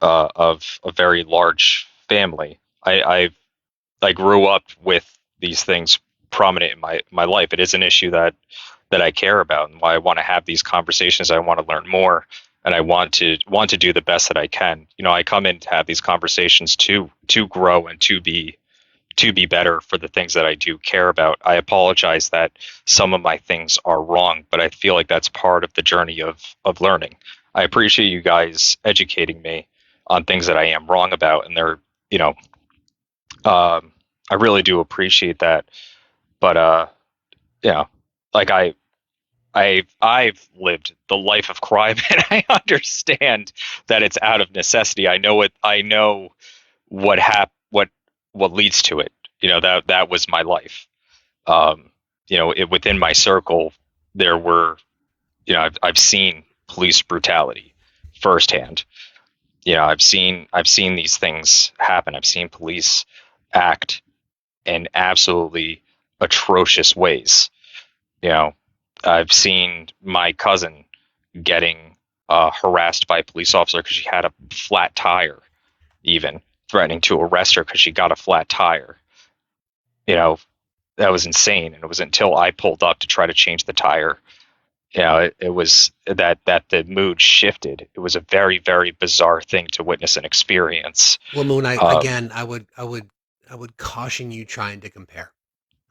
of a very large family. I grew up with these things prominent in my life. It is an issue that I care about, and why I want to have these conversations. I want to learn more, and I want to do the best that I can. You know, I come in to have these conversations to grow and to be better for the things that I do care about. I apologize that some of my things are wrong, but I feel like that's part of the journey of learning. I appreciate you guys educating me on things that I am wrong about, and they're, you know, I really do appreciate that. But you know, like I've lived the life of crime, and I understand that it's out of necessity. I know it. I know what leads to it. You know, that was my life. You know, within my circle, there were, you know, I've seen police brutality firsthand. You know, I've seen these things happen. I've seen police act in absolutely atrocious ways. You know, I've seen my cousin getting harassed by a police officer because she had a flat tire, even threatening to arrest her because she got a flat tire. You know, that was insane. And it was until I pulled up to try to change the tire, you know, it was that the mood shifted. It was a very, very bizarre thing to witness and experience. Little Moon, Um, I would caution you trying to compare.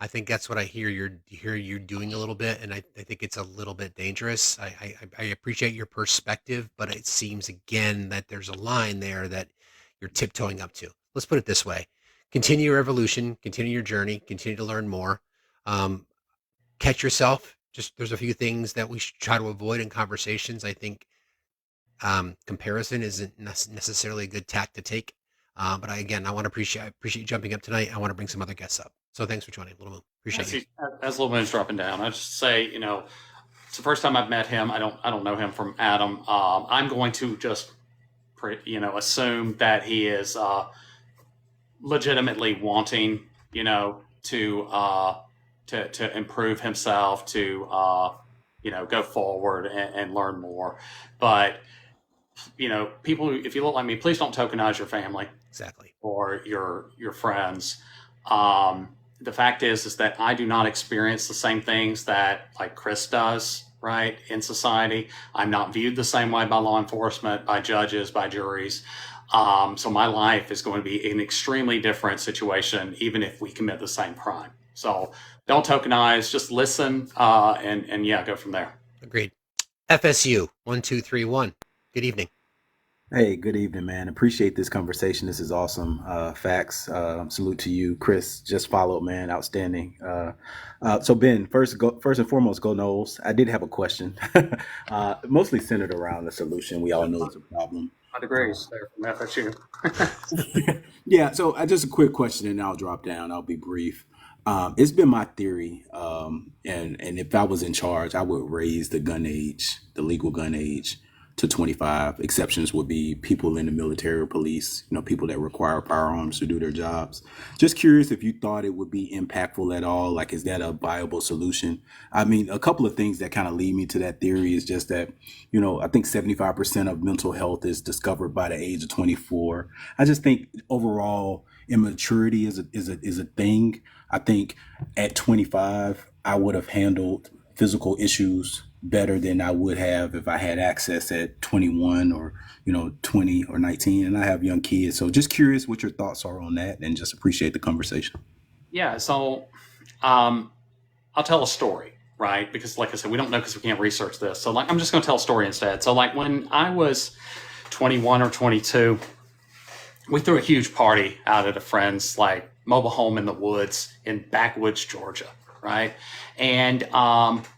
I think that's what I hear you doing a little bit, and I think it's a little bit dangerous. I appreciate your perspective, but it seems again that there's a line there that you're tiptoeing up to. Let's put it this way: continue your evolution, continue your journey, continue to learn more. Um, Catch yourself. Just there's a few things that we should try to avoid in conversations. I think comparison isn't necessarily a good tack to take. But again, I appreciate you jumping up tonight. I want to bring some other guests up. So thanks for joining, Little Moon. Appreciate you. As Little Moon's dropping down, I just say, you know, it's the first time I've met him. I don't know him from Adam. I'm going to just, you know, assume that he is legitimately wanting, you know, to improve himself, to you know, go forward and learn more. But you know, people, if you look like me, please don't tokenize your family Exactly. or your friends. The fact is that I do not experience the same things that like Chris does, right, in society. I'm not viewed the same way by law enforcement, by judges, by juries. So my life is going to be an extremely different situation, even if we commit the same crime. So don't tokenize, just listen, and yeah, go from there. Agreed. FSU 1231. Good evening. Hey, good evening, man. Appreciate this conversation. This is awesome. Facts. Salute to you, Chris. Just followed, man. Outstanding. So Ben, first and foremost, go Knowles. I did have a question, mostly centered around the solution. We all know it's a problem. Degrees there from FSU. Yeah. So just a quick question, and I'll drop down. I'll be brief. It's been my theory, and if I was in charge, I would raise the gun age, the legal gun age, to 25. Exceptions would be people in the military or police, you know, people that require firearms to do their jobs. Just curious if you thought it would be impactful at all. Like, is that a viable solution? I mean, a couple of things that kind of lead me to that theory is just that, you know, I think 75% of mental health is discovered by the age of 24. I just think overall immaturity is a thing. I think at 25, I would have handled physical issues better than I would have if I had access at 21 or, you know, 20 or 19. And I have young kids. So just curious what your thoughts are on that, and just appreciate the conversation. Yeah, so I'll tell a story, right? Because like I said, we don't know because we can't research this. So like I'm just going to tell a story instead. So like when I was 21 or 22, we threw a huge party out at a friend's like mobile home in the woods in backwoods Georgia, right? And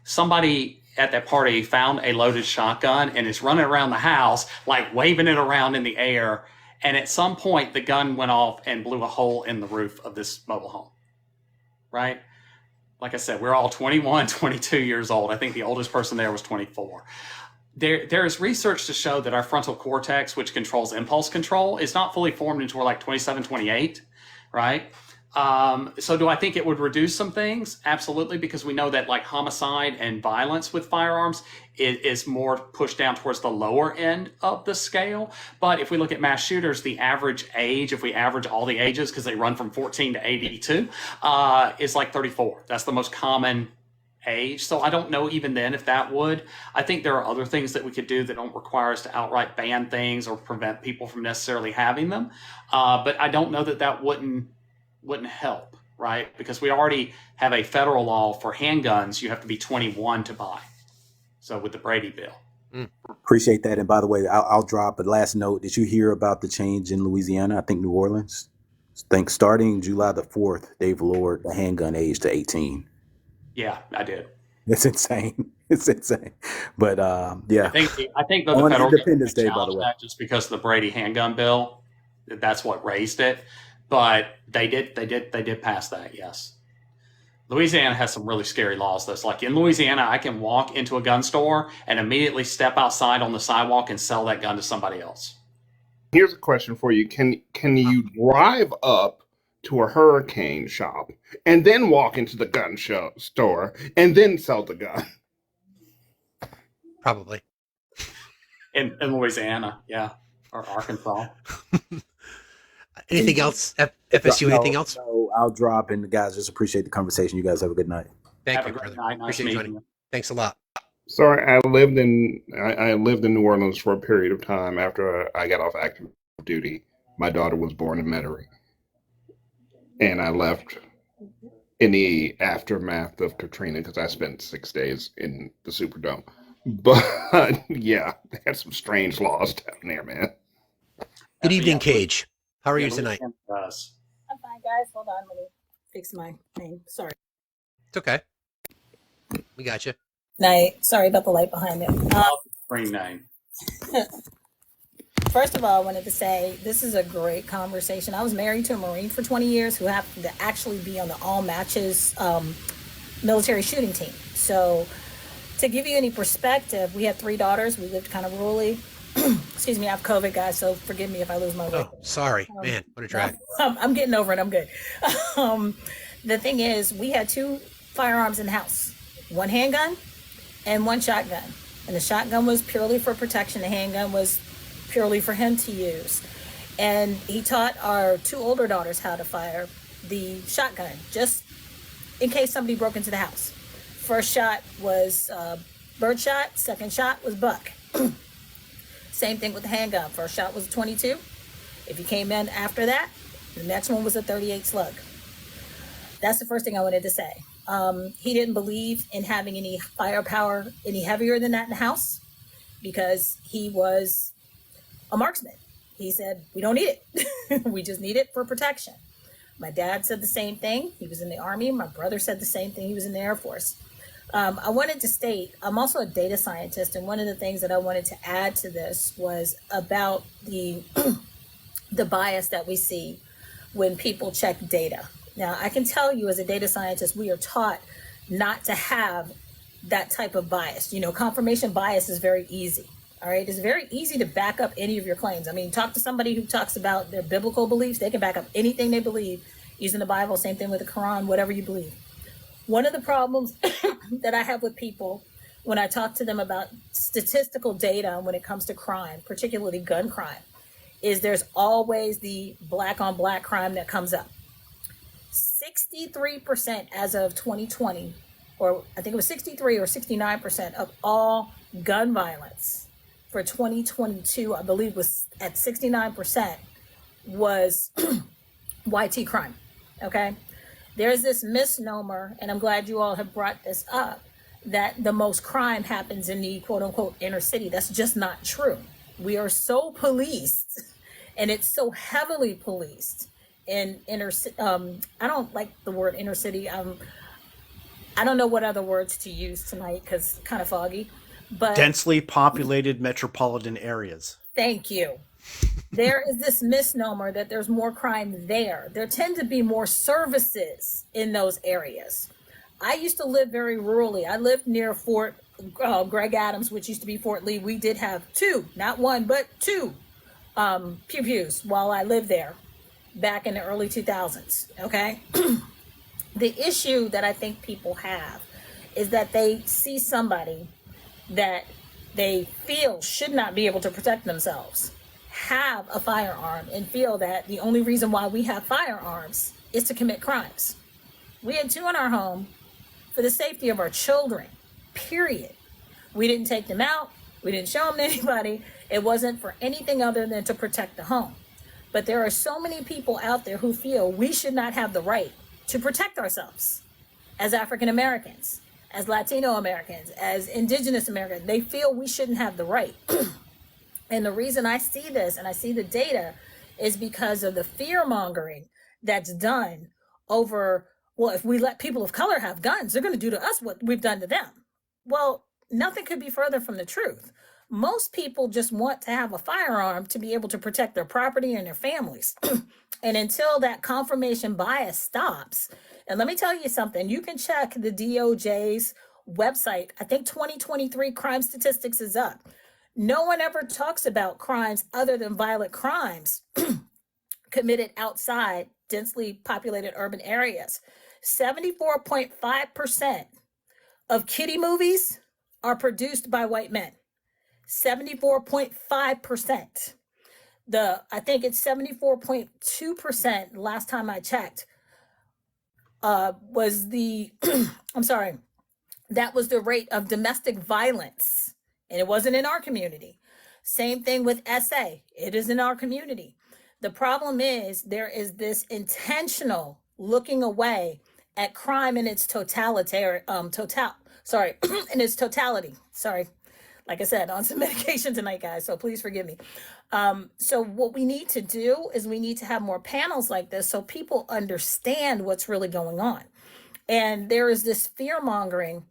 somebody at that party found a loaded shotgun and is running around the house, like waving it around in the air. And at some point, the gun went off and blew a hole in the roof of this mobile home, right? Like I said, we're all 21, 22 years old. I think the oldest person there was 24. There is research to show that our frontal cortex, which controls impulse control, is not fully formed until we're like 27, 28, right? So do I think it would reduce some things? Absolutely, because we know that like homicide and violence with firearms is more pushed down towards the lower end of the scale. But if we look at mass shooters, the average age, if we average all the ages, because they run from 14 to 82, is like 34. That's the most common age. So I don't know even then if that would. I think there are other things that we could do that don't require us to outright ban things or prevent people from necessarily having them. But I don't know that that wouldn't help, right? Because we already have a federal law for handguns. You have to be 21 to buy. So with the Brady bill. Appreciate that. And by the way, I'll drop a last note. Did you hear about the change in Louisiana? I think New Orleans. I think starting July the 4th, they've lowered the handgun age to 18. Yeah, I did. It's insane. It's insane. But yeah. I think that the On federal Independence government Day, by the challenged way. that just because of the Brady handgun bill. That's what raised it. But they did pass that, yes. Louisiana has some really scary laws, though. It's like in Louisiana, I can walk into a gun store and immediately step outside on the sidewalk and sell that gun to somebody else. Here's a question for you. Can you drive up to a hurricane shop and then walk into the gun store and then sell the gun? Probably. In Louisiana, yeah. Or Arkansas. Anything else? FSU, anything else? No, I'll drop, and guys, just appreciate the conversation. You guys have a good night. Thank Have you, a great brother. night. Nice Appreciate you meeting joining. you. Thanks a lot. Sorry, I lived in New Orleans for a period of time after I got off active duty. My daughter was born in Metairie, and I left in the aftermath of Katrina because I spent 6 days in the Superdome. But yeah, they had some strange laws down there, man. Good evening, Cage. How are you tonight? I'm fine, guys. Hold on, let me fix my name. Sorry. It's okay. We got you. Night. Sorry about the light behind it. Green name. First of all, I wanted to say this is a great conversation. I was married to a Marine for 20 years who happened to actually be on the all matches military shooting team. So to give you any perspective, we had 3 daughters. We lived kind of rurally. Excuse me, I have COVID, guys, so forgive me if I lose my way. Oh, sorry. Man, what a drag. I'm getting over it. I'm good. The thing is, we had 2 firearms in the house, 1 handgun and 1 shotgun. And the shotgun was purely for protection. The handgun was purely for him to use. And he taught our 2 older daughters how to fire the shotgun, just in case somebody broke into the house. First shot was bird shot. Second shot was buck. Same thing with the handgun. First shot was a 22. If you came in after that, the next one was a 38 slug. That's the first thing I wanted to say. He didn't believe in having any firepower any heavier than that in the house because he was a marksman. He said, we don't need it. We just need it for protection. My dad said the same thing. He was in the Army. My brother said the same thing. He was in the Air Force. I wanted to state, I'm also a data scientist, and one of the things that I wanted to add to this was about the the bias that we see when people check data. Now, I can tell you as a data scientist, we are taught not to have that type of bias. You know, confirmation bias is very easy. All right, it's very easy to back up any of your claims. I mean, talk to somebody who talks about their biblical beliefs. They can back up anything they believe using the Bible. Same thing with the Quran, whatever you believe. One of the problems that I have with people when I talk to them about statistical data when it comes to crime, particularly gun crime, is there's always the black on black crime that comes up. 63% as of 2020, or I think it was 63 or 69% of all gun violence for 2022, I believe was at 69%, was YT crime, okay? There's this misnomer, and I'm glad you all have brought this up, that the most crime happens in the quote unquote inner city. That's just not true. We are so policed, and it's so heavily policed in inner city. I don't like the word inner city. I don't know what other words to use tonight because kind of foggy, but Densely populated metropolitan areas. thank you. There is this misnomer that there's more crime there. There tend to be more services in those areas. I used to live very rurally. I lived near Fort Greg Adams, which used to be Fort Lee. We did have two, not one, but two pew pews while I lived there back in the early 2000s. Okay. The issue that I think people have is that they see somebody that they feel should not be able to protect themselves have a firearm and feel that the only reason why we have firearms is to commit crimes. We had two in our home for the safety of our children, period. We didn't take them out. We didn't show them to anybody. It wasn't for anything other than to protect the home. But there are so many people out there who feel we should not have the right to protect ourselves as African Americans, as Latino Americans, as Indigenous Americans. They feel we shouldn't have the right. And the reason I see this and I see the data is because of the fear mongering that's done over, well, if we let people of color have guns, they're going to do to us what we've done to them. Well, nothing could be further from the truth. Most people just want to have a firearm to be able to protect their property and their families. And until that confirmation bias stops, and let me tell you something, you can check the DOJ's website. I think 2023 crime statistics is up. No one ever talks about crimes other than violent crimes committed outside densely populated urban areas. 74.5% of kiddie movies are produced by white men. 74.5%. I think it's 74.2% last time I checked, was the, I'm sorry, that was the rate of domestic violence. And it wasn't in our community. Same thing with SA. It is in our community. The problem is there is this intentional looking away at crime in its in its totality. Sorry. Like I said, on some medication tonight, guys, so please forgive me. So what we need to do is we need to have more panels like this so people understand what's really going on. And there is this fear mongering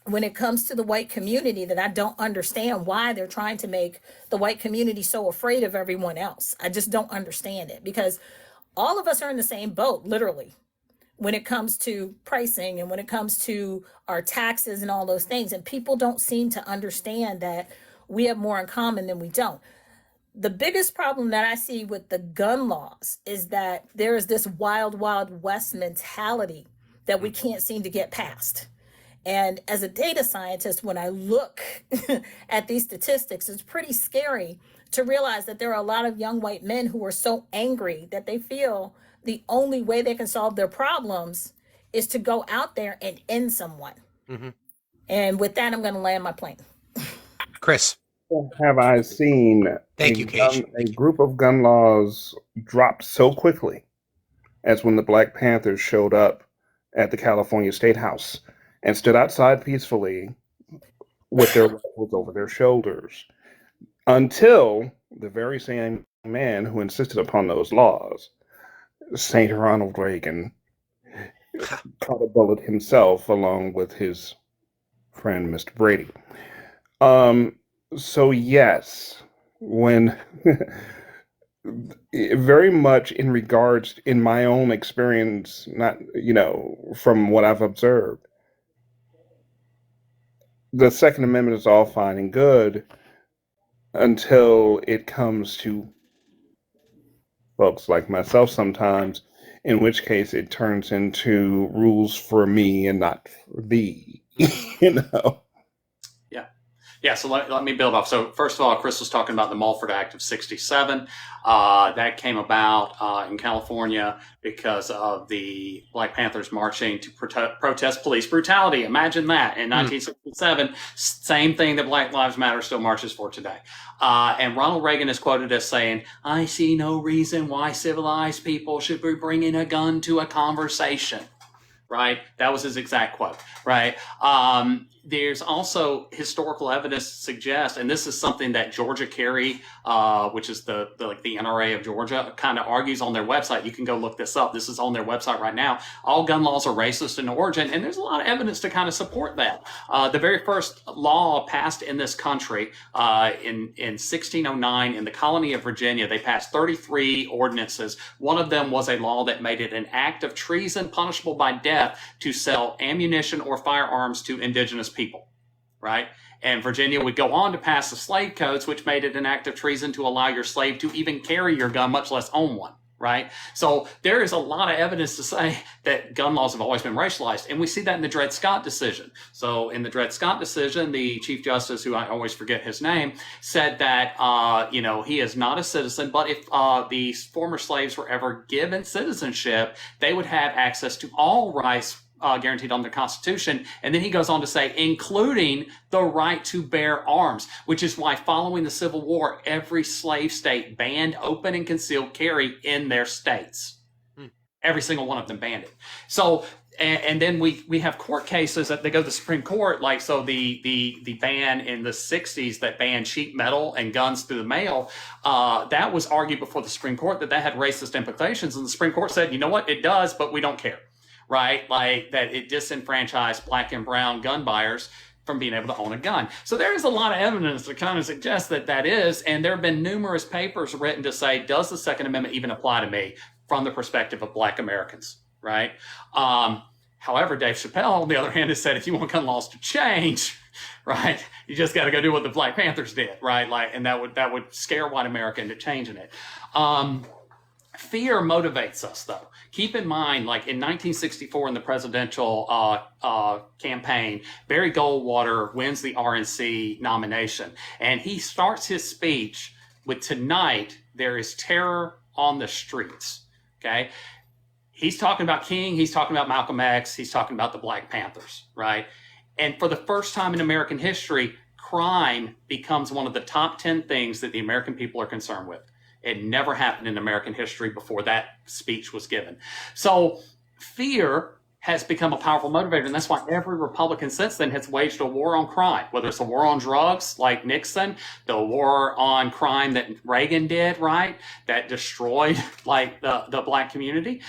when it comes to the white community that I don't understand why they're trying to make the white community so afraid of everyone else. I just don't understand it because all of us are in the same boat, literally, when it comes to pricing and when it comes to our taxes and all those things. And people don't seem to understand that we have more in common than we don't. The biggest problem that I see with the gun laws is that there is this wild, wild west mentality that we can't seem to get past. And as a data scientist, when I look at these statistics, it's pretty scary to realize that there are a lot of young white men who are so angry that they feel the only way they can solve their problems is to go out there and end someone. Mm-hmm. And with that, I'm going to land my plane. Chris. Have I seen a group of gun laws dropped so quickly as when the Black Panthers showed up at the California State House and stood outside peacefully with their rifles over their shoulders until the very same man who insisted upon those laws, St. Ronald Reagan, caught a bullet himself along with his friend, Mr. Brady. So yes, when very much in regards, in my own experience, not, from what I've observed, the Second Amendment is all fine and good until it comes to folks like myself sometimes, in which case it turns into rules for me and not for thee, Yeah, so let me build off. So first of all, Chris was talking about the Mulford Act of 67. That came about in California because of the Black Panthers marching to protest police brutality. Imagine that in 1967, same thing that Black Lives Matter still marches for today. And Ronald Reagan is quoted as saying, "I see no reason why civilized people should be bringing a gun to a conversation." Right? That was his exact quote, right? there's also historical evidence to suggest, and this is something that Georgia Carry, which is the NRA of Georgia, kind of argues on their website. You can go look this up. This is on their website right now. All gun laws are racist in origin, and there's a lot of evidence to kind of support that. The very first law passed in this country in 1609 in the colony of Virginia, they passed 33 ordinances. One of them was a law that made it an act of treason punishable by death to sell ammunition or firearms to indigenous people, right? And Virginia would go on to pass the slave codes, which made it an act of treason to allow your slave to even carry your gun, much less own one, right? So there is a lot of evidence to say that gun laws have always been racialized. And we see that in the Dred Scott decision. So in the Dred Scott decision, the Chief Justice, who I always forget his name, said that, he is not a citizen, but if these former slaves were ever given citizenship, they would have access to all rights guaranteed on the Constitution. And then he goes on to say, including the right to bear arms, which is why following the Civil War, every slave state banned open and concealed carry in their states. Every single one of them banned it. So, and then we have court cases that they go to the Supreme Court, like, so the ban in the 60s that banned sheet metal and guns through the mail, that was argued before the Supreme Court that had racist implications. And the Supreme Court said, you know what, it does, but we don't care. Right? Like that it disenfranchised black and brown gun buyers from being able to own a gun. So there is a lot of evidence to kind of suggest that is, and there have been numerous papers written to say, does the Second Amendment even apply to me from the perspective of black Americans, right? However, Dave Chappelle, on the other hand, has said, if you want gun laws to change, right, you just got to go do what the Black Panthers did, right? Like, and that would scare white America into changing it. Fear motivates us, though. Keep in mind, like in 1964 in the presidential campaign, Barry Goldwater wins the RNC nomination. And he starts his speech with, tonight, there is terror on the streets, okay? He's talking about King, he's talking about Malcolm X, he's talking about the Black Panthers, right? And for the first time in American history, crime becomes one of the top 10 things that the American people are concerned with. It never happened in American history before that speech was given. So fear has become a powerful motivator, and that's why every Republican since then has waged a war on crime, whether it's a war on drugs like Nixon, the war on crime that Reagan did, right, that destroyed like the black community.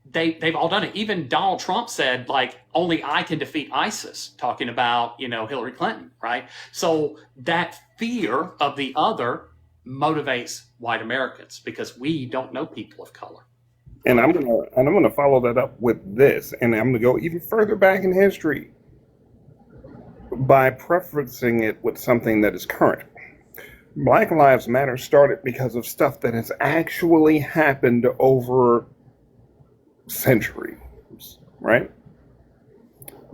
They've all done it. Even Donald Trump said, like, only I can defeat ISIS, talking about, Hillary Clinton, right? So that fear of the other motivates white Americans because we don't know people of color. And I'm gonna follow that up with this, and I'm gonna go even further back in history by preferencing it with something that is current. Black Lives Matter started because of stuff that has actually happened over centuries, right?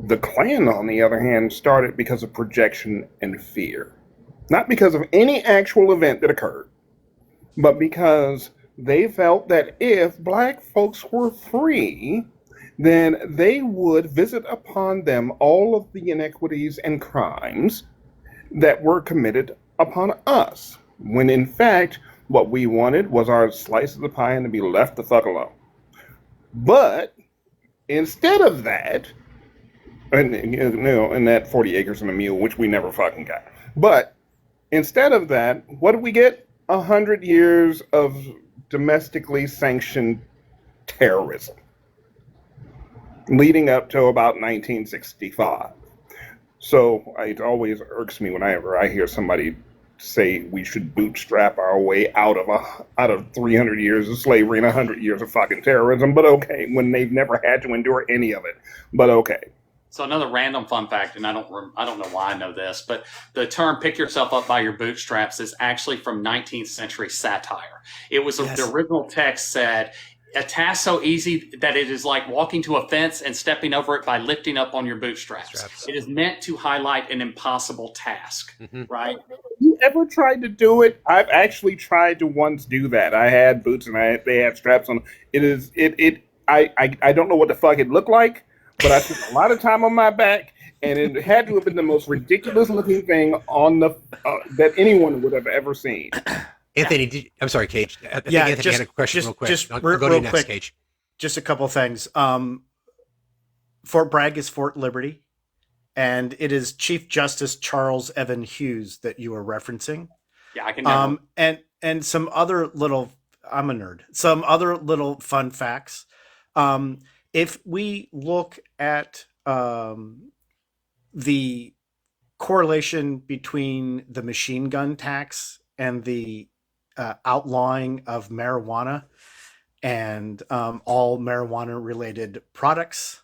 The Klan, on the other hand, started because of projection and fear. Not because of any actual event that occurred, but because they felt that if black folks were free, then they would visit upon them all of the inequities and crimes that were committed upon us, when in fact, what we wanted was our slice of the pie and to be left the fuck alone. But instead of that, and that 40 acres and a mule, which we never fucking got, but instead of that, what did we get? 100 years of domestically sanctioned terrorism, leading up to about 1965. So it always irks me whenever I hear somebody say we should bootstrap our way out of 300 years of slavery and 100 years of fucking terrorism. But okay, when they've never had to endure any of it. But okay. So another random fun fact, and I don't know why I know this, but the term "pick yourself up by your bootstraps" is actually from 19th century satire. It was the original text said, "A task so easy that it is like walking to a fence and stepping over it by lifting up on your bootstraps." It is meant to highlight an impossible task, right? You ever tried to do it? I've actually tried to once do that. I had boots and they had straps on. I don't know what the fuck it looked like. But I took a lot of time on my back, and it had to have been the most ridiculous-looking thing on the that anyone would have ever seen. Anthony, I'm sorry, Cage. I think Anthony had a question real quick. I'll go to you next, Cage. Just a couple things. Fort Bragg is Fort Liberty. and it is Chief Justice Charles Evan Hughes that you are referencing. Yeah, I can definitely. And some other little, I'm a nerd. Some other little fun facts. If we look at the correlation between the machine gun tax and the outlawing of marijuana and all marijuana related products,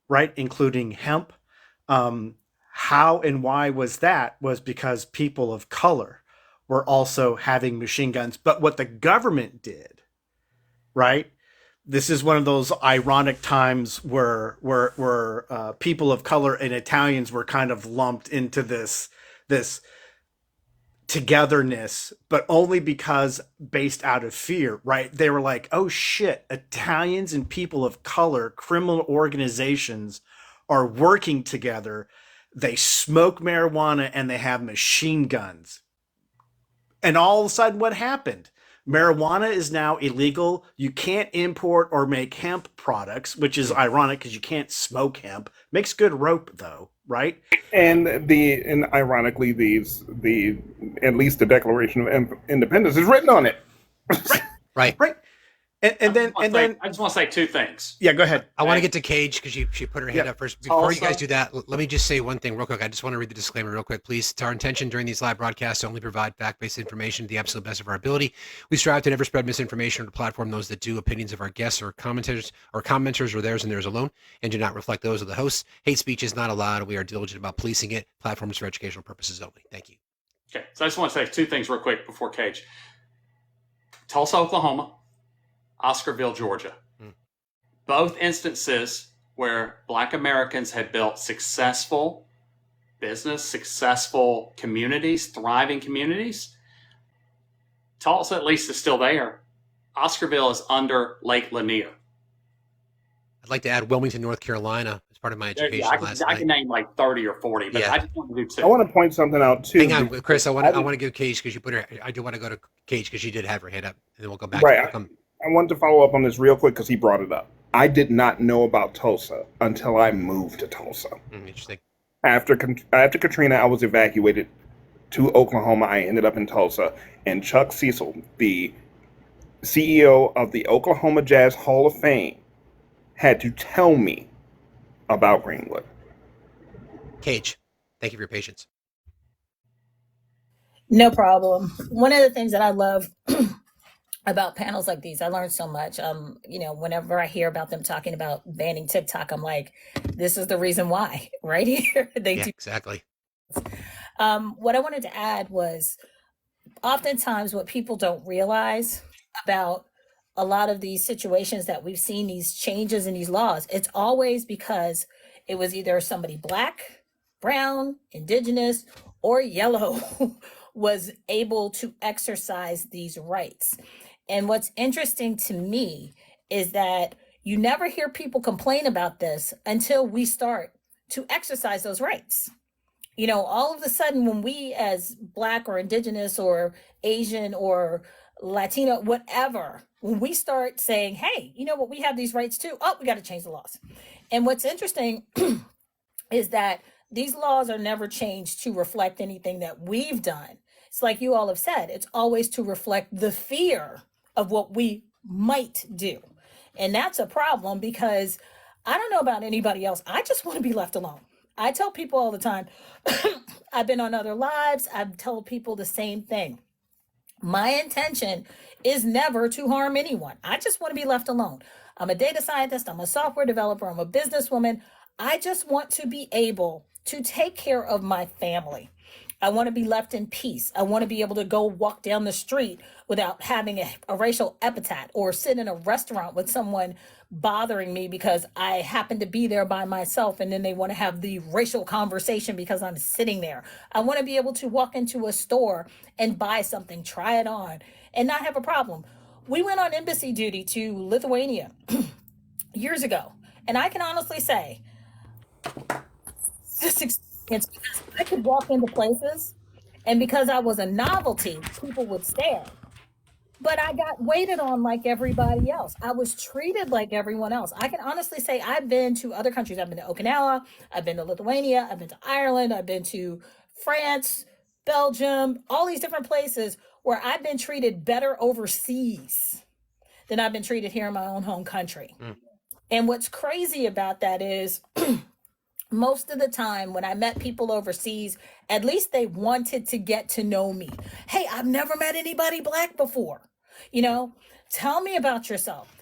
right, including hemp. How and why was that? Was because people of color were also having machine guns. But what the government did, right? This is one of those ironic times where people of color and Italians were kind of lumped into this togetherness, but only because based out of fear, right? They were like, oh shit, Italians and people of color, criminal organizations are working together. They smoke marijuana and they have machine guns. And all of a sudden, what happened? Marijuana is now illegal. You can't import or make hemp products, which is ironic because you can't smoke hemp. Makes good rope though, right? And ironically, the at least the Declaration of Independence is written on it. Right. And then I just want to say two things. Yeah, go ahead. I want to get to Cage because she put her hand Yeah. up first. Before Also- you guys do that, let me just say one thing real quick. I just want to read the disclaimer real quick, please. It's our intention during these live broadcasts to only provide fact-based information to the absolute best of our ability. We strive to never spread misinformation or to platform those that do. Opinions of our guests or commenters are theirs and theirs alone and do not reflect those of the hosts. Hate speech is not allowed. We are diligent about policing it. Platforms for educational purposes only. Thank you. Okay, so I just want to say two things real quick before Cage. Tulsa, Oklahoma, Oscarville, Georgia. Both instances where Black Americans had built successful business, successful communities, thriving communities. Tulsa, at least, is still there. Oscarville is under Lake Lanier. I'd like to add Wilmington, North Carolina, as part of my education last I night. can name like 30 or 40, but Yeah. I just want to do two. I want to point something out too. Hang on, Chris. I want to give Cage because you put her. I do want to go to Cage because she did have her hand up, and then we'll go back. Right. We'll come. I wanted to follow up on this real quick because he brought it up. I did not know about Tulsa until I moved to Tulsa. Interesting. After Katrina, I was evacuated to Oklahoma. I ended up in Tulsa, and Chuck Cecil, the CEO of the Oklahoma Jazz Hall of Fame, had to tell me about Greenwood. Cage, thank you for your patience. No problem. One of the things that I love about panels like these, I learned so much. Whenever I hear about them talking about banning TikTok, I'm like, this is the reason why, right here. Yeah, exactly. What I wanted to add was oftentimes what people don't realize about a lot of these situations that we've seen, these changes in these laws, it's always because it was either somebody Black, brown, indigenous, or yellow was able to exercise these rights. And what's interesting to me is that you never hear people complain about this until we start to exercise those rights. All of a sudden, when we as Black or indigenous or Asian or Latino, whatever, when we start saying, hey, you know what, we have these rights too. Oh, we got to change the laws. And what's interesting is that these laws are never changed to reflect anything that we've done. It's like you all have said, it's always to reflect the fear of what we might do. And that's a problem because I don't know about anybody else. I just want to be left alone. I tell people all the time, I've been on other lives. I've told people the same thing. My intention is never to harm anyone. I just want to be left alone. I'm a data scientist. I'm a software developer. I'm a businesswoman. I just want to be able to take care of my family. I want to be left in peace. I want to be able to go walk down the street without having a racial epithet or sit in a restaurant with someone bothering me because I happen to be there by myself and then they want to have the racial conversation because I'm sitting there. I want to be able to walk into a store and buy something, try it on, and not have a problem. We went on embassy duty to Lithuania years ago, and I can honestly say this experience, because I could walk into places and because I was a novelty, people would stare. but I got waited on like everybody else. I was treated like everyone else. I can honestly say I've been to other countries. I've been to Okinawa, I've been to Lithuania, I've been to Ireland, I've been to France, Belgium, all these different places where I've been treated better overseas than I've been treated here in my own home country. Mm. And what's crazy about that is most of the time when I met people overseas, at least they wanted to get to know me. Hey, I've never met anybody black before. You know, tell me about yourself.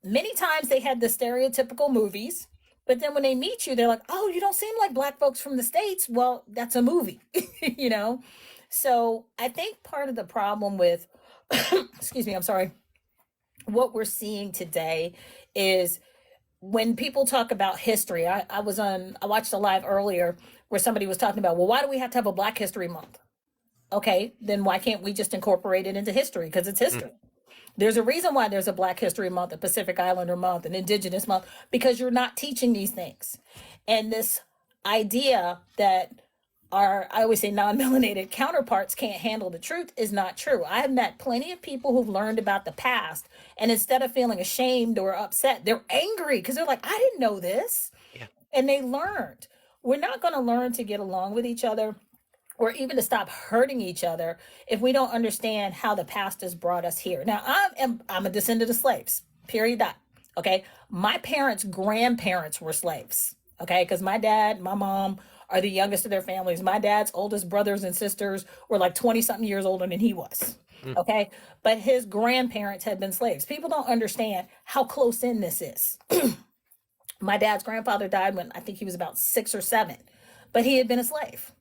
Many times they had the stereotypical movies, but then when they meet you, they're like, oh, you don't seem like black folks from the States. Well, that's a movie, you know? So I think part of the problem with, excuse me, I'm sorry, what we're seeing today is when people talk about history, I watched a live earlier where somebody was talking about, well, why do we have to have a Black History Month? Okay, then why can't we just incorporate it into history? Because it's Mm. history. There's a reason why there's a Black History Month, a Pacific Islander Month, an Indigenous Month, because you're not teaching these things. And this idea that I always say non-melanated counterparts can't handle the truth is not true. I have met plenty of people who've learned about the past, and instead of feeling ashamed or upset, they're angry because they're like, I didn't know this. Yeah. And they learned. We're not going to learn to get along with each other or even to stop hurting each other if we don't understand how the past has brought us here. Now, I'm a descendant of slaves, period. Dot. Okay. My parents' grandparents were slaves. Okay. Because my dad, my mom are the youngest of their families. My dad's oldest brothers and sisters were like 20 something years older than he was. Mm. Okay. But his grandparents had been slaves. People don't understand how close in this is. My dad's grandfather died when I think he was about 6 or 7, but he had been a slave.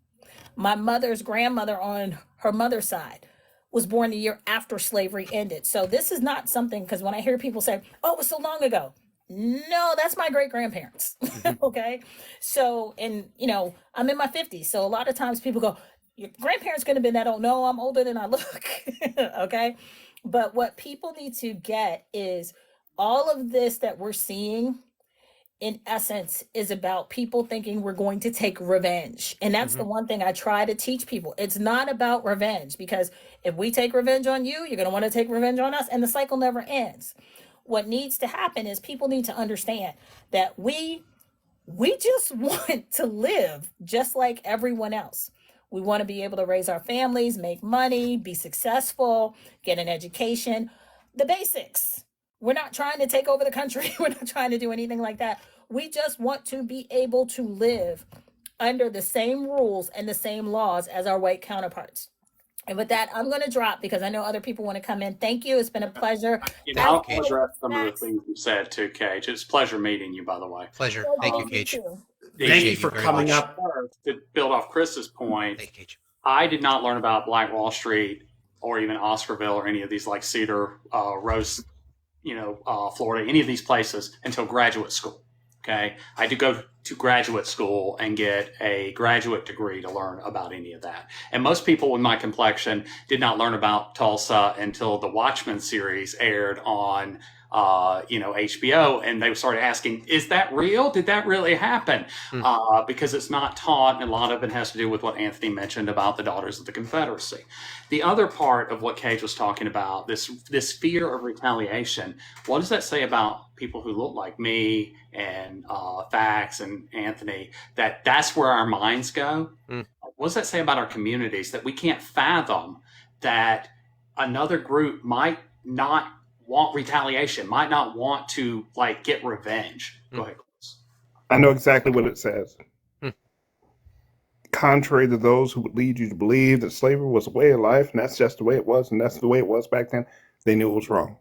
My mother's grandmother on her mother's side was born the year after slavery ended. So this is not something, because when I hear people say, oh, it was so long ago. No, that's my great grandparents. Mhm. Okay. So, and you know, I'm in my 50s. So a lot of times people go, your grandparents could have been that old. No, I'm older than I look. Okay. But what people need to get is all of this that we're seeing in essence is about people thinking we're going to take revenge. And that's the Mhm. one thing I try to teach people. It's not about revenge, because if we take revenge on you, you're going to want to take revenge on us, and the cycle never ends. What needs to happen is people need to understand that we just want to live just like everyone else. We want to be able to raise our families, make money, be successful, get an education, the basics. We're not trying to take over the country. We're not trying to do anything like that. We just want to be able to live under the same rules and the same laws as our white counterparts. And with that, I'm going to drop because I know other people want to come in. Thank you. It's been a pleasure. I'll Thank you, Cage. address some of the Max. things you said too, Cage. It's a pleasure meeting you, by the way. Pleasure. So Thank you, good Cage. too. Thank Appreciate you for very coming much. up. To build off Chris's point, Thank you, Cage. I did not learn about Black Wall Street or even Oscarville or any of these like Cedar, Rose, Florida, any of these places until graduate school. Okay. I had to go to graduate school and get a graduate degree to learn about any of that. And most people with my complexion did not learn about Tulsa until the Watchmen series aired on HBO, and they started asking, is that real? Did that really happen? Because it's not taught, and a lot of it has to do with what Anthony mentioned about the Daughters of the Confederacy. The other part of what Cage was talking about, this fear of retaliation, what does that say about people who look like me and Fax and Anthony, that's where our minds go? What does that say about our communities, that we can't fathom that another group might not want retaliation, might not want to get revenge? Go ahead, Chris. I know exactly what it says. Hmm. Contrary to those who would lead you to believe that slavery was a way of life, and that's just the way it was, and that's the way it was back then, they knew it was wrong.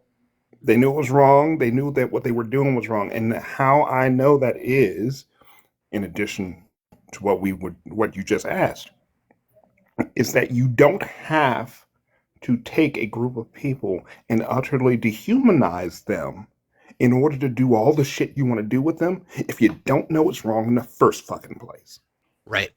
They knew it was wrong. They knew that what they were doing was wrong. And how I know that is, in addition to what you just asked, is that you don't have to take a group of people and utterly dehumanize them in order to do all the shit you want to do with them if you don't know it's wrong in the first fucking place. Right.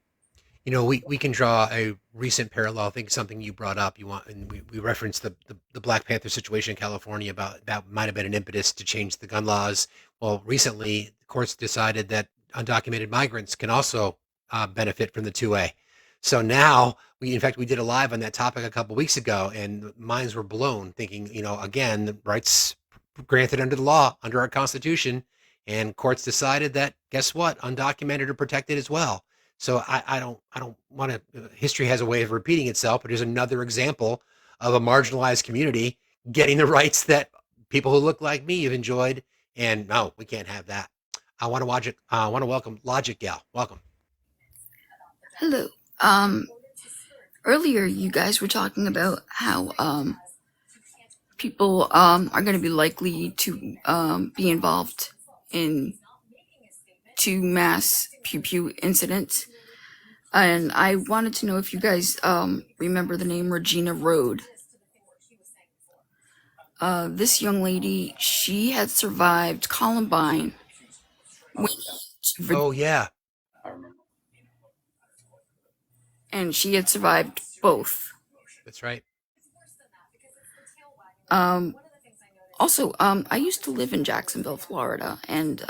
We can draw a recent parallel. I think something you brought up, and we referenced the Black Panther situation in California, about that might have been an impetus to change the gun laws. Well, recently, the courts decided that undocumented migrants can also benefit from the 2A. So now in fact, we did a live on that topic a couple weeks ago, and minds were blown, thinking, again, the rights granted under the law, under our Constitution, and courts decided that, guess what, undocumented are protected as well. So I don't want to. History has a way of repeating itself, but here's another example of a marginalized community getting the rights that people who look like me have enjoyed. And no, we can't have that. I want to watch it. I want to welcome Logic Gal. Welcome. Hello. Earlier you guys were talking about how people are going to be likely to be involved in two mass pew pew incidents, and I wanted to know if you guys remember the name Regina Road. This young lady, she had survived Columbine. Oh yeah, I remember. And she had survived both. That's right. Also, I used to live in Jacksonville, Florida, and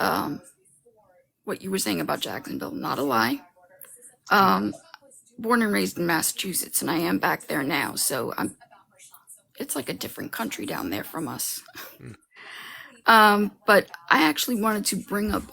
what you were saying about Jacksonville, not a lie. Born and raised in Massachusetts, and I am back there now, so it's like a different country down there from us. But I actually wanted to bring up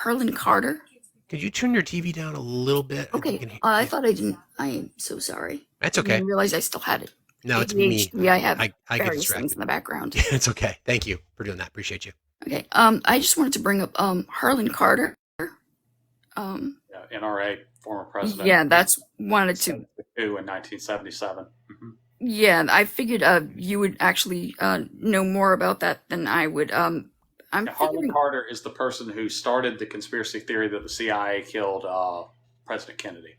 Herlin Carter. Could you turn your TV down a little bit? Okay, I thought I didn't. I am so sorry. That's okay. I didn't realize I still had it. No, it's me. Yeah, I have I get various distracted. things in the background. It's okay. Thank you for doing that. Appreciate you. Okay. I just wanted to bring up Herlin Carter. NRA former president. Yeah, that's wanted to. In 1977. Mm-hmm. Yeah, I figured you would actually know more about that than I would. Harlan Carter is the person who started the conspiracy theory that the CIA killed President Kennedy.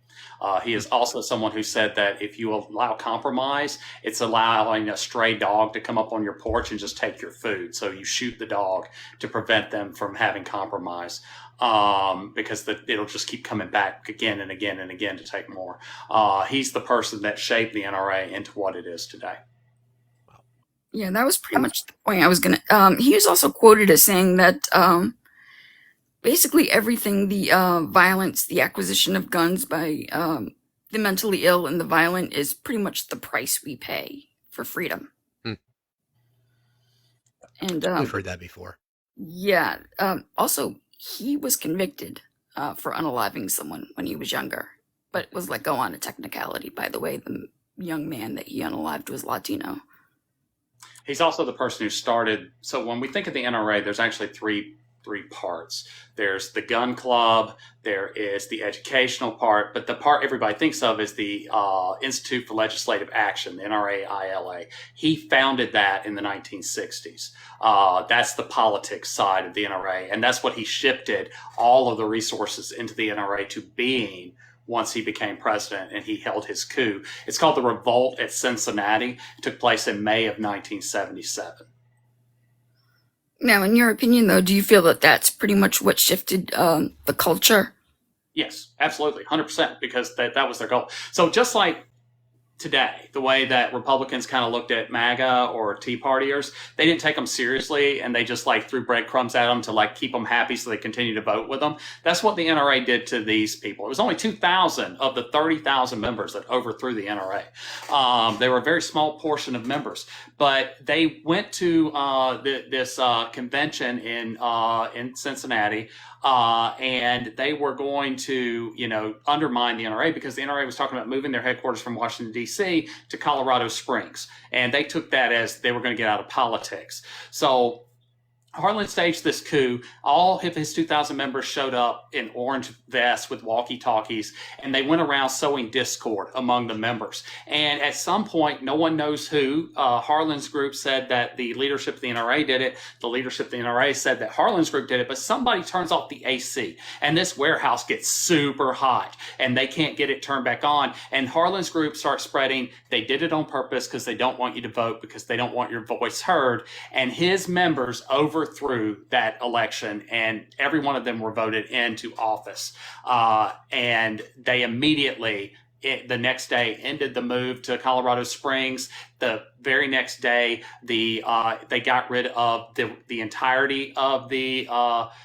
He is also someone who said that if you allow compromise, it's allowing a stray dog to come up on your porch and just take your food. So you shoot the dog to prevent them from having compromise, because it'll just keep coming back again and again and again to take more. He's the person that shaped the NRA into what it is today. Yeah, that was pretty much the point I was gonna. He was also quoted as saying that basically everything, the violence, the acquisition of guns by the mentally ill and the violent, is pretty much the price we pay for freedom. And We've heard that before. Yeah. Also, he was convicted for unaliving someone when he was younger, but was let go on a technicality. By the way, the young man that he unalived was Latino. He's also the person who started. So when we think of the NRA, there's actually three parts. There's the gun club, there is the educational part, but the part everybody thinks of is the Institute for Legislative Action, the NRA-ILA. He founded that in the 1960s. That's the politics side of the NRA, and that's what he shifted all of the resources into the NRA to being once he became president and he held his coup. It's called the Revolt at Cincinnati. It took place in May of 1977. Now, in your opinion, though, do you feel that that's pretty much what shifted the culture? Yes, absolutely, 100%, because that was their goal. So just like today, the way that Republicans kind of looked at MAGA or Tea Partiers, they didn't take them seriously, and they just threw breadcrumbs at them to keep them happy so they continue to vote with them. That's what the NRA did to these people. It was only 2,000 of the 30,000 members that overthrew the NRA. They were a very small portion of members, but they went to this convention in Cincinnati, and they were going to, undermine the NRA, because the NRA was talking about moving their headquarters from Washington, D.C. to Colorado Springs. And they took that as they were going to get out of politics. So Harlan staged this coup. All of his 2,000 members showed up in orange vests with walkie-talkies, and they went around sowing discord among the members. And at some point, no one knows who, Harlan's group said that the leadership of the NRA did it. The leadership of the NRA said that Harlan's group did it, but somebody turns off the AC, and this warehouse gets super hot, and they can't get it turned back on. And Harlan's group starts spreading, they did it on purpose because they don't want you to vote, because they don't want your voice heard. And his members overthrew that election, and every one of them were voted into office. And they immediately, the next day, ended the move to Colorado Springs. the very next day, they got rid of the entirety of the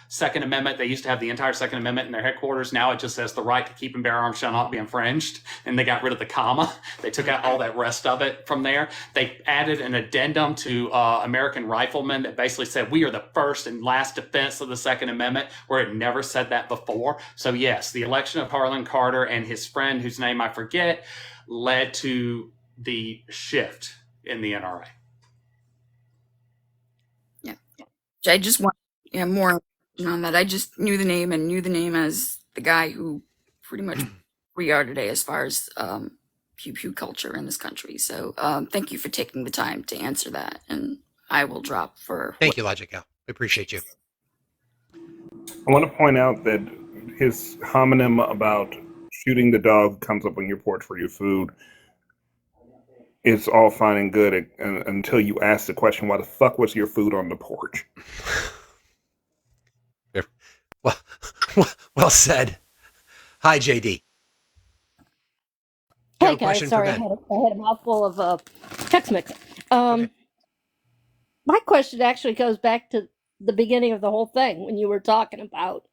Second Amendment. They used to have the entire Second Amendment in their headquarters. Now it just says the right to keep and bear arms shall not be infringed, and they got rid of the comma. They took out all that rest of it from there. They added an addendum to American Riflemen that basically said we are the first and last defense of the Second Amendment, where it never said that before. So yes, the election of Harlan Carter and his friend, whose name I forget, led to the shift in the NRA. Yeah. I just want more on that. I just knew the name and knew the name as the guy who pretty much we are today as far as pew pew culture in this country. So thank you for taking the time to answer that, and I will drop for. Thank you, Logic Al. We appreciate you. I want to point out that his homonym about shooting the dog who comes up on your porch for your food, it's all fine and good until you ask the question, why the fuck was your food on the porch? Well said. Hi, JD. Hey guys, sorry, I had a mouthful of Chex Mix. Okay. My question actually goes back to the beginning of the whole thing when you were talking about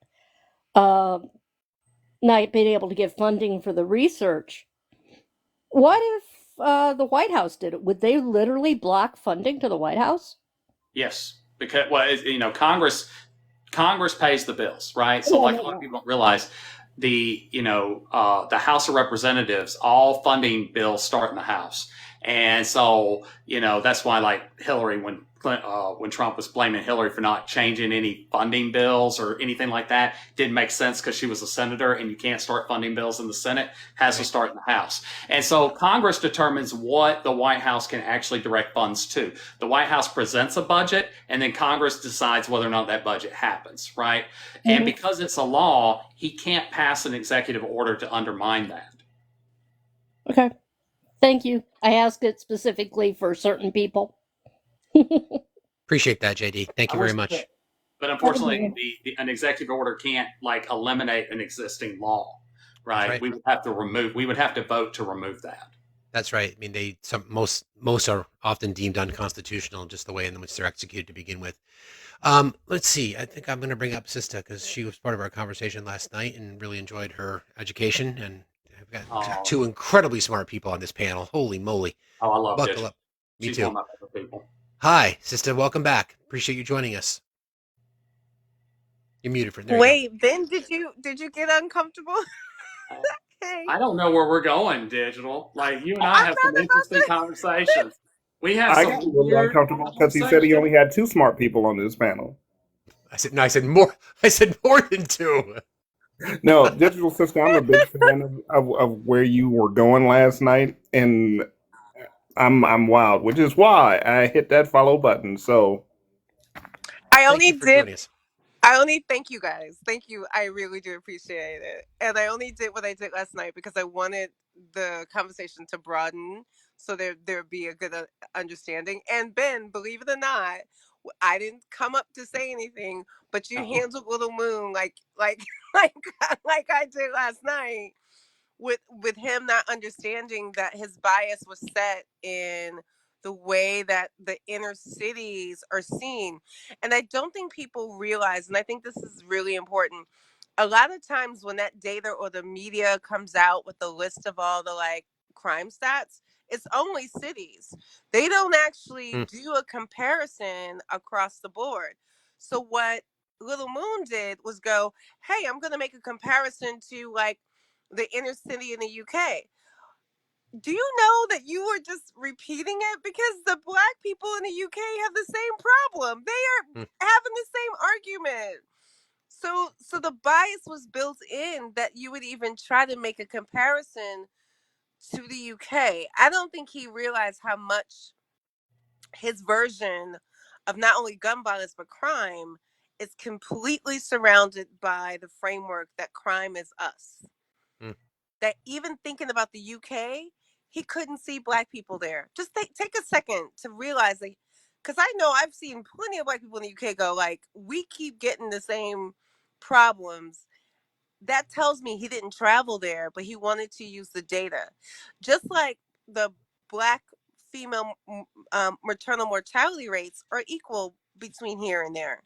not being able to get funding for the research. What if the White House did it? Would they literally block funding to the White House? Yes, because Congress pays the bills, right? So like a lot of people don't realize, the House of Representatives, all funding bills start in the House, and so that's why, like Hillary, when Trump was blaming Hillary for not changing any funding bills or anything like that, didn't make sense because she was a senator and you can't start funding bills in the Senate, has to start in the House. And so Congress determines what the White House can actually direct funds to. The White House presents a budget, and then Congress decides whether or not that budget happens, right? Mm-hmm. And because it's a law, he can't pass an executive order to undermine that. Okay. Thank you. I asked it specifically for certain people. Appreciate that, JD. Thank you very much. But unfortunately, an executive order can't eliminate an existing law, right? Right. We would have to vote to remove that. That's right. I mean, most are often deemed unconstitutional, just the way in which they're executed to begin with. Let's see. I think I'm going to bring up Sista because she was part of our conversation last night and really enjoyed her education. And I've got two incredibly smart people on this panel. Holy moly! Oh, I love Buckle up. Me She's too. one of my favorite people. Hi, Sista. Welcome back. Appreciate you joining us. You're muted for there. Wait, Ben, did you get uncomfortable? Hey. I don't know where we're going, Digital. Like, you and I have some interesting conversations. We have I got a little uncomfortable because he said he only had two smart people on this panel. I said more than two. No, Digital Sister, I'm a big fan of where you were going last night, and I'm wild, which is why I hit that follow button. So I only thank you guys. Thank you. I really do appreciate it. And I only did what I did last night because I wanted the conversation to broaden so there'd be a good understanding. And Ben, believe it or not, I didn't come up to say anything, but you handled Little Moon like I did last night with him not understanding that his bias was set in the way that the inner cities are seen. And I don't think people realize, and I think this is really important, a lot of times when that data or the media comes out with the list of all the crime stats, it's only cities. They don't actually do a comparison across the board. So what Little Moon did was go, hey, I'm going to make a comparison to the inner city in the UK. Do you know that you were just repeating it? Because the black people in the UK have the same problem. They are having the same argument. So the bias was built in that you would even try to make a comparison to the UK. I don't think he realized how much his version of not only gun violence but crime is completely surrounded by the framework that crime is us. That even thinking about the UK, he couldn't see black people there. Just take a second to realize, because I know I've seen plenty of black people in the UK go, we keep getting the same problems. That tells me he didn't travel there, but he wanted to use the data. Just like the black female maternal mortality rates are equal between here and there.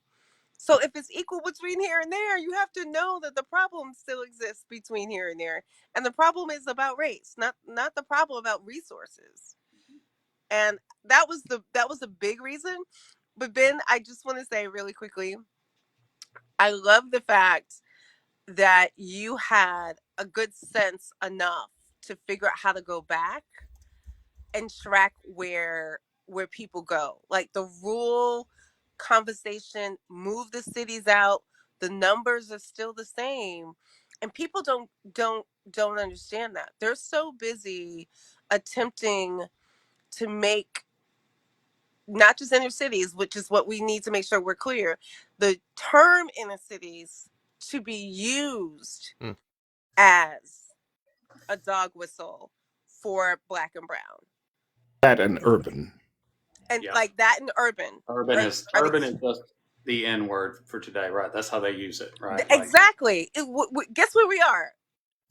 So if it's equal between here and there, you have to know that the problem still exists between here and there. And the problem is about race, not the problem about resources. And that was the big reason. But Ben, I just want to say really quickly, I love the fact that you had a good sense enough to figure out how to go back and track where people go. Like the rural conversation, move the cities out, the numbers are still the same. And people don't understand that. They're so busy attempting to make not just inner cities, which is what we need to make sure we're clear, the term inner cities to be used as a dog whistle for Black and brown. That and urban. And like that in urban. Urban is just the N word for today, right? That's how they use it, right? Exactly. Guess where we are?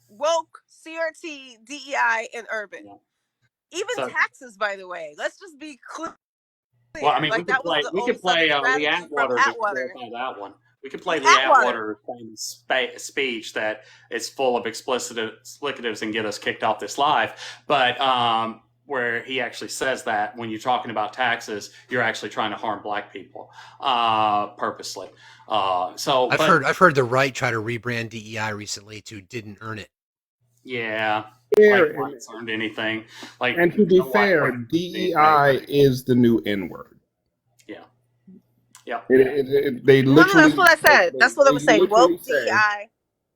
Woke, CRT, DEI, and urban. Yeah. Even taxes, by the way. Let's just be clear. Well, I mean, we could play Lee Atwater to clarify that one. We could play Lee Atwater's famous speech that is full of explicitives and get us kicked off this live. But where he actually says that when you're talking about taxes, you're actually trying to harm Black people purposely. So I've heard the right try to rebrand DEI recently to "didn't earn it." Yeah. Like whites earned anything. Like, and to be fair, DEI is the new N word. Yeah. Yeah. They literally. That's what I said. That's what I was saying. Woke DEI.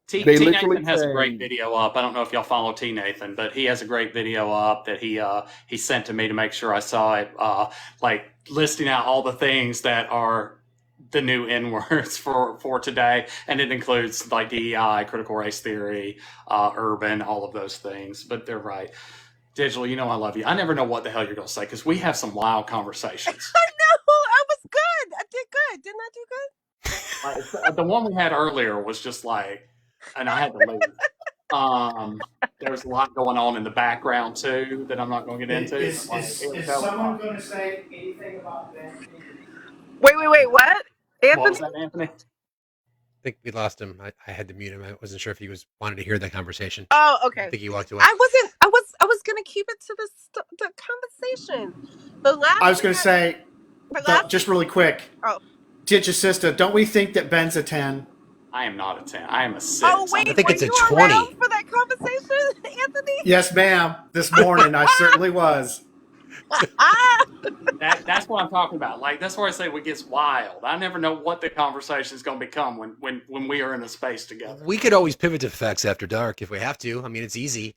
T Nathan has a great video up. I don't know if y'all follow T Nathan, but he has a great video up that he sent to me to make sure I saw it. Like listing out all the things that are the new N words for today, and it includes like DEI, critical race theory, urban, all of those things. But they're right. Digital, you know I love you. I never know what the hell you're going to say because we have some wild conversations. I know. I was good. I did good. Didn't I do good? The one we had earlier was just like, and I had to leave. There's a lot going on in the background too that I'm not going to get into. Is someone going to say anything about that? Wait. What? Anthony? What was that, Anthony? I think we lost him. I had to mute him. I wasn't sure if he wanted to hear that conversation. Oh, okay. I think he walked away. I was gonna keep it to the conversation. I was gonna say, just really quick. Oh, Digisister, don't we think that Ben's a 10? I am not a 10. I am a 6. Oh wait, I think it's a 20 for that conversation, Anthony. Yes, ma'am. This morning, I certainly was. That's what I'm talking about. Like that's where I say it gets wild. I never know what the conversation is going to become when we are in a space together. We could always pivot to facts after dark if we have to. I mean, it's easy.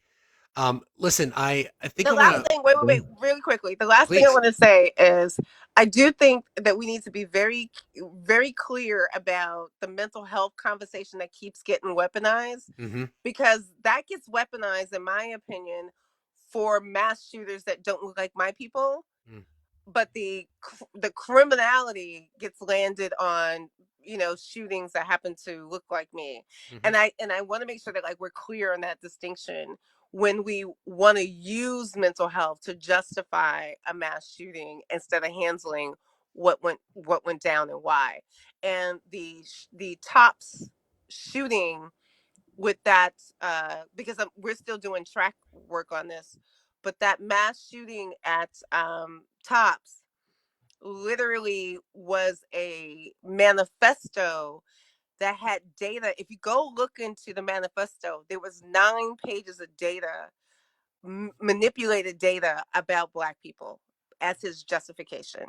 Listen, I think the last thing. Wait, really quickly. The last thing I want to say is I do think that we need to be very, very clear about the mental health conversation that keeps getting weaponized, because that gets weaponized, in my opinion, for mass shooters that don't look like my people. But the criminality gets landed on shootings that happen to look like me, and I want to make sure that like we're clear on that distinction when we want to use mental health to justify a mass shooting instead of handling what went down and why. And the Tops shooting with that, because we're still doing track work on this, but that mass shooting at Tops literally was a manifesto that had data. If you go look into the manifesto, there was 9 pages of data, manipulated data about Black people as his justification.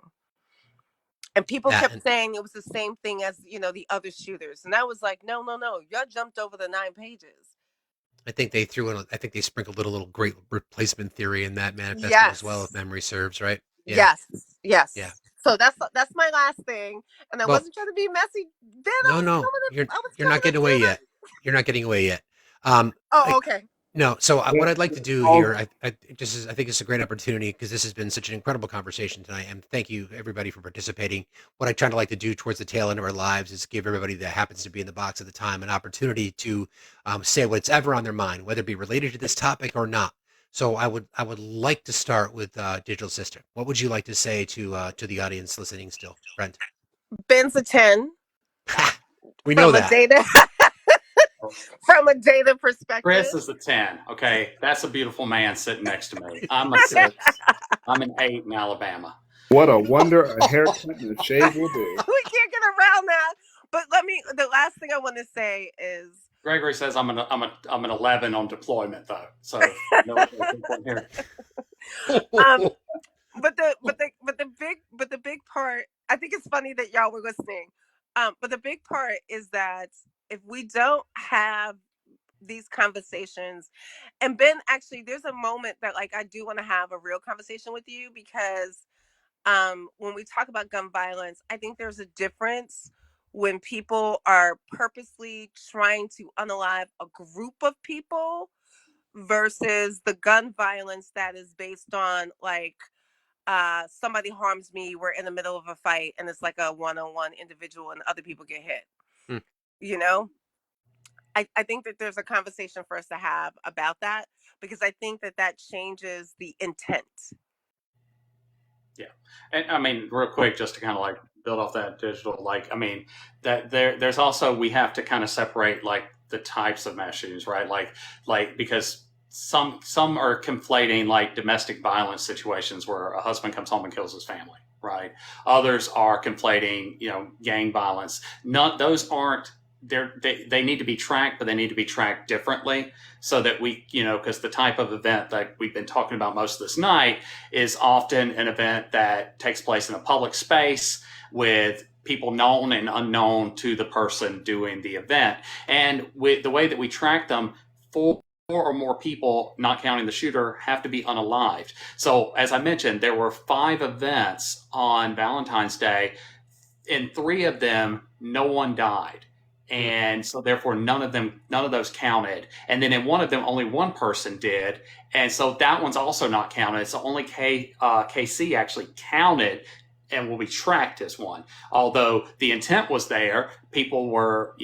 And people kept saying it was the same thing as, the other shooters. And I was like, no. Y'all jumped over the 9 pages. I think they sprinkled a little great replacement theory in that manifesto as well, if memory serves, right? Yeah. Yes. Yeah. So that's my last thing. And I wasn't trying to be messy. No. You're not getting away yet. You're not getting away yet. Okay. No. So what I'd like to do here, I think it's a great opportunity because this has been such an incredible conversation tonight. And thank you everybody for participating. What I try to like to do towards the tail end of our lives is give everybody that happens to be in the box at the time an opportunity to say what's ever on their mind, whether it be related to this topic or not. So I would like to start with digital sister. What would you like to say to the audience listening still, Brent? Ben's a 10 We know from a that. data from a data perspective. Chris is a 10. Okay, that's a beautiful man sitting next to me. I'm a 6. I'm an 8 in Alabama. What a wonder a haircut and a shave will do. We can't get around that. But the last thing I want to say is Gregory says I'm an 11 on deployment though. So no here. but the big part, I think it's funny that y'all were listening. But the big part is that if we don't have these conversations, and Ben, actually, there's a moment that like I do want to have a real conversation with you, because when we talk about gun violence, I think there's a difference when people are purposely trying to unalive a group of people versus the gun violence that is based on like somebody harms me, we're in the middle of a fight, and it's like a one-on-one individual and other people get hit. Hmm. You know, I think that there's a conversation for us to have about that, because I think that that changes the intent. Yeah. And I mean, real quick, just to kind of like build off that digital, like, I mean, that there's also, we have to kind of separate like the types of mass shootings, right? Like, because some are conflating like domestic violence situations where a husband comes home and kills his family, right? Others are conflating, gang violence. None, those aren't, they need to be tracked, but they need to be tracked differently so that we, because the type of event that we've been talking about most of this night is often an event that takes place in a public space with people known and unknown to the person doing the event. And with the way that we track them, four or more people, not counting the shooter, have to be unalived. So as I mentioned, there were 5 events on Valentine's Day. In 3 of them, no one died. And so therefore none of those counted. And then in one of them, only one person did. And so that one's also not counted. So only KC actually counted and will be tracked as one. Although the intent was there, people were,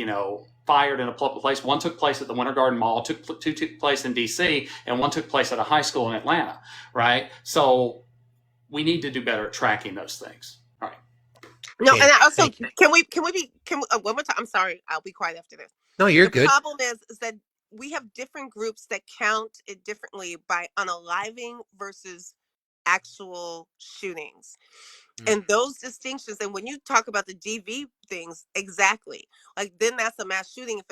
fired in a public place. One took place at the Winter Garden Mall, two took place in DC, and one took place at a high school in Atlanta, right? So we need to do better at tracking those things. No, Okay, and I also thank you. can we one more time? I'm sorry, I'll be quiet after this. No, you're The good. problem is that we have different groups that count it differently by unaliving versus actual shootings. And those distinctions, and when you talk about the DV things, exactly, like then that's a mass shooting if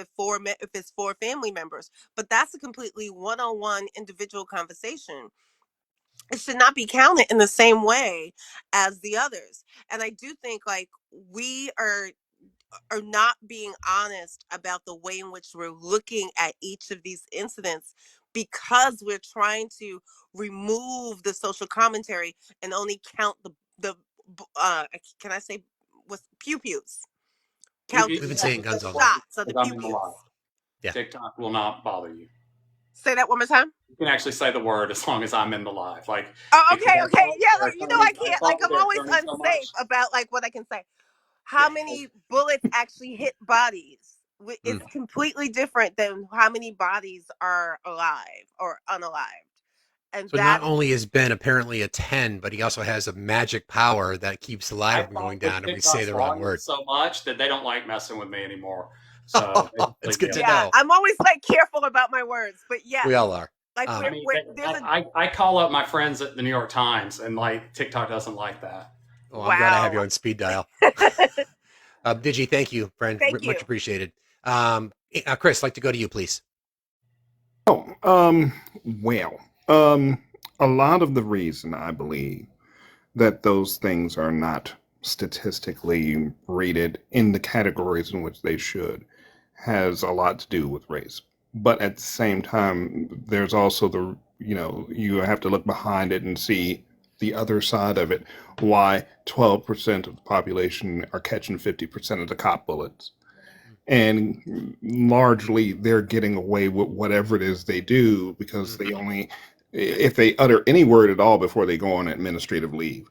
it's 4 family members, but that's a completely one-on-one individual conversation. It should not be counted in the same way as the others. And I do think like we are not being honest about the way in which we're looking at each of these incidents, because we're trying to remove the social commentary and only count the can I say with pew pews, count We've been saying guns all night. shots of the pew pews. Yeah. TikTok will not bother you. Say that one more time. You can actually say the word as long as I'm in the live. Like, Oh, okay, because yeah, like, I can't, I like, follow I'm their always journey so unsafe much. about like what I can say. How many bullets actually hit bodies? It's completely different than how many bodies are alive or unalived. And So not only is Ben apparently a 10, but he also has a magic power that keeps the line from going down if we say the wrong word. So much that they don't like messing with me anymore. So it's good to know. I'm always like careful about my words, but yeah, we all are. Like, I call up my friends at the New York Times, and like TikTok doesn't like that. Oh, I'm glad I have you on speed dial. Digi, thank you, friend. Thank you. Much appreciated. Chris, I'd like to go to you, please. Well, a lot of the reason I believe that those things are not statistically rated in the categories in which they should has a lot to do with race. But at the same time, there's also you have to look behind it and see the other side of it, why 12% of the population are catching 50% of the cop bullets. And largely they're getting away with whatever it is they do because they only, if they utter any word at all before they go on administrative leave,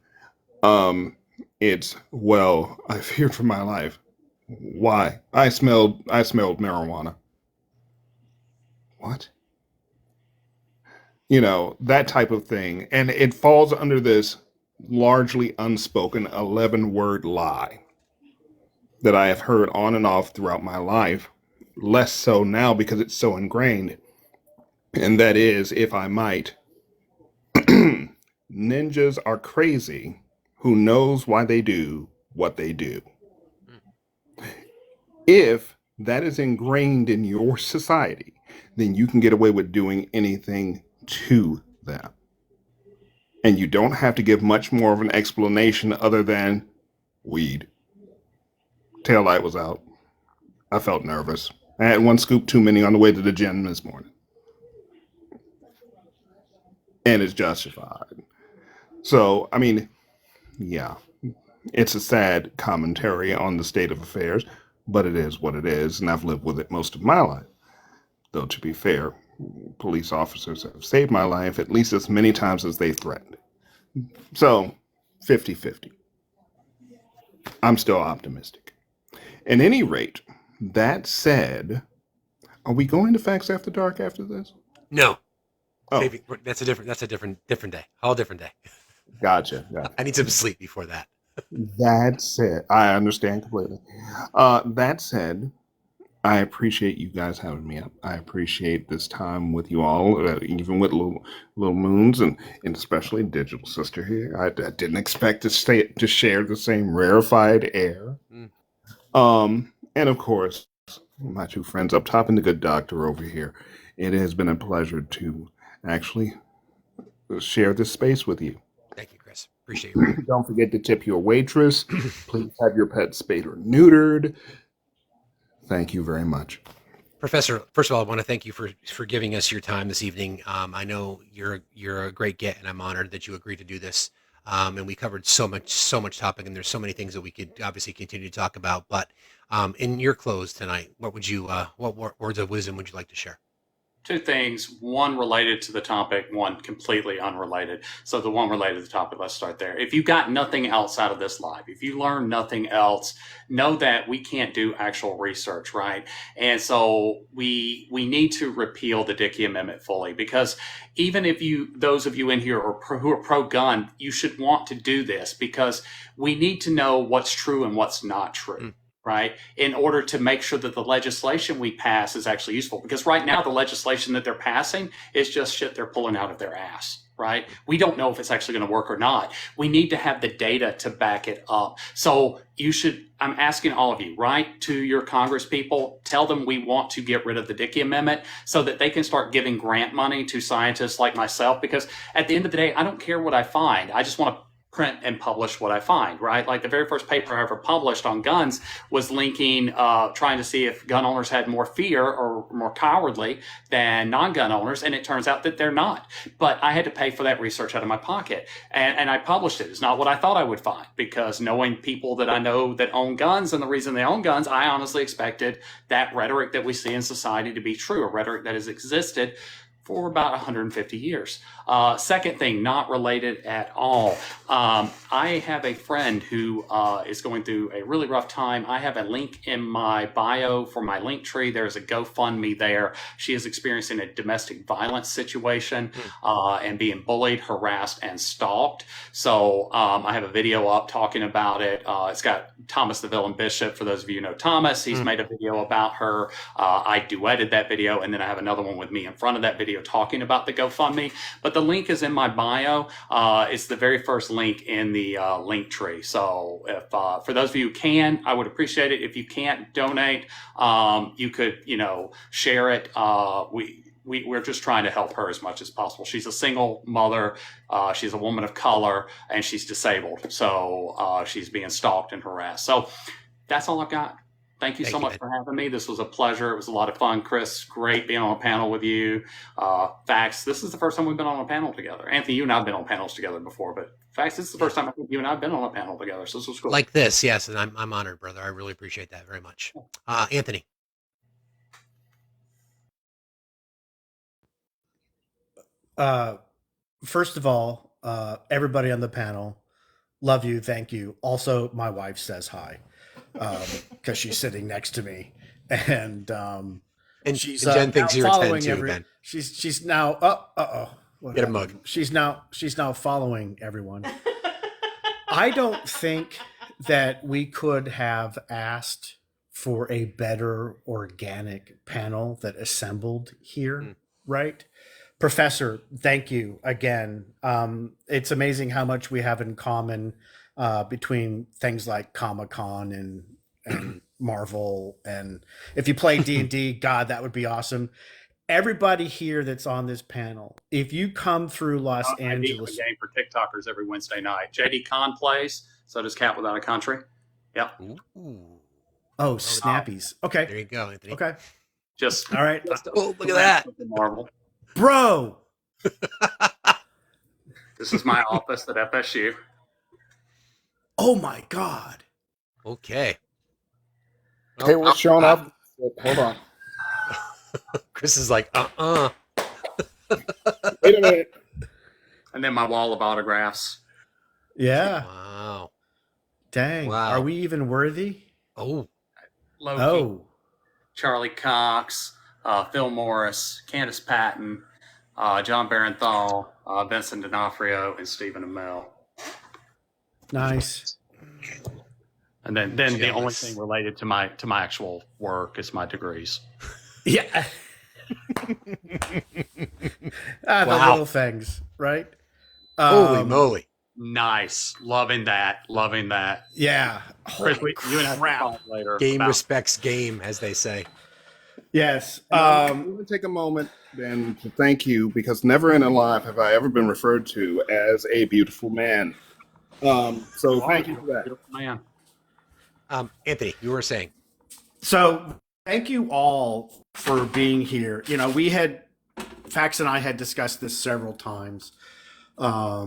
it's, well, I feared for my life. Why? I smelled marijuana. What? that type of thing. And it falls under this largely unspoken 11-word lie that I have heard on and off throughout my life, less so now because it's so ingrained. And that is, if I might, ninjas are crazy who knows why they do what they do. If that is ingrained in your society, then you can get away with doing anything to them. And you don't have to give much more of an explanation other than weed. Taillight was out. I felt nervous. I had one scoop too many on the way to the gym this morning. And it's justified. So, I mean, yeah, it's a sad commentary on the state of affairs, but it is what it is, and I've lived with it most of my life. Though, to be fair, police officers have saved my life at least as many times as they threatened. So, 50-50. I'm still optimistic. At any rate, that said, are we going to Facts After Dark after this? No. Oh, That's a different day. All different day. gotcha. I need some sleep before that. That said, I understand completely. That said, I appreciate you guys having me up. I appreciate this time with you all, even with little moons and especially Digital Sister here. I didn't expect to share the same rarefied air. And of course, my two friends up top and the good doctor over here. It has been a pleasure to actually share this space with you. Thank you, Chris. Appreciate you. Don't forget to tip your waitress. Please have your pet spayed or neutered. Thank you very much. Professor, first of all, I want to thank you for giving us your time this evening. I know you're a great get, and I'm honored that you agreed to do this. And we covered so much topic, and there's so many things that we could obviously continue to talk about. But in your close tonight, what words of wisdom would you like to share? Two things, one related to the topic, one completely unrelated. So the one related to the topic, let's start there. If you got nothing else out of this live, if you learn nothing else, know that we can't do actual research, right? And so we need to repeal the Dickey Amendment fully, because even if those of you in here who are pro-gun, you should want to do this, because we need to know what's true and what's not true. Right, in order to make sure that the legislation we pass is actually useful. Because right now, the legislation that they're passing is just shit they're pulling out of their ass, right? We don't know if it's actually going to work or not. We need to have the data to back it up. So I'm asking all of you, write to your Congress people, tell them we want to get rid of the Dickey Amendment so that they can start giving grant money to scientists like myself. Because at the end of the day, I don't care what I find. I just want to print and publish what I find, right? Like the very first paper I ever published on guns was linking, trying to see if gun owners had more fear or more cowardly than non-gun owners, and it turns out that they're not. But I had to pay for that research out of my pocket, and I published it. It's not what I thought I would find, because knowing people that I know that own guns and the reason they own guns, I honestly expected that rhetoric that we see in society to be true, a rhetoric that has existed for about 150 years. Second thing, not related at all. I have a friend who is going through a really rough time. I have a link in my bio for my link tree. There's a GoFundMe there. She is experiencing a domestic violence situation and being bullied, harassed, and stalked. So I have a video up talking about it. It's got Thomas the Villain Bishop. For those of you who know Thomas, he's made a video about her. I duetted that video, and then I have another one with me in front of that video talking about the GoFundMe. But the link is in my bio. It's the very first link in the link tree. So if for those of you who can, I would appreciate it. If you can't donate, you could, share it. We're just trying to help her as much as possible. She's a single mother. She's a woman of color, and she's disabled. So she's being stalked and harassed. So that's all I've got. Thank you so much for having me. This was a pleasure. It was a lot of fun. Chris, great being on a panel with you. Fax, this is the first time we've been on a panel together. Anthony, you and I have been on panels together before, but Fax, this is the first time I think you and I have been on a panel together. So this was cool. Like this, yes, and I'm honored, brother. I really appreciate that very much. Anthony. First of all, everybody on the panel, love you, thank you. Also, my wife says hi. Because she's sitting next to me, and she's Jen thinks now you're following too, Ben. She's now. What Get a happened? mug. She's now following everyone. I don't think that we could have asked for a better organic panel that assembled here, right? Professor, thank you again. It's amazing how much we have in common between things like Comic-Con and Marvel. And if you play D&D, God, that would be awesome. Everybody here that's on this panel, if you come through Los I do have a Angeles, game for TikTokers every Wednesday night. JD Khan plays, so does Cat Without a Country. Yep. Ooh. oh, snappies. Okay. There you go, Anthony. Okay. Just All right. Oh, look at that. Marvel. Bro. This is my office at FSU. Oh my God. Okay. Okay, we're showing up. Hold on. Chris is like, Wait a minute. And then my wall of autographs. Yeah. Wow. Dang. Wow. Are we even worthy? Oh. Loki, Oh. Charlie Cox, Phil Morris, Candace Patton, John Barenthal, Vincent D'Onofrio, and Stephen Amell. Nice. And then the only Jealous. thing related to my actual work is my degrees. Yeah. The Wow. little things, right? Holy moly. Nice. Loving that. Yeah. Chris, Holy you and I will crap. talk later. Game about- respects game, as they say. Yes. I'm going to take a moment, Ben, to thank you, because never in a life have I ever been referred to as a beautiful man. So thank you for that. Beautiful man. Anthony, you were saying. So thank you all for being here. You know, Fax and I had discussed this several times. I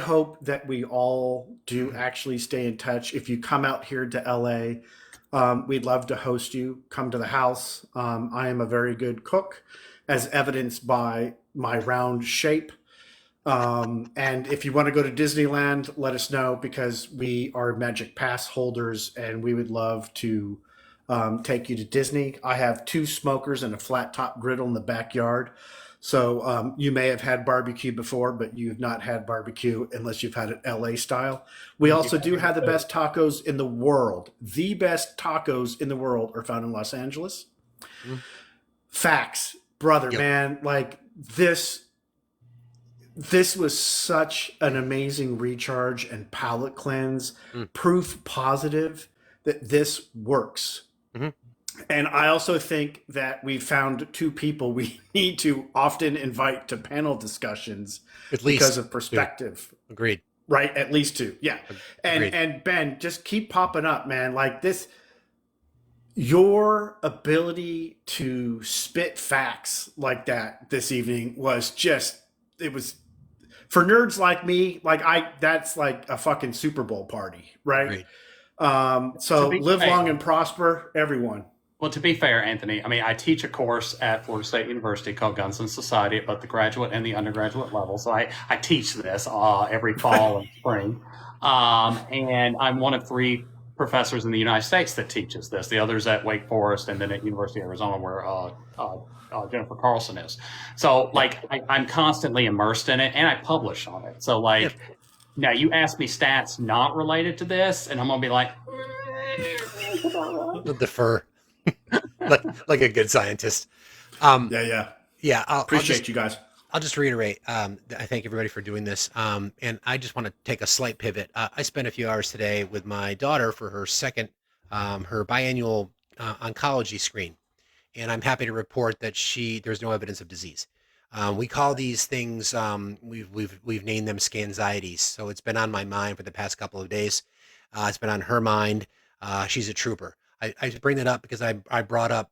hope that we all do actually stay in touch. If you come out here to LA, we'd love to host you. Come to the house. I am a very good cook, as evidenced by my round shape. And if you want to go to Disneyland, let us know, because we are Magic Pass holders and we would love to take you to Disney. I have 2 smokers and a flat top griddle in the backyard. So you may have had barbecue before, but you've not had barbecue unless you've had it LA style. We also do have the best tacos in the world. The best tacos in the world are found in Los Angeles. Facts, brother, Yep. man, like this was such an amazing recharge and palate cleanse, proof positive that this works. Mhm. And I also think that we found 2 people we need to often invite to panel discussions At least because of perspective. 2. Agreed. Right? At least 2. Yeah. Agreed. And Ben, just keep popping up, man. Like this, your ability to spit facts like that this evening was just, it was, for nerds like me, that's like a fucking Super Bowl party, right? Agreed. So be live fair- long and prosper, everyone. Well, to be fair, Anthony, I mean, I teach a course at Florida State University called Guns and Society at both the graduate and the undergraduate level. So I teach this every fall and spring. And I'm one of 3 professors in the United States that teaches this. The others at Wake Forest and then at University of Arizona, where Jennifer Carlson is. So, I'm constantly immersed in it, and I publish on it. So, now you ask me stats not related to this, and I'm going to be like... We'll defer. like a good scientist. Yeah. Appreciate you guys. I'll just reiterate. I thank everybody for doing this. And I just want to take a slight pivot. I spent a few hours today with my daughter for her second, her biannual oncology screen, and I'm happy to report that there's no evidence of disease. We call these things, we've named them scanxiety. So it's been on my mind for the past couple of days. It's been on her mind. She's a trooper. I bring that up because I brought up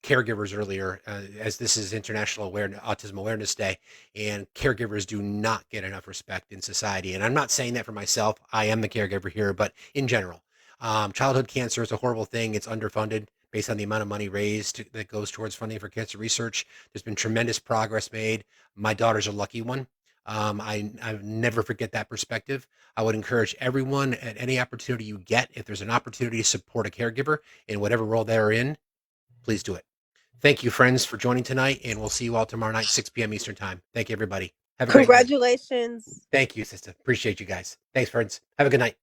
caregivers earlier, as this is International Autism Awareness Day, and caregivers do not get enough respect in society. And I'm not saying that for myself. I am the caregiver here, but in general, childhood cancer is a horrible thing. It's underfunded based on the amount of money raised that goes towards funding for cancer research. There's been tremendous progress made. My daughter's a lucky one. I never forget that perspective. I would encourage everyone at any opportunity you get, if there's an opportunity to support a caregiver in whatever role they're in, please do it. Thank you, friends, for joining tonight, and we'll see you all tomorrow night, 6 p.m. Eastern Time. Thank you, everybody. Have a great night. Congratulations. Thank you, sister. Appreciate you guys. Thanks, friends. Have a good night.